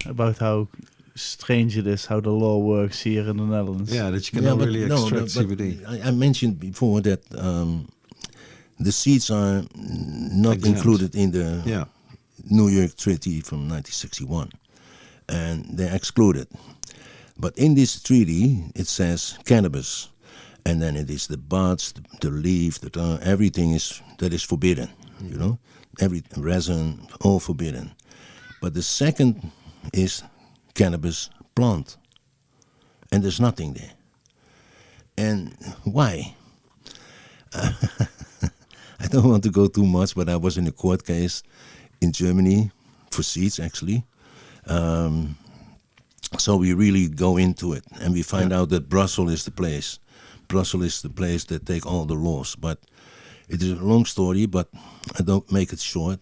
about how strange it is how the law works here in the Netherlands. Yeah, that you cannot really extract CBD. I mentioned before that the seeds are not exempt. included in the New York Treaty from 1961. And they're excluded. But in this treaty, it says cannabis. And then it is the buds, the leaf, everything that is forbidden, Every resin, all forbidden. But the second is cannabis plant. And there's nothing there. And why? I don't want to go too much, but I was in a court case in Germany for seeds, actually. So we really go into it, and we find out that Brussels is the place. Brussels is the place that take all the laws. But it is a long story, but I don't make it short.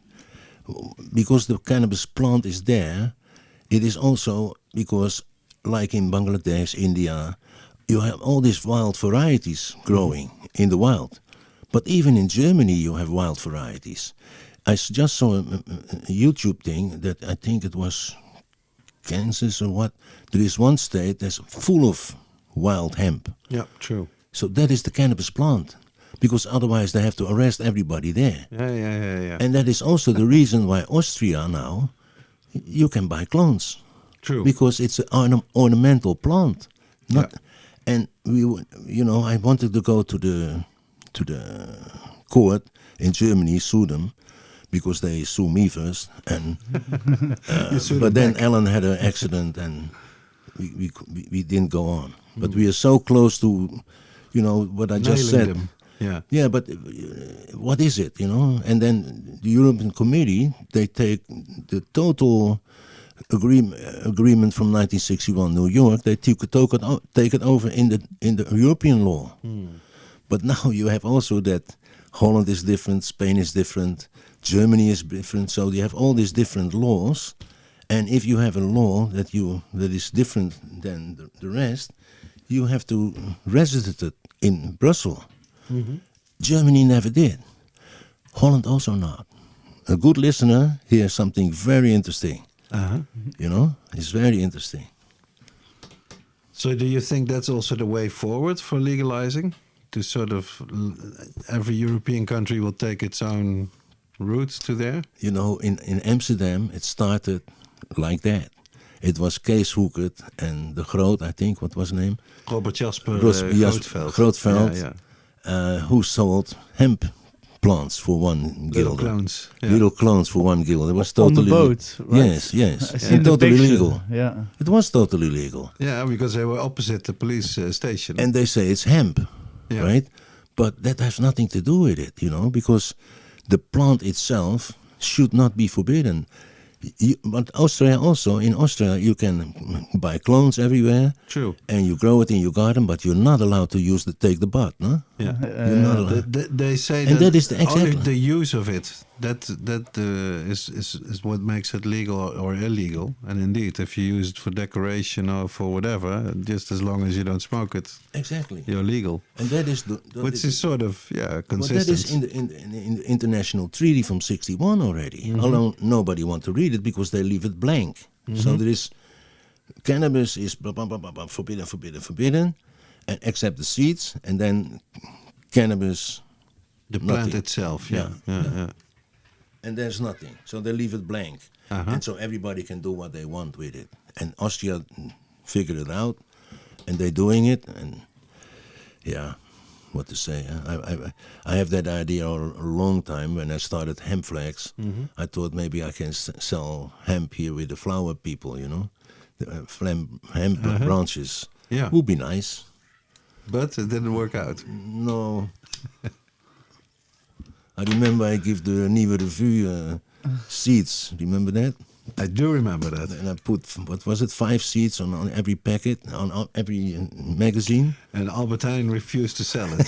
Because the cannabis plant is there, it is also because, like in Bangladesh, India, you have all these wild varieties growing in the wild. But even in Germany, you have wild varieties. I just saw a YouTube thing that I think it was Kansas or what. There is one state that's full of wild hemp. Yeah, true. So that is the cannabis plant. Because otherwise they have to arrest everybody there. Yeah. And that is also the reason why Austria now, you can buy clones. True. Because it's an ornamental plant. And I wanted to go to the court in Germany, sue them, because they sue me first. And but then Ellen had an accident, and we didn't go on. But we are so close to, what I just said. Them. Yeah. Yeah, but what is it, And then the European Committee, they take the total agreement from 1961, New York. They take it over in the European law. But now you have also that Holland is different, Spain is different, Germany is different. So you have all these different laws, and if you have a law that is different than the rest, you have to register it in Brussels. Mm-hmm. Germany never did. Holland also not. A good listener hears something very interesting. It's very interesting. So do you think that's also the way forward for legalizing? To sort of every European country will take its own roots to there? You know, in Amsterdam, it started like that. It was Kees Hoekert and the Groot, I think, what was his name? Robert Jasper Grootveld. Grootveld. Who sold hemp plants for 1 Little guilder. clones. Yeah. Little clones for 1 guilder. It was On the totally boat, right? Yes. I seen And the totally picture. legal. Yeah. It was totally legal. Yeah, because they were opposite the police station. And they say it's hemp, Yeah. right? But that has nothing to do with it, you know, because the plant itself should not be forbidden. But in Austria, you can buy clones everywhere. True. And you grow it in your garden, but you're not allowed to take the bud, no? Yeah. You're not allowed. They say And that is the only exact- the use of it is what makes it legal or illegal. And indeed, if you use it for decoration or for whatever, just as long as you don't smoke it, Exactly. you're legal. And that is Which is sort of But consistent. that is in the international treaty from '61 already. Although nobody want to read it because they leave it blank. So there is cannabis is blah, blah, blah, blah, blah, forbidden, and except the seeds, and then cannabis, The plant nothing. itself. Yeah, Yeah. and there's nothing. So they leave it blank, and so everybody can do what they want with it. And Austria figured it out, and they're doing it, and yeah. What to say? I have that idea a long time when I started Hempflax. I thought maybe I can sell hemp here with the flower people, you know, the hemp branches. Yeah. Would be nice. But it didn't work out. No. I remember I give the Nieuwe Revue seeds. Remember that? I do remember that. And I put, what was it, 5 seeds on every packet, on every magazine. And Albertijn refused to sell it.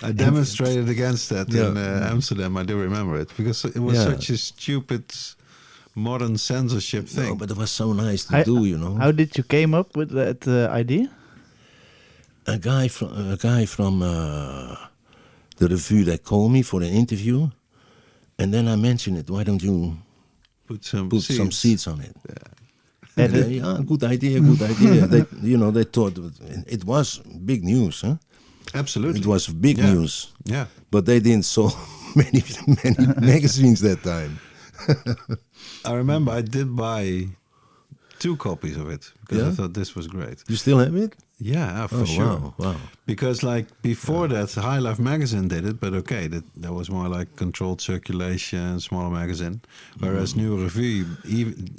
I demonstrated against that in Amsterdam. I do remember it because it was such a stupid modern censorship thing. No, but it was so nice to do, you know. How did you came up with that idea? A guy from the review that called me for an interview, and then I mentioned it. Why don't you Put some seeds on it? Yeah, And they, good idea. They thought it was big news, huh? Absolutely. It was big news. Yeah. But they didn't sell many magazines that time. I remember I did buy 2 copies of it because I Yeah? thought this was great. You still have it? Yeah, for sure. Wow. Because like before that, High Life magazine did it, but okay, that was more like controlled circulation, smaller magazine. Whereas New Review,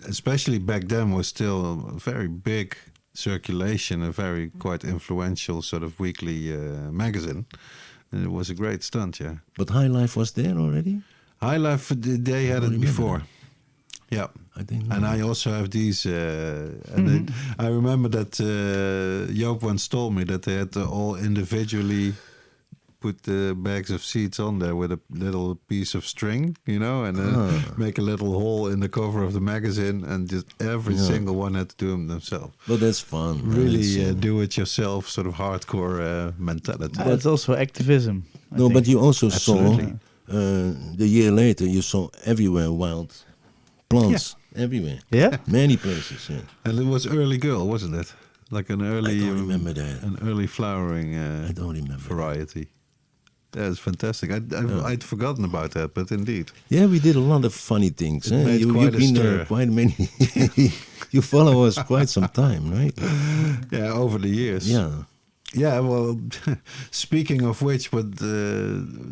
especially back then, was still a very big circulation, a very quite influential sort of weekly magazine. And it was a great stunt, yeah. But High Life was there already? High Life, they had it before. Yeah. I didn't know. And I also have these, and I remember that Joop once told me that they had to all individually put the bags of seeds on there with a little piece of string, you know, and then make a little hole in the cover of the magazine, and just every single one had to do them themselves. But that's fun. Really do-it-yourself sort of hardcore mentality. That's also activism. I No, think. but you also Absolutely. saw, the year later, you saw everywhere wild plants. Everywhere. Yeah? Many places, yeah. And it was early girl, wasn't it? Like an early, I don't remember that. an early flowering I don't remember. variety. Yeah, it's fantastic. I'd forgotten about that, but indeed. Yeah, we did a lot of funny things. It made You've quite a been stir. quite many. You follow us quite some time, right? Yeah, over the years. Yeah. Yeah, well, speaking of which, but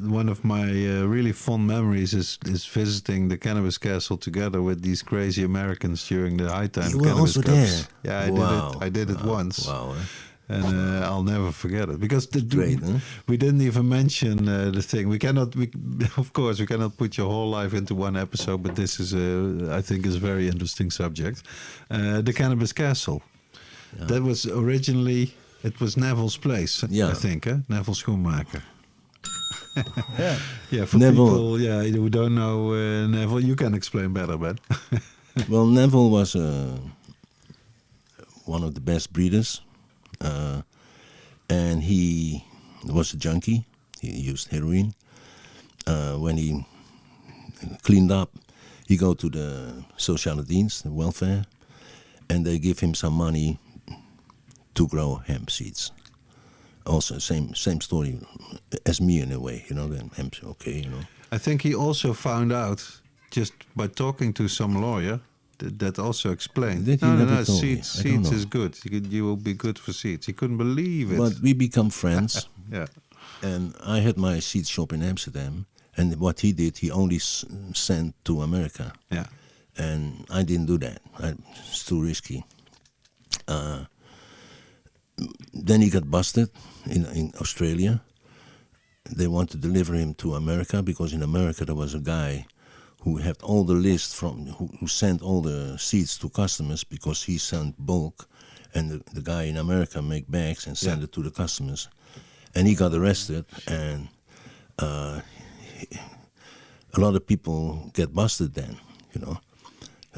one of my really fond memories is visiting the Cannabis Castle together with these crazy Americans during the high time You were Cannabis also Cups. there. Yeah, I did it once. Wow. And I'll never forget it because Great, huh? we didn't even mention the thing. Of course, we cannot put your whole life into one episode, but this is, I think, is a very interesting subject. The Cannabis Castle. Yeah. That was originally, it was Neville's place, Yeah. I think, Neville Schoenmaker. Yeah. Yeah, for Neville. people who don't know Neville, you can explain better, Ben. Well, Neville was one of the best breeders. And he was a junkie. He used heroin. When he cleaned up, he go to the sociale dienst, the welfare, and they give him some money to grow hemp seeds. Also, same story as me in a way, you know. Then hemp's okay, you know. I think he also found out just by talking to some lawyer that also explained. Did he never told me? Seeds, I don't seeds know. is good. You will be good for seeds. He couldn't believe it. But we become friends. Yeah. And I had my seed shop in Amsterdam. And what he did, he only sent to America. Yeah. And I didn't do that. It's too risky. Then he got busted in Australia. They want to deliver him to America because in America there was a guy who had all the list who sent all the seeds to customers because he sent bulk, and the guy in America make bags and send it to the customers, and he got arrested, and a lot of people get busted then,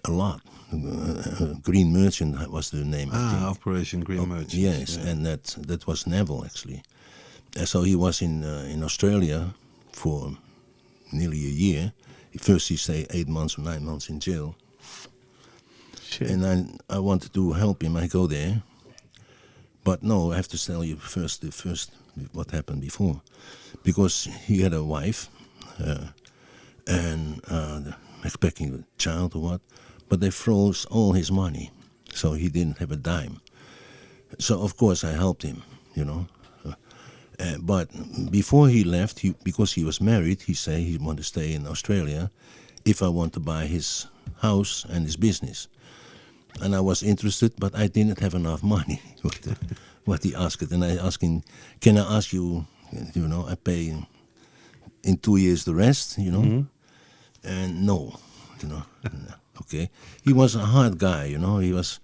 a lot. Green Merchant was the name. I think. Operation Green Merchant. Yes, and that was Neville actually. So he was in Australia for nearly a year. First he stayed 8 months or 9 months in jail. Shit. And I wanted to help him. I go there. But no, I have to tell you first what happened before. Because he had a wife and expecting a child or what. But they froze all his money. So he didn't have a dime. So of course I helped him, but before he left, because he was married, he said he wanted to stay in Australia if I want to buy his house and his business. And I was interested, but I didn't have enough money, what he asked. And I asked him, can I ask you, I pay in 2 years the rest, And no, okay. He was a hard guy, he was,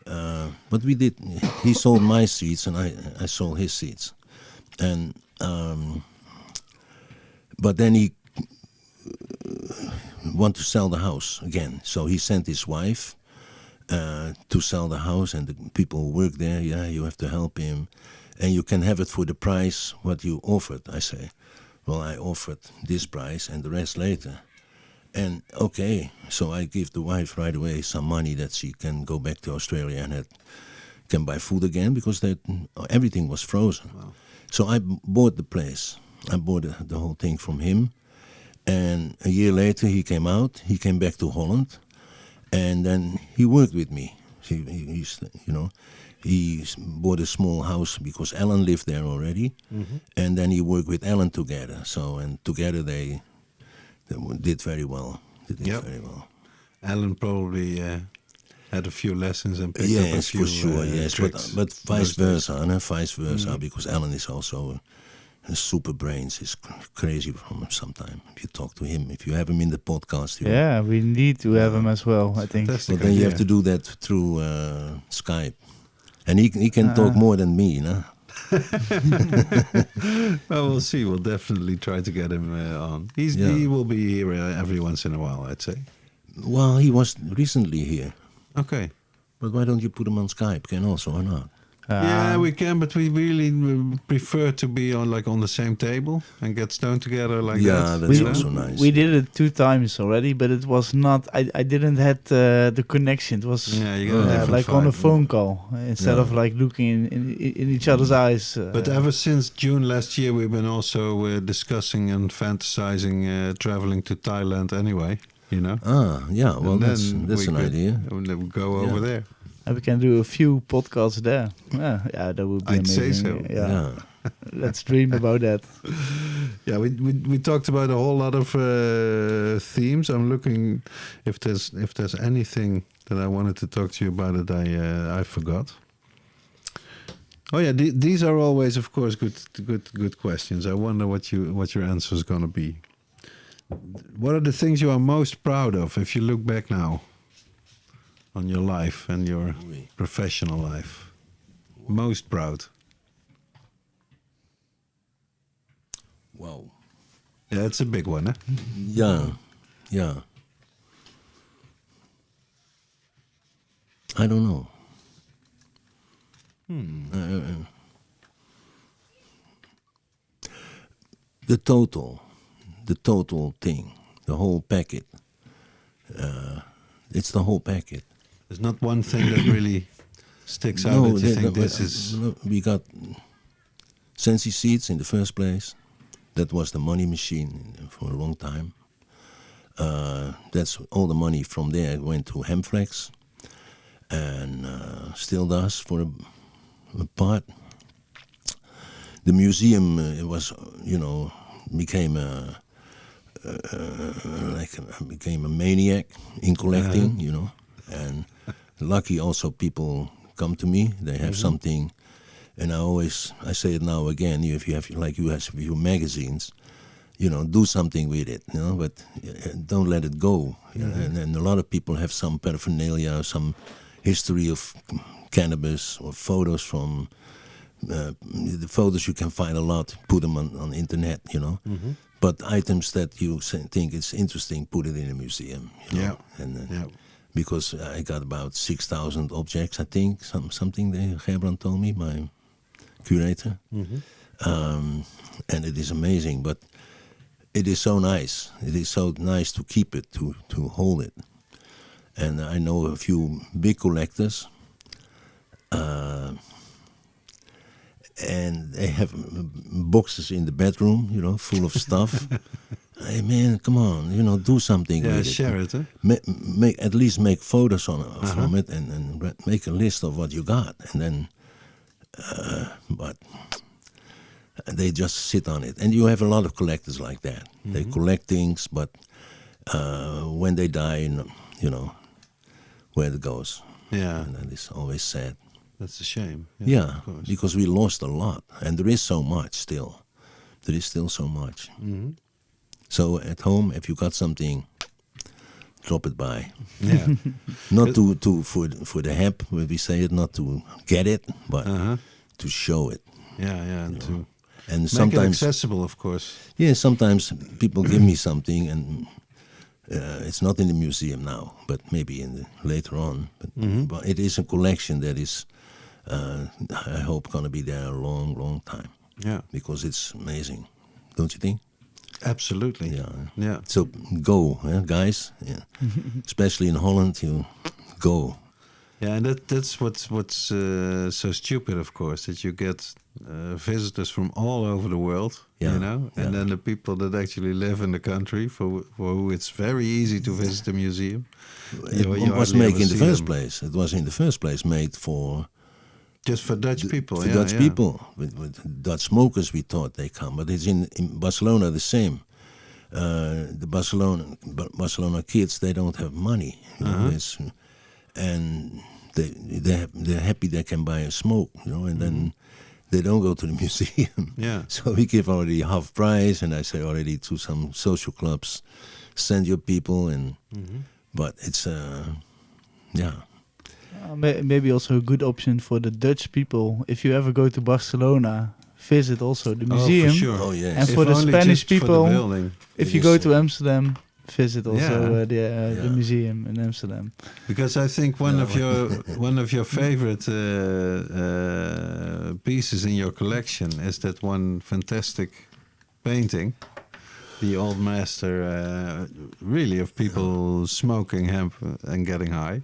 but we did, he sold my seeds and I sold his seeds. And but then he want to sell the house again. So he sent his wife to sell the house, and the people who work there, you have to help him, and you can have it for the price what you offered. I say, well, I offered this price and the rest later. And okay, so I give the wife right away some money that she can go back to Australia and can buy food again because everything was frozen. Wow. So I bought the place. I bought the whole thing from him. And a year later he came out. He came back to Holland. And then he worked with me. He bought a small house because Ellen lived there already. Mm-hmm. And then he worked with Ellen together. And together they did very well. Very well. Alan probably had a few lessons and picked up a few for sure. Yes, tricks. but vice versa. Because Alan is also a super brains. He's crazy from him sometimes. If you talk to him, if you have him in the podcast, Yeah, we need to have him as well, I think. But then you have to do that through Skype, and he can talk more than me, Well, we'll see. We'll definitely try to get him on. He will be here every once in a while, I'd say. Well, he was recently here. Okay. But why don't you put him on Skype? Can also or not? Yeah, we can, but we really prefer to be on the same table and get stoned together like that. Yeah, that's also nice. We did it 2 times already, but it was not. I didn't have the connection. It was like on a phone call instead of like looking in each other's eyes. But ever since June last year, we've been also discussing and fantasizing traveling to Thailand anyway. Yeah. Well, that's an idea. We'll go over there. We can do a few podcasts there. Yeah, that would be I'd amazing. say so. Yeah. Let's dream about that. Yeah, we talked about a whole lot of themes. I'm looking if there's anything that I wanted to talk to you about that I forgot. Oh yeah, these are always, of course, good questions. I wonder what your answer is going to be. What are the things you are most proud of if you look back now on your life and your professional life? Most proud. Wow. Yeah, it's a big one, huh? Yeah. I don't know. The total thing, the whole packet. It's the whole packet. There's not one thing that really sticks out that you think this is... We got Sensi Seeds in the first place. that was the money machine for a long time. That's all the money from there went to Hempflax, and still does for a part. The museum it was, became became a maniac in collecting, and lucky also people come to me. They have something, and I say it now again. If you have your magazines, do something with it, but don't let it go. And a lot of people have some paraphernalia, some history of cannabis or photos from. The photos you can find a lot, put them on the internet, But items that you think it's interesting, put it in a museum, And because I got about 6,000 objects, I think, something that Gerbrand told me, my curator, and it is amazing. But it is so nice. It is so nice to keep it, to hold it. And I know a few big collectors. And they have boxes in the bedroom, full of stuff. Hey man, come on, do something with it. Share it, huh? At least make photos from it, and make a list of what you got, and then. But they just sit on it, and you have a lot of collectors like that. They collect things, but when they die, where it goes. Yeah, and that is always sad. That's a shame. Yeah, because we lost a lot, and there is so much still. There is still so much. So at home, if you got something, drop it by. Yeah, not for the hemp, when we say it, not to get it, but to show it. Yeah, and and make it accessible, of course. Yeah, sometimes people give me something, and it's not in the museum now, but maybe later on. But it is a collection that is. I hope going to be there a long, long time. Yeah, because it's amazing, don't you think? Absolutely. Yeah. So go, guys. Yeah. Especially in Holland, you go. Yeah, and that's what's so stupid, of course, that you get visitors from all over the world, and then the people that actually live in the country for who it's very easy to visit a museum. It was made in the first place. It was in the first place made for. Just for Dutch people, for Dutch people. With Dutch smokers, we thought they come, but it's in Barcelona the same. The Barcelona kids, they don't have money, and they're happy they can buy a smoke, and then they don't go to the museum. Yeah. So we give already half price, and I say already to some social clubs, send your people, and but it's maybe also a good option for the Dutch people. If you ever go to Barcelona, visit also the museum. Oh, for sure. Oh, yes. And If for the only Spanish just for the people, building. if you go to Amsterdam, visit also Yeah. the museum in Amsterdam. Because I think one of your favorite pieces in your collection is that one fantastic painting, the old master, really of people smoking hemp and getting high.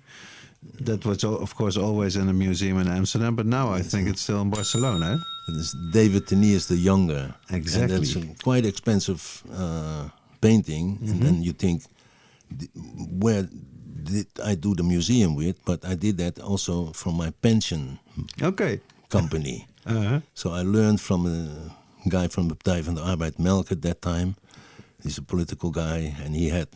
That was, of course, always in a museum in Amsterdam, but now I think it's still in Barcelona. It's David Teniers the Younger. Exactly. And that's a quite expensive painting. And then you think, where did I do the museum with? But I did that also from my pension company. So I learned from a guy from the Partij van de Arbeid, Melk, at that time. He's a political guy, and he had,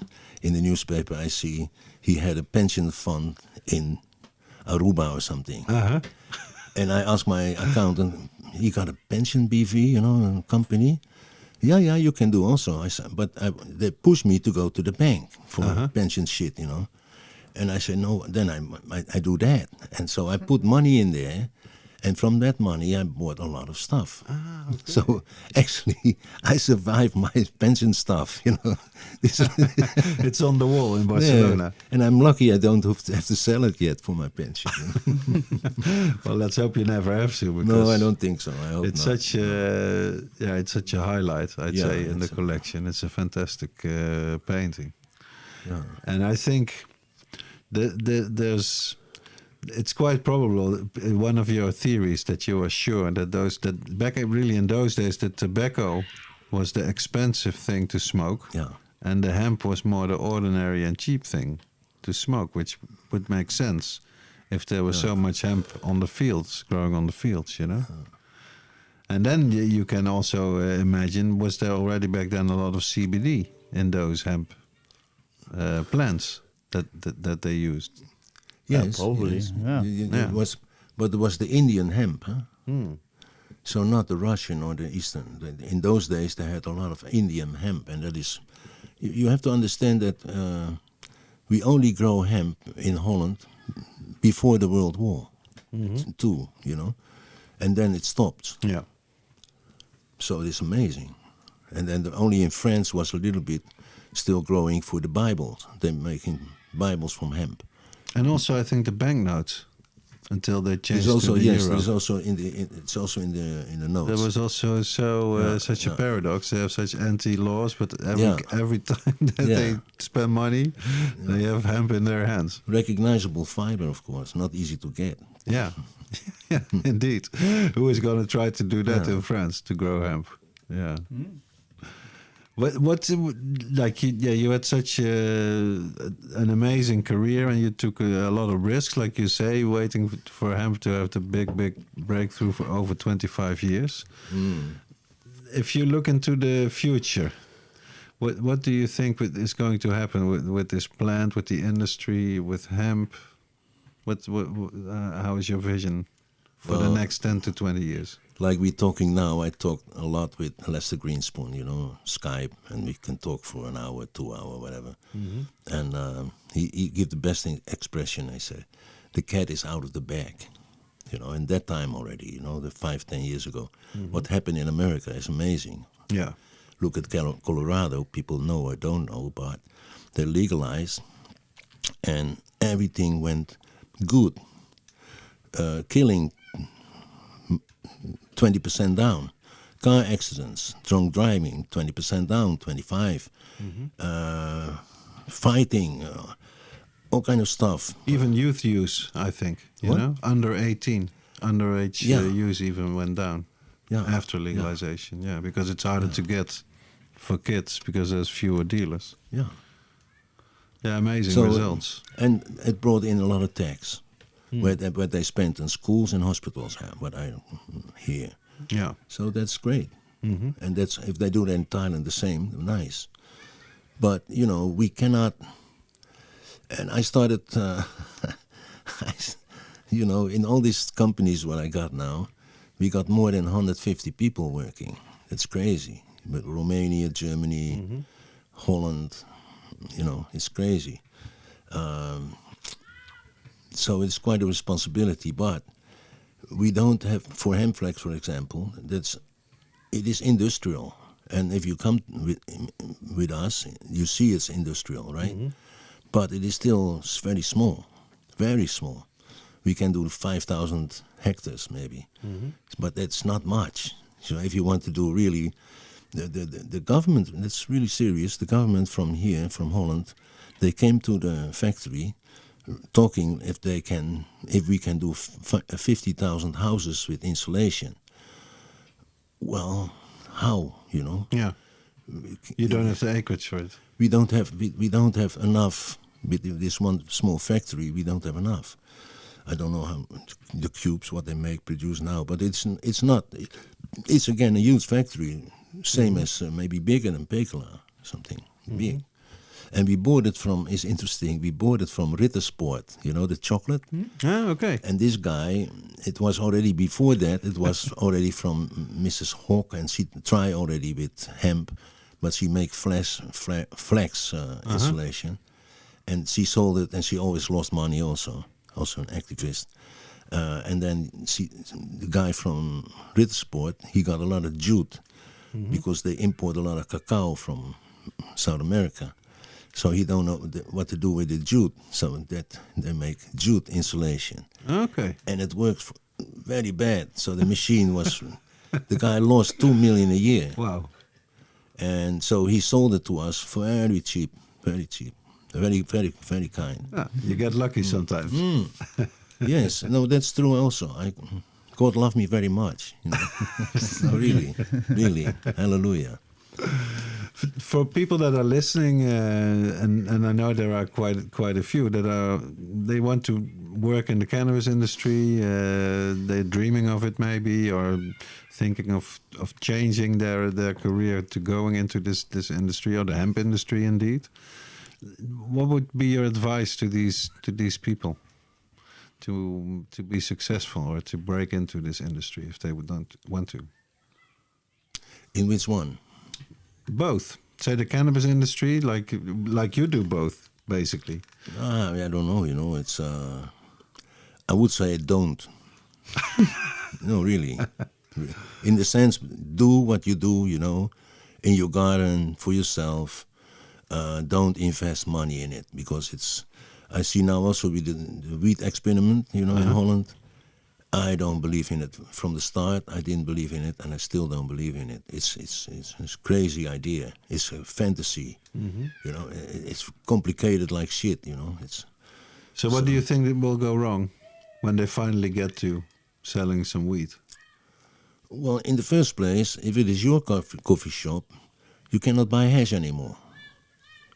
in the newspaper I see, he had a pension fund in Aruba or something. And I asked my accountant, he got a pension BV, a company? Yeah, you can do also. I said, but they pushed me to go to the bank for pension shit, And I said, no, then I do that. And so I put money in there. And from that money, I bought a lot of stuff. Okay. So actually, I survived my pension stuff, It's on the wall in Barcelona. Yeah. And I'm lucky I don't have to sell it yet for my pension. Well, let's hope you never have to. No, I don't think so. I hope it's not. It's such a highlight, I'd say, in the collection. It's a fantastic painting. Yeah. And I think it's quite probable, one of your theories, that you are sure that back really in those days, the tobacco was the expensive thing to smoke, Yeah. and the hemp was more the ordinary and cheap thing to smoke, which would make sense if there was so much hemp on the fields, growing on the fields, you know. And then you can also imagine, was there already back then a lot of CBD in those hemp plants that they used? Yes, probably, yes. yeah. It was, but it was the Indian hemp, huh? Hmm. So not the Russian or the Eastern. In those days, they had a lot of Indian hemp, and that is, you have to understand that we only grow hemp in Holland before the World War II, you know, and then it stopped. Yeah. So it's amazing. And then only in France was a little bit still growing for the Bibles. They're making Bibles from hemp. And also, I think the banknotes, until they changed There's also to the euro. there's also it's also in the notes. There was also such a paradox. They have such anti-laws, but every time that they spend money, they have hemp in their hands. Recognizable fiber, of course, not easy to get. Yeah, yeah, indeed. Who is going to try to do that in France to grow hemp? Yeah. What like you had such an amazing career, and you took a lot of risks, like you say, waiting for hemp to have the big breakthrough for over 25 years. If you look into the future, what do you think is going to happen with this plant, with the industry, with hemp? How is your vision for the next 10 to 20 years? Like we're talking now, I talk a lot with Lester Greenspoon, you know, Skype, and we can talk for an hour, 2 hours, whatever. And he give the best expression, I say, the cat is out of the bag. You know, in that time already, you know, the 5-10 years ago. What happened in America is amazing. Yeah. Look at Colorado, people know or don't know, but they legalized, and everything went good. Killing 20% down. Car accidents, drunk driving, 20% down, 25. Fighting, all kind of stuff. Even youth use, I think, you know, under 18, underage use even went down after legalization. Yeah, because it's harder to get for kids because there's fewer dealers. Yeah. Yeah, amazing results. And it brought in a lot of tax. What they spent in schools and hospitals, what I hear. Yeah. So that's great. And that's, if they do that in Thailand the same, nice. But, you know, we cannot, and I started, you know, in all these companies what I got now, we got more than 150 people working. It's crazy. But Romania, Germany, Holland, you know, it's crazy. So it's quite a responsibility, but we don't have, for Hempflax, for example, it is industrial. And if you come with us, you see it's industrial, right? But it is still very small, very small. We can do 5,000 hectares maybe, but that's not much. So if you want to do really, the government, that's really serious, the government from here, from Holland, they came to the factory talking if we can do 50,000 houses with insulation. Well, how, you know? Yeah. You don't have the acreage for it. We don't have enough with this one small factory. We don't have enough. I don't know how the cubes what they produce now, but it's not. It's again a huge factory, same as maybe bigger than Pekela, something big. And we bought it from, it's interesting, we bought it from Rittersport, you know, the chocolate. Ah, okay. And this guy, it was already before that, it was already from Mrs. Hawk, and she tried already with hemp, but she make flax insulation. And she sold it, and she always lost money also an activist. And then the guy from Rittersport, he got a lot of jute, because they import a lot of cacao from South America. So he don't know what to do with the jute, so that they make jute insulation. Okay. And it worked very bad. So the machine was, the guy lost 2 million a year. Wow. And so he sold it to us for very cheap, very kind. Yeah, you get lucky sometimes. Yes, no, that's true also. God loved me very much. You know? No, really, hallelujah. For people that are listening, and I know there are quite a few they want to work in the cannabis industry. They're dreaming of it maybe, or thinking of changing their career to going into this industry, or the hemp industry indeed. What would be your advice to these people to be successful or to break into this industry if they would not want to? In which one? Both. Say the cannabis industry, like you do both, basically. I don't know. It's. I would say don't. No, really. In the sense, do what you do. In your garden for yourself. Don't invest money in it because it's. I see now also with the weed experiment, in Holland. I don't believe in it from the start. I didn't believe in it, and I still don't believe in it. It's a crazy idea. It's a fantasy. It's complicated like shit. It's. So what do you think will go wrong when they finally get to selling some weed? Well, in the first place, if it is your coffee shop, you cannot buy hash anymore.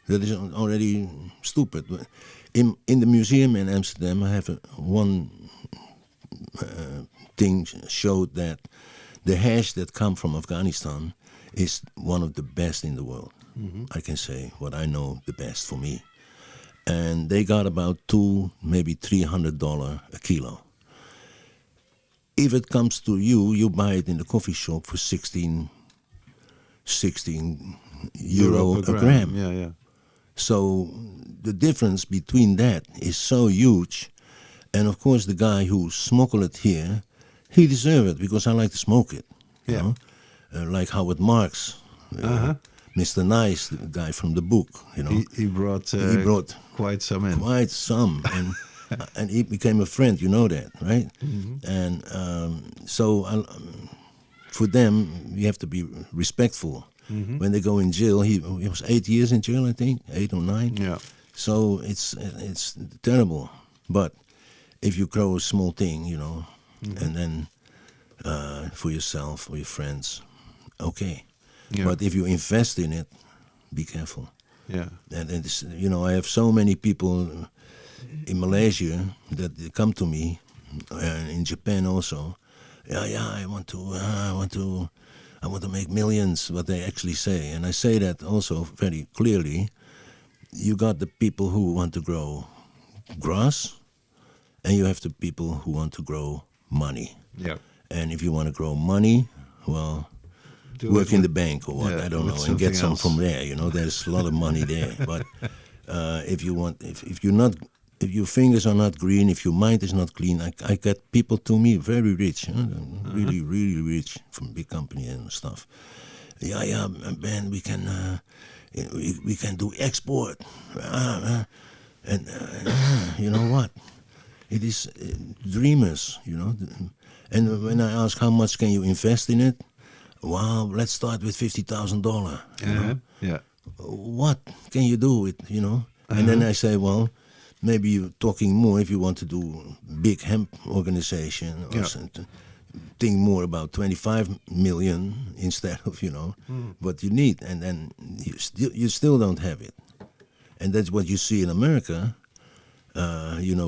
That is already stupid. In the museum in Amsterdam, I have one thing showed that the hash that come from Afghanistan is one of the best in the world. I can say what I know the best for me. And they got about $200, maybe $300 a kilo. If it comes to you buy it in the coffee shop for 16 euro a gram. Yeah. So the difference between that is so huge. And of course, the guy who smuggled it here, he deserved it because I like to smoke it. You know? Like Howard Marks, Mr. Nice, the guy from the book. He brought quite some in. Quite some, and he became a friend. You know that, right? And so for them, you have to be respectful. When they go in jail, he was 8 years in jail, I think, 8 or 9. Yeah. So it's terrible, but. If you grow a small thing, and then for yourself or your friends, okay. Yeah. But if you invest in it, be careful. Yeah. And it's, I have so many people in Malaysia that they come to me, and in Japan also. I want to make millions. What they actually say, and I say that also very clearly. You got the people who want to grow grass. And you have the people who want to grow money. Yeah. And if you want to grow money, well, work in the bank or what, I don't know, and get some from there. There's a lot of money there. But if your fingers are not green, if your mind is not clean, I get people to me very rich, really, really rich from big company and stuff. Yeah, Ben, we can do export, and you know what? It is dreamers, And when I ask how much can you invest in it, wow, let's start with $50,000. Yeah. What can you do with, And then I say, well, maybe you're talking more if you want to do big hemp organization or something. Think more about 25 million instead of, what you need. And then you still don't have it. And that's what you see in America.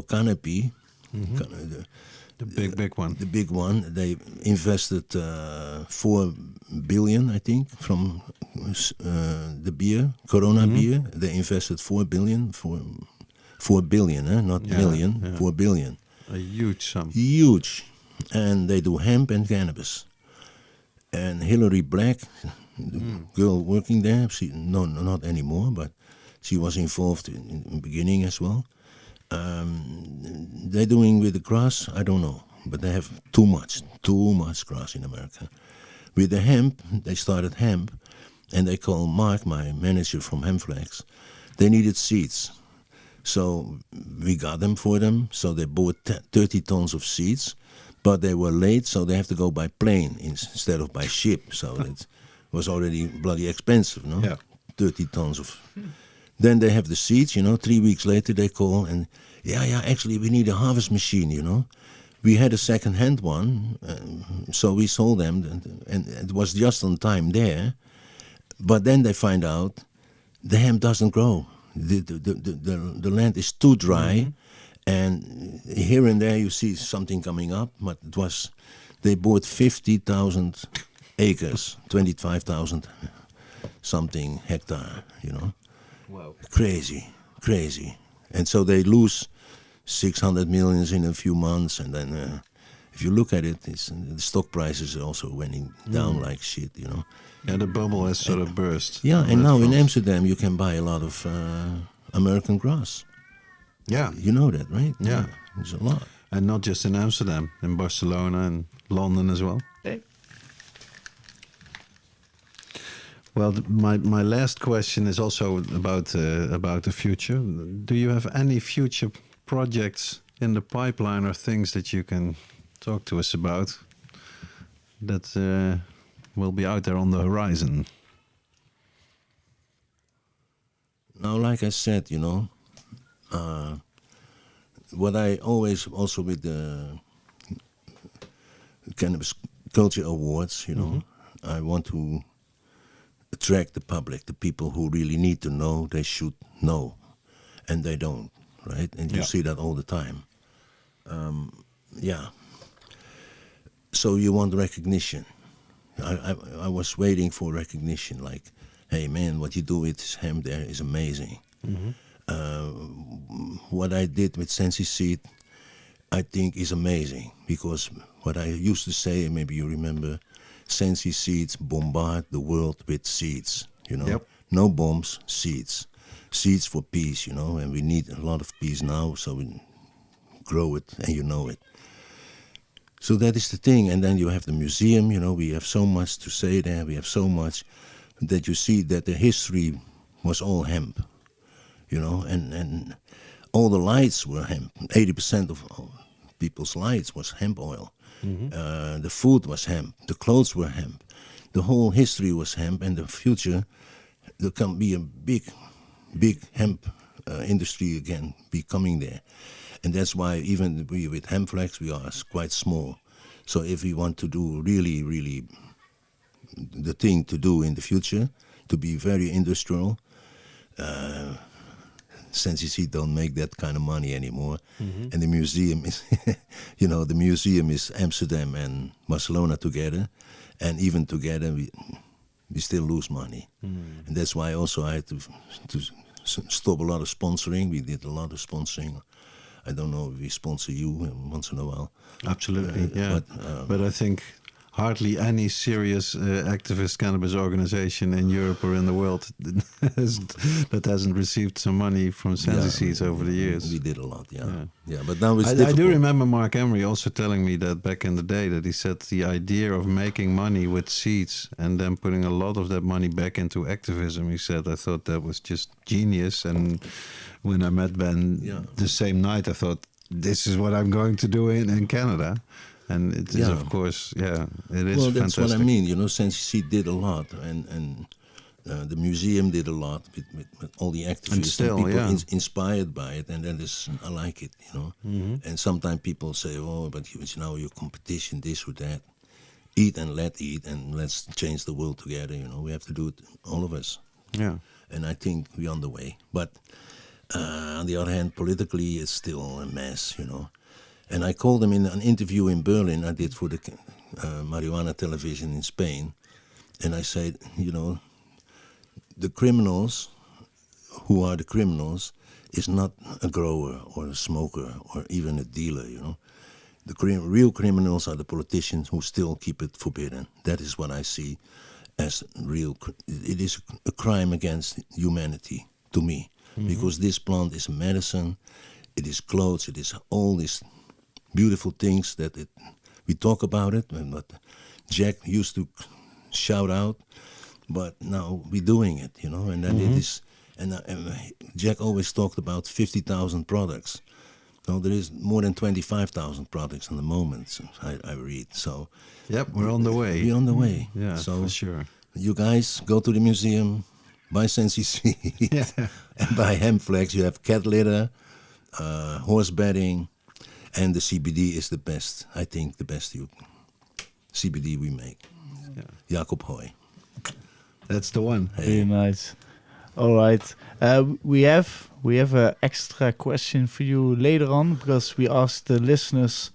Canopy, the big one. The big one. They invested $4 billion, I think, from the beer, Corona beer. They invested $4 billion, not million, yeah. $4 billion. A huge sum. Huge, and they do hemp and cannabis. And Hillary Black, the girl working there, not anymore, but she was involved in the beginning as well. They're doing with the grass, I don't know, but they have too much grass in America. With the hemp, they started hemp, and they called Mark, my manager from Hempflax. They needed seeds, so we got them for them. So they bought 30 tons of seeds, but they were late, so they have to go by plane instead of by ship. So it was already bloody expensive, no? Yeah. 30 tons of. Then they have the seeds, 3 weeks later they call and, actually we need a harvest machine, We had a second-hand one, so we sold them, and it was just on time there. But then they find out the hemp doesn't grow. The land is too dry, and here and there you see something coming up. But they bought 50,000 acres, 25,000 something hectare. Wow. Crazy, and so they lose 600 millions in a few months, and then if you look at it, the stock prices are also went down like shit. Yeah, the bubble has sort of burst. Yeah, on and that now in front. Amsterdam you can buy a lot of American grass. Yeah, You know that, right? Yeah. There's a lot. and not just in Amsterdam, in Barcelona and London as well. Okay. Well, my last question is also about the future. Do you have any future projects in the pipeline or things that you can talk to us about that will be out there on the horizon? Now, like I said, what I always also with the Cannabis Culture Awards, I want to attract the public, the people who really need to know, they should know, and they don't, right? And you see that all the time. So you want recognition. I was waiting for recognition, like, hey man, what you do with hemp there is amazing. What I did with Sensi Seed, I think is amazing, because what I used to say, maybe you remember, Sensi Seeds bombard the world with seeds, Yep. No bombs, seeds. Seeds for peace, and we need a lot of peace now, so we grow it and you know it. So that is the thing, and then you have the museum, we have so much to say there, we have so much that you see that the history was all hemp, and all the lights were hemp. 80% of people's lights was hemp oil. The food was hemp, the clothes were hemp, the whole history was hemp, and the future, there can be a big hemp industry again be coming there. And that's why even we with Hempflax, we are quite small. So if we want to do really, really the thing to do in the future, to be very industrial, Sensi Seed don't make that kind of money anymore. And the museum is, the museum is Amsterdam and Barcelona together. And even together, we still lose money. And that's why also I had to stop a lot of sponsoring. We did a lot of sponsoring. I don't know if we sponsor you once in a while. Absolutely, yeah. But I think hardly any serious activist cannabis organization in Europe or in the world that hasn't received some money from Sensi Seeds over the years. We did a lot, yeah. But now it's I difficult. do remember Mark Emery also telling me that back in the day that he said the idea of making money with seeds and then putting a lot of that money back into activism, he said, I thought that was just genius. And when I met Ben the same night, I thought, this is what I'm going to do in Canada. And it is, of course, it is fantastic. Well, that's what I mean. Sensi Seed did a lot, and the museum did a lot with all the activists And still, people inspired by it, and that is, I like it, And sometimes people say, oh, but now your competition, this or that. Eat and let eat, and let's change the world together. We have to do it, all of us. Yeah. And I think we're on the way. But on the other hand, politically, it's still a mess, And I called them in an interview in Berlin I did for the Marihuana television in Spain. And I said, the criminals, who are the criminals, is not a grower or a smoker or even a dealer, The real criminals are the politicians who still keep it forbidden. That is what I see as real. It is a crime against humanity to me. Because this plant is a medicine, it is clothes, it is all these beautiful things that we talk about it, but Jack used to shout out, but now we're doing it, and then it is, and Jack always talked about 50,000 products. No, there is more than 25,000 products in the moment, I read, so. Yep, we're on the way. We're on the way. Yeah, so for sure. You guys go to the museum, buy Sensi Seeds, and buy Hempflax. You have cat litter, horse bedding, and the CBD is the best. I think the best CBD we make. Yeah. Jacob Hoy. That's the one. Very nice. All right. We have an extra question for you later on because we asked the listeners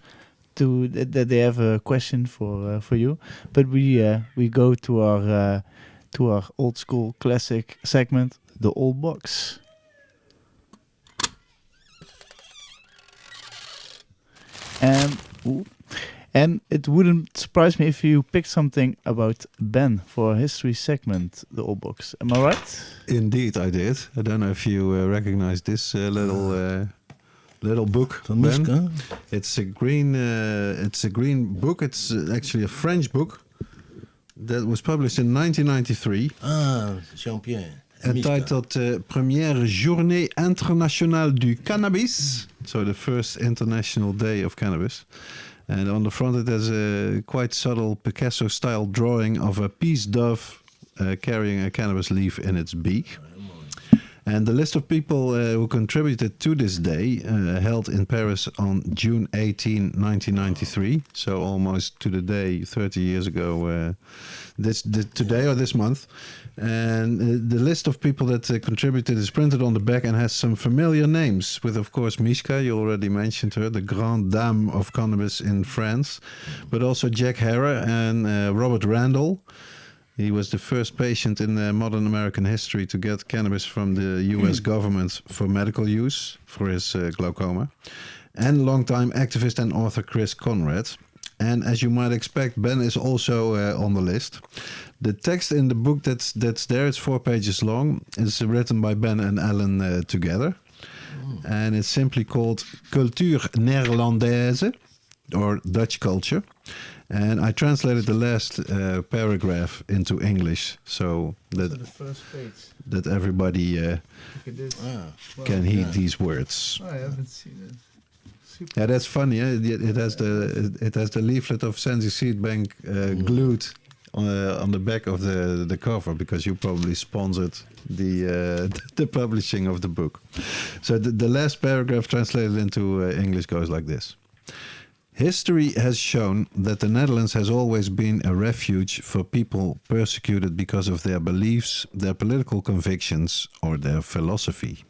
that they have a question for you. But we go to our old school classic segment, the old box. And it wouldn't surprise me if you picked something about Ben for a history segment, the old box. Am I right? Indeed, I did. I don't know if you recognize this little book, Van Ben. Miska? It's a green book. It's actually a French book that was published in 1993. Ah, Jean-Pierre. Miska. Entitled Première Journée Internationale du Cannabis. So the first International Day of Cannabis. And on the front it has a quite subtle Picasso-style drawing of a peace dove carrying a cannabis leaf in its beak. And the list of people who contributed to this day held in Paris on June 18, 1993. So almost to the day, 30 years ago, today or this month. And the list of people that contributed is printed on the back and has some familiar names. With, of course, Miska, you already mentioned her, the grande dame of cannabis in France. But also Jack Herer and Robert Randall. He was the first patient in modern American history to get cannabis from the U.S. government for medical use for his glaucoma. And longtime activist and author Chris Conrad. And as you might expect, Ben is also on the list. The text in the book that's there, it's 4 pages long, is written by Ben and Alan together. And it's simply called Cultuur Néerlandaise, or Dutch culture. And I translated the last paragraph into English so that the first page. that everybody Look at this. can heed these words. I haven't seen it. Super. Yeah, that's funny. It has the leaflet of Sensi Seed Bank glued on the back of the cover because you probably sponsored the publishing of the book. So the last paragraph translated into English goes like this. History has shown that the Netherlands has always been a refuge for people persecuted because of their beliefs, their political convictions, or their philosophy.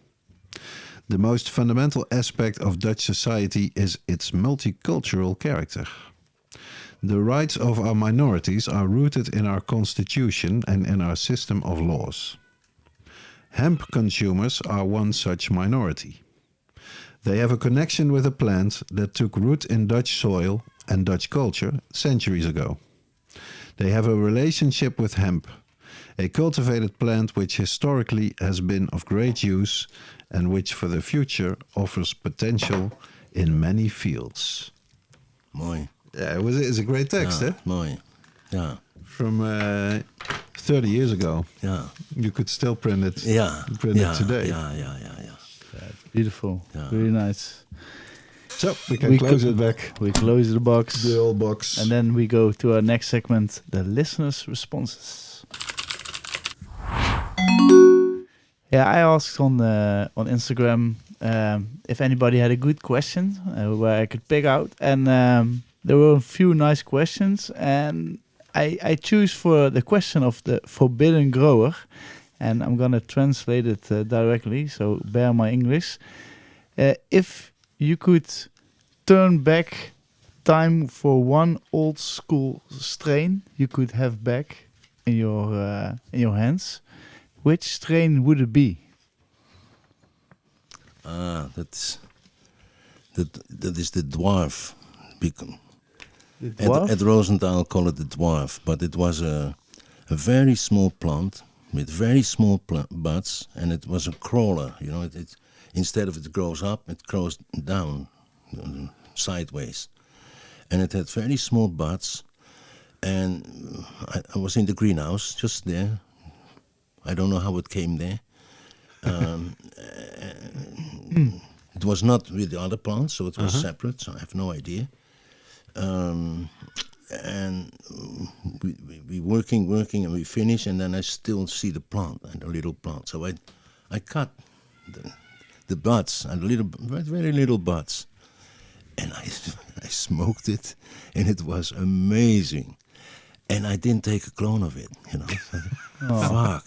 The most fundamental aspect of Dutch society is its multicultural character. The rights of our minorities are rooted in our constitution and in our system of laws. Hemp consumers are one such minority. They have a connection with a plant that took root in Dutch soil and Dutch culture centuries ago. They have a relationship with hemp, a cultivated plant which historically has been of great use and which for the future offers potential in many fields. Mooi. Yeah, it's a great text, Ja, eh? mooi. Ja. From 30 years ago. Ja. You could still print it Ja. it today. Ja. Beautiful. Yeah. Very nice. So we can close it back. We close the box. The old box. And then we go to our next segment, the listeners' responses. Yeah, I asked on Instagram if anybody had a good question where I could pick out, and there were a few nice questions, and I choose for the question of the forbidden grower, and I'm gonna translate it directly, so bear my English. If you could turn back time for one old school strain you could have back in your hands, which strain would it be? That is the dwarf. The dwarf? At Rosenthal call it the dwarf, but it was a very small plant with very small buds, and it was a crawler. You know, it instead of it grows up, it grows down, sideways, and it had very small buds. And I was in the greenhouse just there. I don't know how it came there. It was not with the other plants, so it was separate, so I have no idea. And we working, and we finish, and then I still see the plant, and the little plant. So I cut the buds, and very little buds. And I smoked it, and it was amazing. And I didn't take a clone of it, you know. Fuck.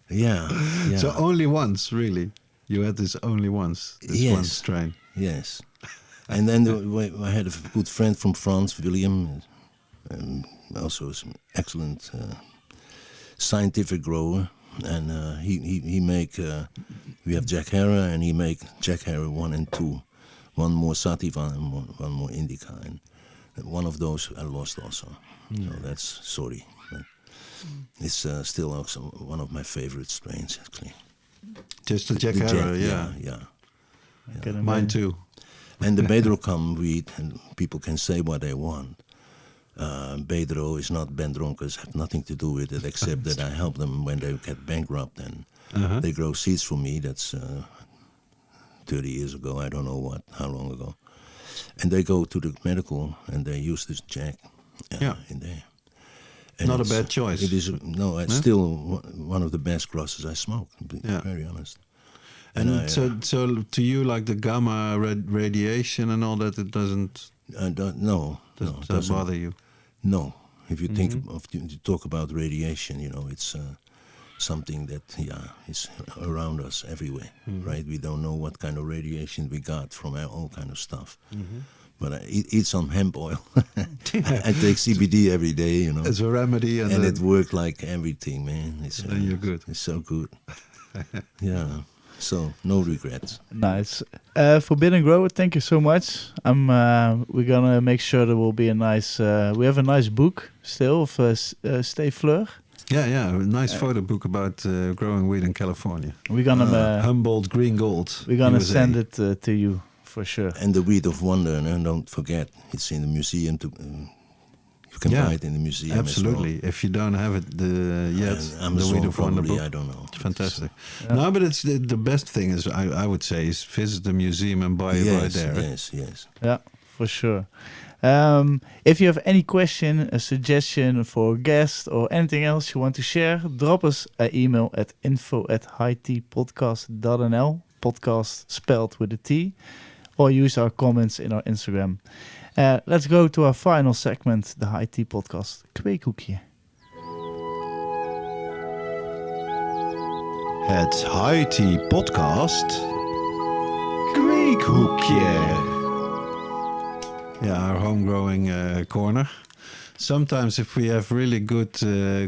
Yeah. So only once, really. You had this only once, this one strain. Yes. And then I had a good friend from France, William, also an excellent scientific grower. And he make, we have Jack Herer, and he make Jack Herer 1 and 2. One more sativa and one more indica. And one of those I lost also. So that's sorry. But it's still also one of my favorite strains, actually. Just the Jack Herer, yeah. Mine too. And the Bedrocan weed, and people can say what they want. Bedro is not Ben Dronkers, have nothing to do with it, except that I help them when they get bankrupt and they grow seeds for me. That's 30 years ago, I don't know how long ago. And they go to the medical and they use this Jack in there. And not a bad choice. It is it's still one of the best grosses I smoke, to be very honest. And so to you, like the gamma radiation and all that, it doesn't. Doesn't bother you. No, if you think you talk about radiation, you know, it's something that is around us everywhere, right? We don't know what kind of radiation we got from all kind of stuff. But I eat some hemp oil. I take CBD every day, you know. It's a remedy, and it worked like everything, man. You're good. It's so good. Yeah. So no regrets. Nice. Forbidden Grower, thank you so much. We're gonna make sure there will be a nice. We have a nice book still of Stay Fleur. Yeah, a nice photo book about growing weed in California. We're gonna Humboldt Green Gold. We're gonna USA. send it to you for sure. And the Weed of Wonder, and don't forget, it's in the museum. You can buy it in the museum. Absolutely. As well. If you don't have it yet, Amazon, the Weed of Wonder book. I don't know. Fantastic. No, but it's the best thing is I would say is visit the museum and buy it right there. Yes. Yeah, for sure. If you have any question, a suggestion for a guest, or anything else you want to share, drop us an email at info@hightpodcast.nl, podcast spelled with a T, or use our comments in our Instagram. Let's go to our final segment, the High Tea Podcast Kweekhoekje. Het High Tea Podcast Kweekhoekje. Yeah, our home growing corner. Sometimes if we have really good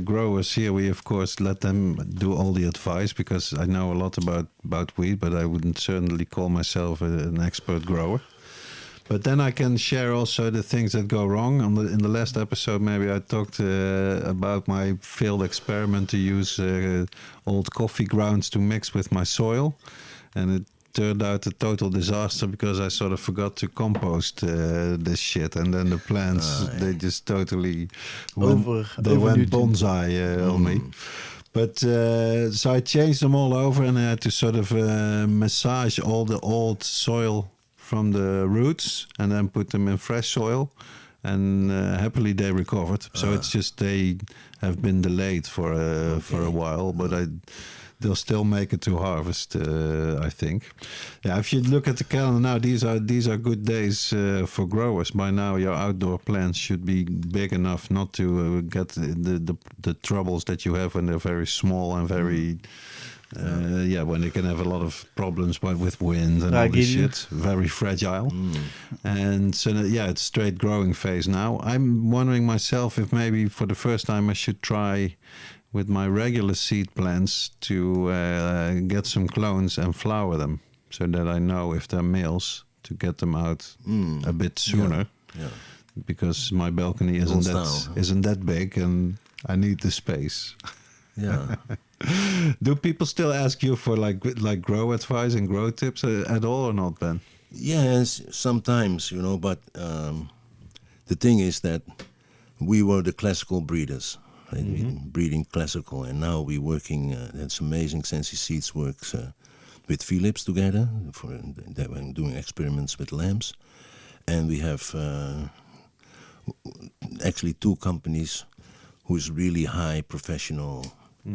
growers here, we of course let them do all the advice, because I know a lot about weed, but I wouldn't certainly call myself an expert grower. But then I can share also the things that go wrong. In the last episode, maybe I talked about my failed experiment to use old coffee grounds to mix with my soil. And it turned out a total disaster, because I sort of forgot to compost this shit. And then the plants, they just totally went bonsai on me. But so I changed them all over, and I had to sort of massage all the old soil from the roots and then put them in fresh soil, and happily they recovered. So it's just they have been delayed for a while, but they'll still make it to harvest, I think. Yeah, if you look at the calendar now, these are good days for growers. By now, your outdoor plants should be big enough not to get the troubles that you have when they're very small and very. When they can have a lot of problems with wind and all this shit. Very fragile. And so, it's straight growing phase now. I'm wondering myself if maybe for the first time I should try with my regular seed plants to get some clones and flower them, so that I know if they're males, to get them out a bit sooner. Yeah. Because my balcony isn't that big and I need the space. Yeah. Do people still ask you for like grow advice and grow tips at all or not, Ben? Yes, sometimes, but the thing is that we were the classical breeders, right? Breeding classical, and now we're working, that's amazing, Sensi Seeds works with Philips together, that we're doing experiments with lambs, and we have actually 2 companies who's really high professional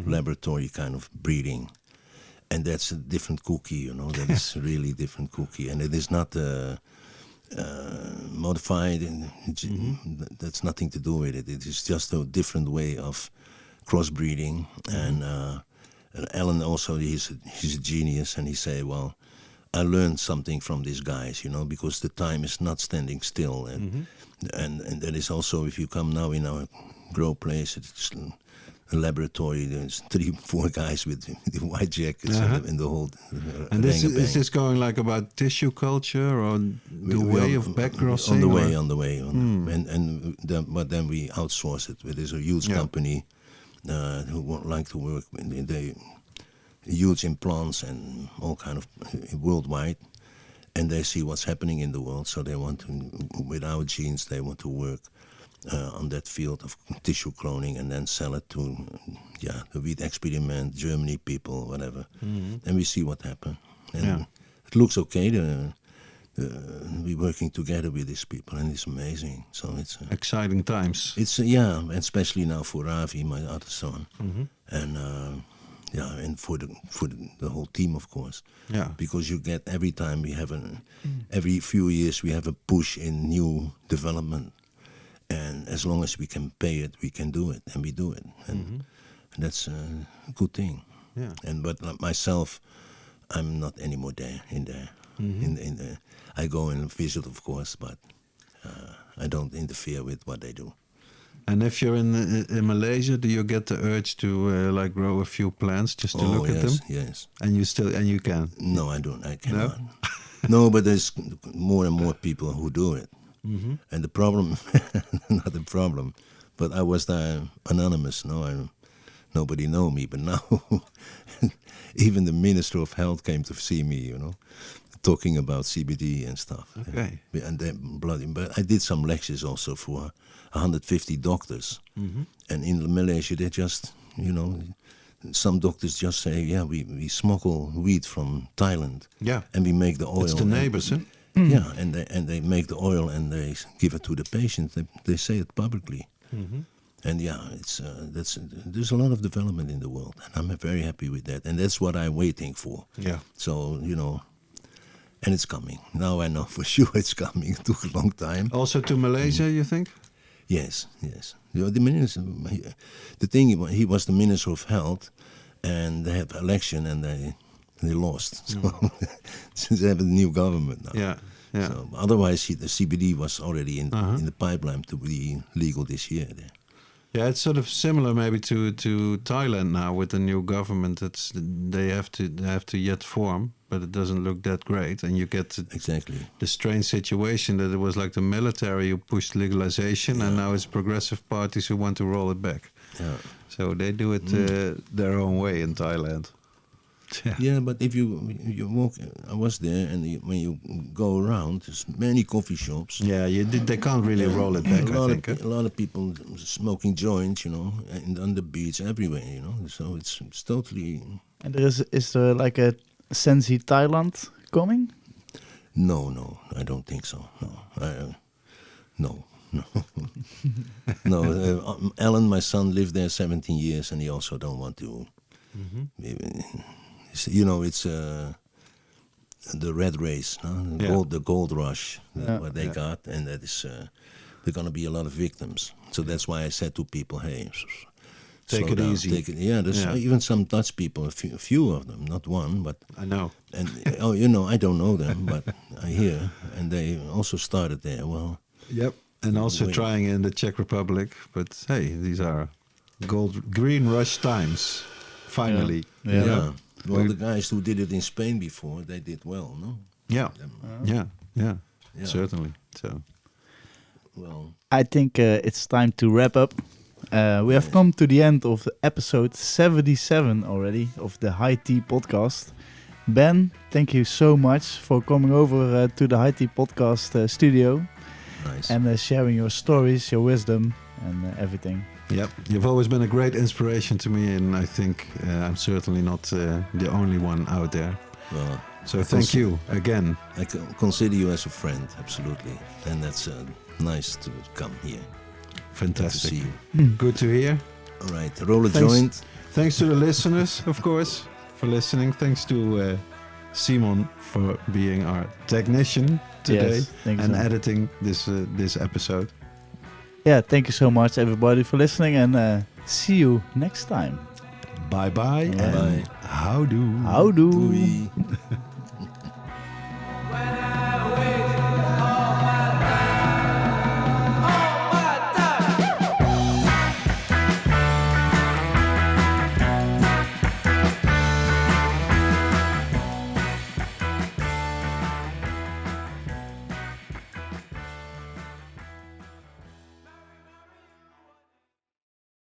laboratory kind of breeding, and that's a different cookie, that is really different cookie, and it is not modified, and that's nothing to do with it. It is just a different way of crossbreeding. And Alan also, he's a genius, and he say, well, I learned something from these guys, because the time is not standing still, and that is also, if you come now in our grow place, it's a laboratory. There's 3-4 guys with the white jackets and the whole. And is this going like about tissue culture or the way of backcrossing? On the way. But then we outsource it. There's a huge company who would like to work with the huge implants and all kind of worldwide, and they see what's happening in the world, so they want to, with our genes, they want to work on that field of tissue cloning and then sell it to the wheat experiment, Germany people, whatever, and we see what happens. And it looks okay. We're working together with these people, and it's amazing. So it's exciting times. It's especially now for Ravi, my other son, and and for the whole team, of course. Yeah. Because you get every time we have every few years we have a push in new development, and as long as we can pay it, we can do it, and we do it, and that's a good thing. Yeah. But like myself, I'm not anymore in there. I go and visit, of course, but I don't interfere with what they do. And if you're in Malaysia, do you get the urge to grow a few plants just to look at them? Yes. And you can? No, I don't. I cannot. No, but there's more and more people who do it. And the problem, not the problem, but I was anonymous. Nobody know me, but now even the Minister of Health came to see me, talking about CBD and stuff. Okay. And but I did some lectures also for 150 doctors. And in Malaysia, they just, some doctors just say, we smuggle weed from Thailand. Yeah. And we make the oil. It's the neighbors, huh? Yeah, and they make the oil and they give it to the patient. They say it publicly. And it's there's a lot of development in the world, and I'm very happy with that. And that's what I'm waiting for. Yeah. So and it's coming. Now I know for sure it's coming. It took a long time. Also to Malaysia, you think? Yes. The minister, the thing, he was the Minister of Health, and they had election and they lost. So since they have a new government now. Yeah. So otherwise, the CBD was already in the pipeline to be legal this year. There. Yeah, it's sort of similar maybe to Thailand now with the new government. They have to yet form, but it doesn't look that great, and you get the strange situation that it was like the military who pushed legalization, and now it's progressive parties who want to roll it back. Yeah. So they do it their own way in Thailand. Yeah, but if you walk, I was there, and when you go around, there's many coffee shops. Yeah, they can't really roll it back. A lot of people smoking joints, and on the beach, everywhere, So it's totally. And is there like a Sensi Thailand coming? No, I don't think so. No. No. Alan, my son, lived there 17 years, and he also don't want to. It's the red race, the gold rush, what they got, and that is there are going to be a lot of victims. So that's why I said to people, hey, take it easy. There's even some Dutch people, a few of them, not one, but I know. And I don't know them, but I hear, and they also started there. Well, yep, and also trying in the Czech Republic. But hey, these are green rush times. Finally, yeah. Well, the guys who did it in Spain before, they did well, no? Yeah, certainly. So, well, I think it's time to wrap up. We have come to the end of episode 77 already of the High Tea podcast. Ben, thank you so much for coming over to the High Tea podcast studio. Nice. And sharing your stories, your wisdom, and everything. Yep, you've always been a great inspiration to me, and I think I'm certainly not the only one out there. Well, so thank you again. I consider you as a friend, absolutely, and that's nice to come here. Fantastic. Good to see you. Good to hear. All right, roll a joint. Thanks to the listeners, of course, for listening. Thanks to Simon for being our technician today Yes, thank you and so much. editing this episode. Yeah, thank you so much, everybody, for listening, and see you next time. Bye bye and Bye. howdo. Howdo. Doei.